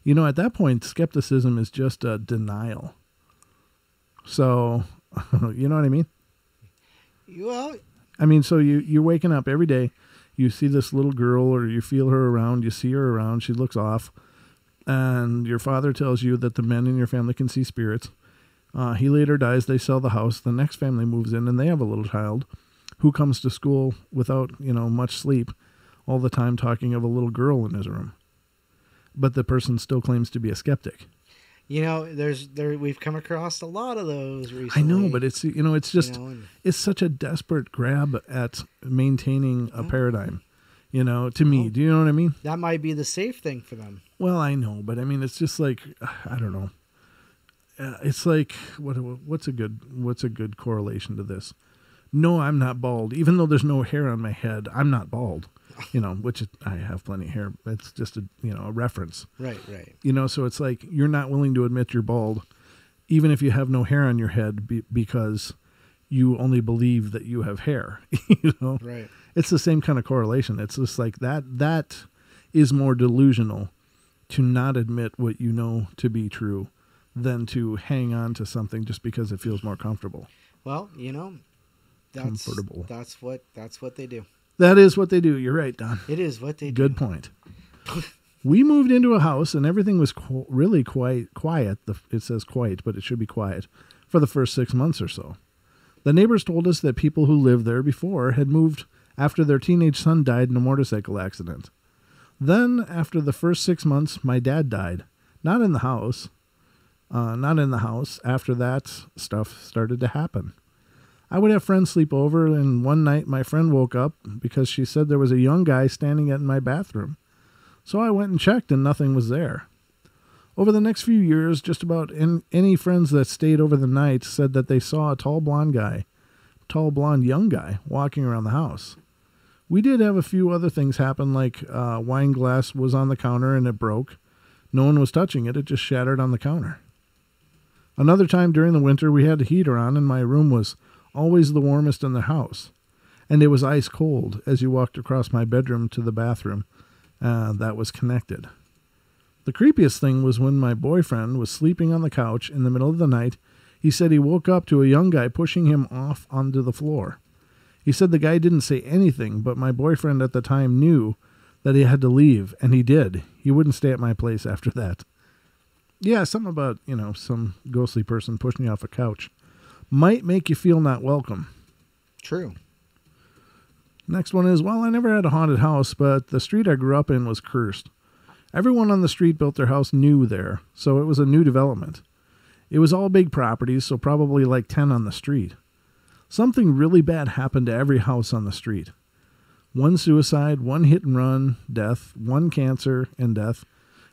You know, at that point, skepticism is just a denial. So, you know what I mean? Well, I mean, so you're waking up every day, you see this little girl or you feel her around, you see her around, she looks off, and your father tells you that the men in your family can see spirits. He later dies, they sell the house, the next family moves in, and they have a little child who comes to school without, much sleep, all the time talking of a little girl in his room. But the person still claims to be a skeptic. We've come across a lot of those recently. I know, but it's it's such a desperate grab at maintaining a paradigm, to me. Do you know what I mean? That might be the safe thing for them. Well, I know, but I mean, it's just like, I don't know. It's like, what's a good correlation to this? No, I'm not bald. Even though there's no hair on my head, I'm not bald. Which I have plenty of hair. It's just a reference. Right. So it's like you're not willing to admit you're bald, even if you have no hair on your head, because you only believe that you have hair. Right. It's the same kind of correlation. It's just like that is more delusional to not admit what you know to be true than to hang on to something just because it feels more comfortable. Well, comfortable. That's what they do. That is what they do. You're right, Don. It is what they do. Good point. We moved into a house, and everything was really quiet. It says quiet, but it should be quiet, for the first 6 months or so. The neighbors told us that people who lived there before had moved after their teenage son died in a motorcycle accident. Then, after the first 6 months, my dad died. Not in the house. After that, stuff started to happen. I would have friends sleep over, and one night my friend woke up because she said there was a young guy standing in my bathroom. So I went and checked, and nothing was there. Over the next few years, just about any friends that stayed over the night said that they saw a tall blonde young guy, walking around the house. We did have a few other things happen, like wine glass was on the counter and it broke. No one was touching it. It just shattered on the counter. Another time during the winter, we had the heater on, and my room was always the warmest in the house. And it was ice cold as you walked across my bedroom to the bathroom that was connected. The creepiest thing was when my boyfriend was sleeping on the couch in the middle of the night. He said he woke up to a young guy pushing him off onto the floor. He said the guy didn't say anything, but my boyfriend at the time knew that he had to leave, and he did. He wouldn't stay at my place after that. Yeah, something about, some ghostly person pushing you off a couch might make you feel not welcome. True. Next one is, I never had a haunted house, but the street I grew up in was cursed. Everyone on the street built their house new there, so it was a new development. It was all big properties, so probably like 10 on the street. Something really bad happened to every house on the street. 1 suicide, 1 hit and run, death, 1 cancer and death,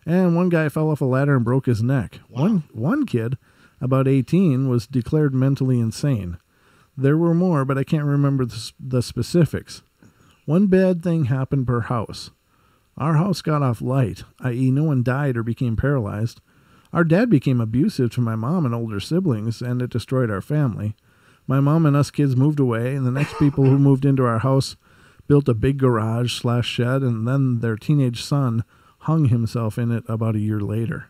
and 1 guy fell off a ladder and broke his neck. Wow. One kid, about 18, was declared mentally insane. There were more, but I can't remember the specifics. 1 bad thing happened per house. Our house got off light, i.e. no one died or became paralyzed. Our dad became abusive to my mom and older siblings, and it destroyed our family. My mom and us kids moved away, and the next people who moved into our house built a big garage/shed, and then their teenage son hung himself in it about a year later.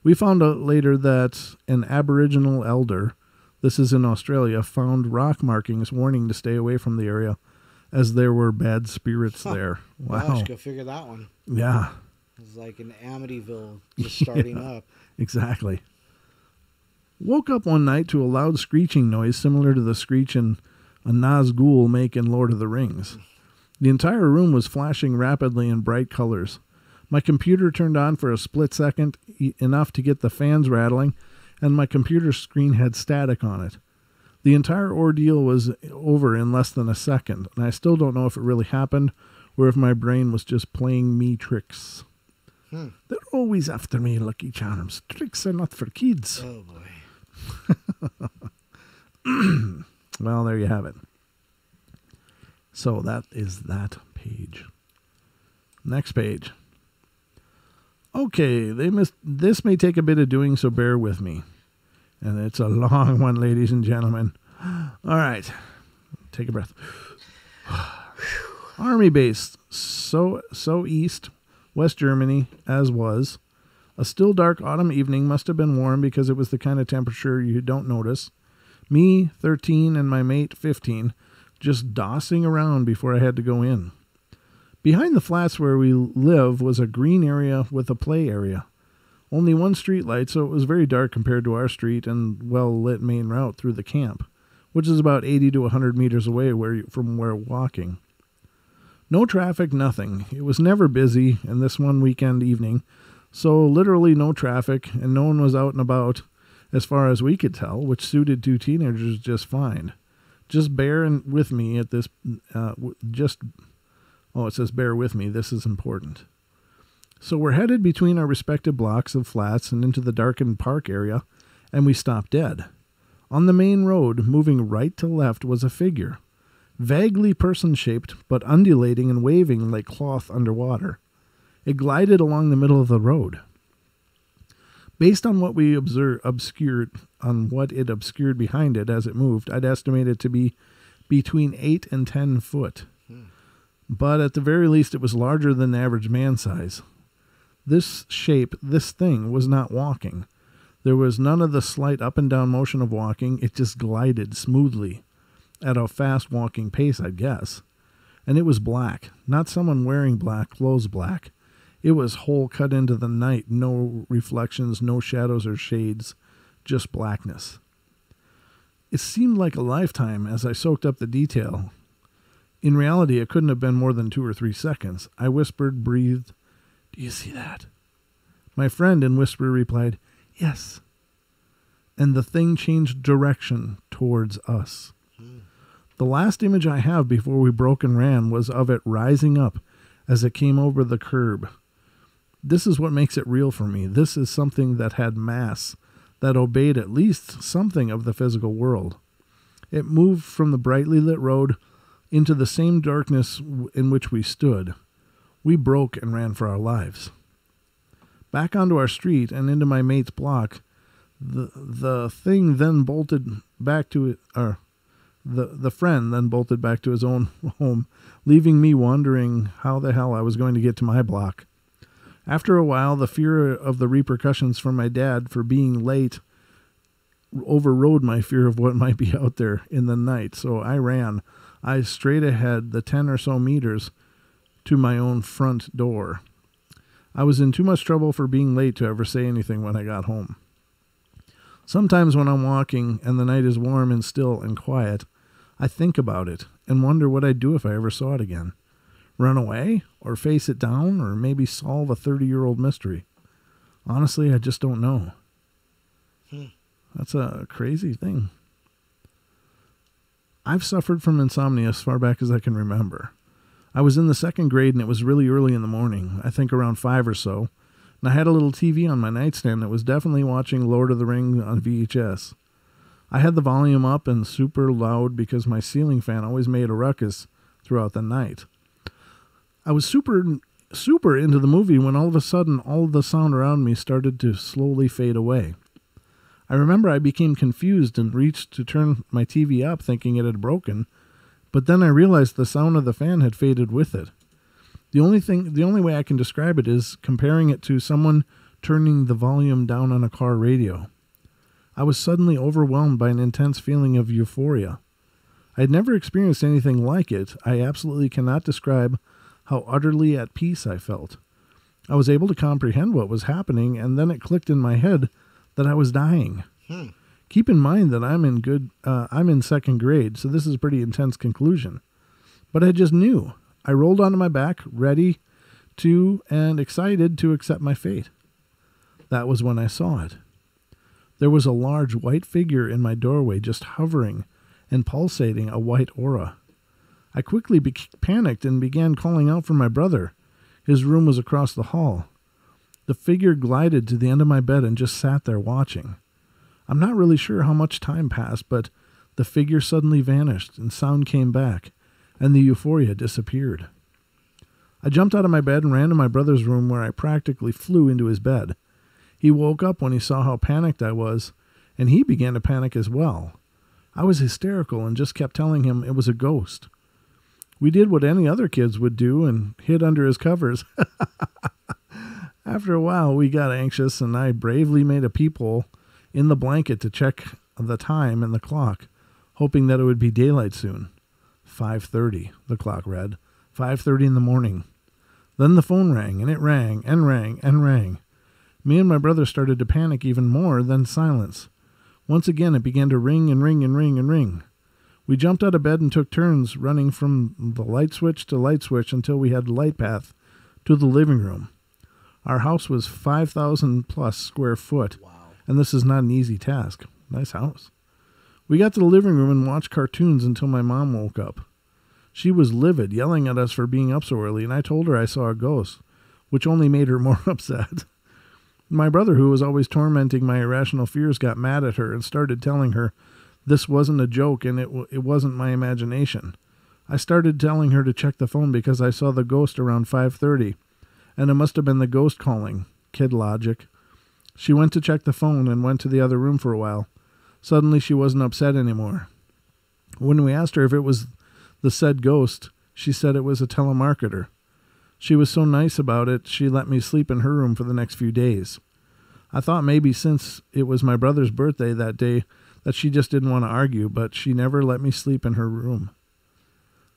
We found out later that an Aboriginal elder, this is in Australia, found rock markings warning to stay away from the area as there were bad spirits there. Wow. Gosh, go figure that one. Yeah. It's like an Amityville just starting up. Exactly. Woke up one night to a loud screeching noise similar to the screech a Nazgul make in Lord of the Rings. The entire room was flashing rapidly in bright colors. My computer turned on for a split second, enough to get the fans rattling, and my computer screen had static on it. The entire ordeal was over in less than a second, and I still don't know if it really happened or if my brain was just playing me tricks. They're always after me, Lucky Charms. Tricks are not for kids. Oh, boy. Well, there you have it. So that is that page. Next page. Okay, this may take a bit of doing, so bear with me. And it's a long one, ladies and gentlemen. All right. Take a breath. Army base. So east, West Germany, as was. A still dark autumn evening, must have been warm because it was the kind of temperature you don't notice. Me, 13, and my mate, 15, just dossing around before I had to go in. Behind the flats where we live was a green area with a play area. Only one street light, so it was very dark compared to our street and well-lit main route through the camp, which is about 80 to 100 meters away from where walking. No traffic, nothing. It was never busy, and this one weekend evening, so literally no traffic, and no one was out and about, as far as we could tell, which suited two teenagers just fine. Just bear with me at this, it says bear with me, this is important. So we're headed between our respective blocks of flats and into the darkened park area, and we stop dead. On the main road, moving right to left, was a figure, vaguely person-shaped, but undulating and waving like cloth underwater. It glided along the middle of the road. Based on what we obscured behind it as it moved, I'd estimate it to be between 8 and 10 foot. But at the very least, it was larger than the average man size. This thing, was not walking. There was none of the slight up and down motion of walking. It just glided smoothly, at a fast walking pace, I'd guess. And it was black, not someone wearing black clothes black. It was whole cut into the night, no reflections, no shadows or shades, just blackness. It seemed like a lifetime as I soaked up the detail. In reality, it couldn't have been more than 2 or 3 seconds. I whispered, breathed, "Do you see that?" My friend in whisper replied, "Yes." And the thing changed direction towards us. The last image I have before we broke and ran was of it rising up as it came over the curb. This is what makes it real for me. This is something that had mass, that obeyed at least something of the physical world. It moved from the brightly lit road into the same darkness in which we stood. We broke and ran for our lives. Back onto our street and into my mate's block, the thing then bolted back to it, the friend then bolted back to his own home, leaving me wondering how the hell I was going to get to my block. After a while, the fear of the repercussions from my dad for being late overrode my fear of what might be out there in the night, so I ran. I straight ahead the 10 or so meters to my own front door. I was in too much trouble for being late to ever say anything when I got home. Sometimes when I'm walking and the night is warm and still and quiet, I think about it and wonder what I'd do if I ever saw it again. Run away, or face it down, or maybe solve a 30-year-old mystery. Honestly, I just don't know. That's a crazy thing. I've suffered from insomnia as far back as I can remember. I was in the 2nd grade, and it was really early in the morning, I think around 5 or so, and I had a little TV on my nightstand that was definitely watching Lord of the Rings on VHS. I had the volume up and super loud because my ceiling fan always made a ruckus throughout the night. I was super into the movie when all of a sudden all of the sound around me started to slowly fade away. I remember I became confused and reached to turn my TV up thinking it had broken, But then I realized the sound of the fan had faded with it. The only way I can describe it is comparing it to someone turning the volume down on a car radio. I was suddenly overwhelmed by an intense feeling of euphoria. I had never experienced anything like it. I absolutely cannot describe how utterly at peace I felt. I was able to comprehend what was happening, and then it clicked in my head that I was dying. Keep in mind that I'm in second grade, so this is a pretty intense conclusion. But I just knew. I rolled onto my back, ready to and excited to accept my fate. That was when I saw it. There was a large white figure in my doorway, just hovering and pulsating a white aura. I quickly panicked and began calling out for my brother. His room was across the hall. The figure glided to the end of my bed and just sat there watching. I'm not really sure how much time passed, but the figure suddenly vanished and sound came back, and the euphoria disappeared. I jumped out of my bed and ran to my brother's room, where I practically flew into his bed. He woke up when he saw how panicked I was, and he began to panic as well. I was hysterical and just kept telling him it was a ghost. We did what any other kids would do and hid under his covers. After a while, we got anxious, and I bravely made a peephole in the blanket to check the time and the clock, hoping that it would be daylight soon. 5:30, the clock read. 5:30 in the morning. Then the phone rang, and it rang, and rang, and rang. Me and my brother started to panic even more, then silence. Once again, it began to ring and ring and ring and ring. We jumped out of bed and took turns running from the light switch to light switch until we had a light path to the living room. Our house was 5,000 plus square foot, and this is not an easy task. Nice house. We got to the living room and watched cartoons until my mom woke up. She was livid, yelling at us for being up so early, and I told her I saw a ghost, which only made her more upset. My brother, who was always tormenting my irrational fears, got mad at her and started telling her this wasn't a joke and it wasn't my imagination. I started telling her to check the phone because I saw the ghost around 5:30, and it must have been the ghost calling. Kid logic. She went to check the phone and went to the other room for a while. Suddenly she wasn't upset anymore. When we asked her if it was the said ghost, she said it was a telemarketer. She was so nice about it, she let me sleep in her room for the next few days. I thought maybe since it was my brother's birthday that day that she just didn't want to argue, but she never let me sleep in her room.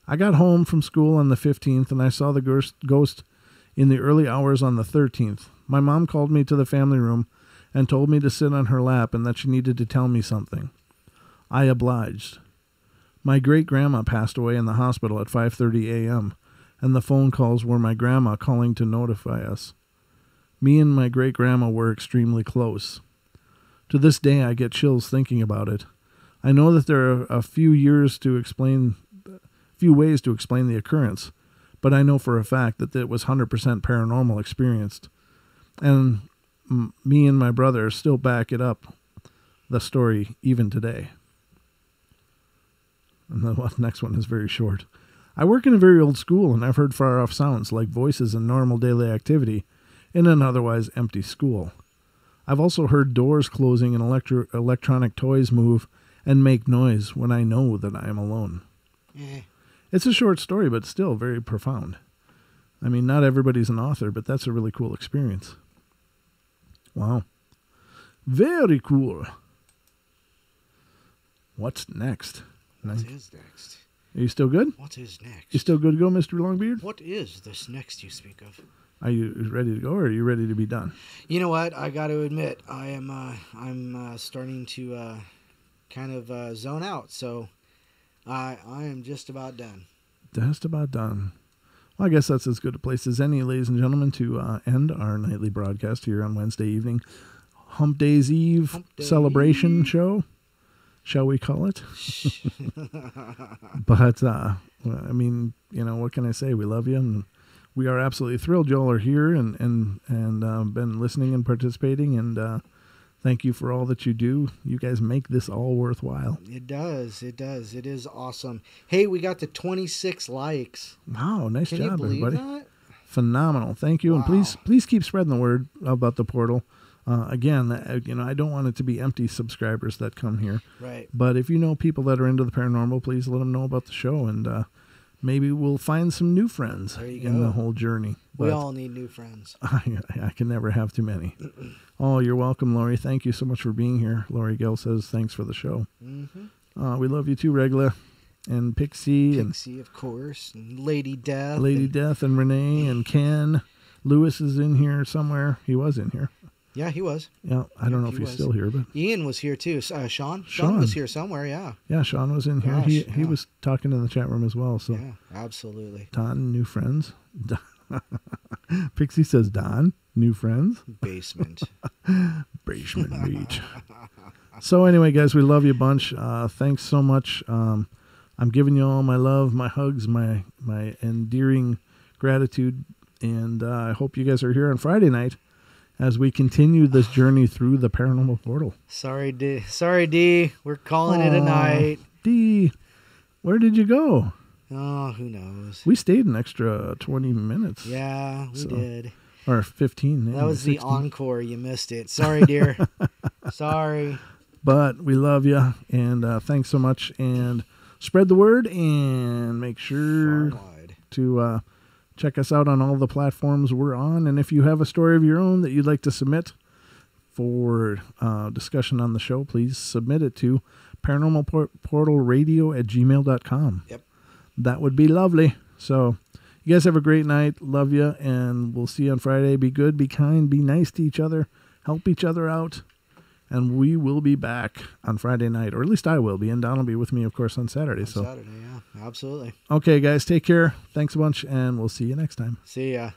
I got home from school on the 15th, and I saw the ghost in the early hours on the 13th. My mom called me to the family room and told me to sit on her lap and that she needed to tell me something. I obliged. My great-grandma passed away in the hospital at 5:30 a.m., and the phone calls were my grandma calling to notify us. Me and my great-grandma were extremely close. To this day, I get chills thinking about it. I know that there are a few ways to explain the occurrence, but I know for a fact that it was 100% paranormal experienced. And me and my brother still back it up, the story, even today. And the next one is very short. I work in a very old school, and I've heard far-off sounds like voices and normal daily activity in an otherwise empty school. I've also heard doors closing and electronic toys move and make noise when I know that I am alone. It's a short story, but still very profound. I mean, not everybody's an author, but that's a really cool experience. Wow. Very cool. What's next? What is next? Are you still good? What is next? You still good to go, Mr. Longbeard? What is this next you speak of? Are you ready to go, or are you ready to be done? You know what? I got to admit, I'm starting to kind of zone out. So I am just about done. Just about done. Well, I guess that's as good a place as any, ladies and gentlemen, to end our nightly broadcast here on Wednesday evening. Hump Day's Eve celebration show, shall we call it? But, I mean, you know, what can I say? We love you, and we are absolutely thrilled y'all are here and been listening and participating, and thank you for all that you do. You guys make this all worthwhile. It does. It does. It is awesome. Hey, we got the 26 likes. Wow, nice job, Can you believe everybody. that? Phenomenal. Thank you. Wow. And please keep spreading the word about the portal. Again, I don't want it to be empty subscribers that come here. Right. But if you know people that are into the paranormal, please let them know about the show, and maybe we'll find some new friends in the whole journey. We all need new friends. I can never have too many. Oh, you're welcome, Lori. Thank you so much for being here. Lori Gill says thanks for the show. Mm-hmm. We love you too, Regla. And Pixie, of course, and Lady Death, and Renee, and Ken. Lewis is in here somewhere. He was in here. Yeah, he was. Yeah, I don't know if he's still here, but Ian was here too. Sean was here somewhere. Yeah. Yeah, Sean was in here. Gosh, he was talking in the chat room as well. So yeah, absolutely. Don, new friends. Pixie says Don, new friends. Basement Beach. So anyway, guys, we love you a bunch. Thanks so much. I'm giving you all my love, my hugs, my endearing gratitude, and I hope you guys are here on Friday night as we continue this journey through the paranormal portal. Sorry, D. We're calling it a night. D, where did you go? Oh, who knows? We stayed an extra 20 minutes. Yeah, we did. Or 15. That was 16. the encore. You missed it. Sorry, dear. Sorry. But we love you, and thanks so much. And spread the word, and make sure to check us out on all the platforms we're on. And if you have a story of your own that you'd like to submit for discussion on the show, please submit it to paranormalportalradio@gmail.com. Yep. That would be lovely. So you guys have a great night. Love you, and we'll see you on Friday. Be good, be kind, be nice to each other, help each other out. And we will be back on Friday night, or at least I will be, and Don will be with me, of course, on Saturday. Saturday, yeah, absolutely. Okay, guys, take care. Thanks a bunch, and we'll see you next time. See ya.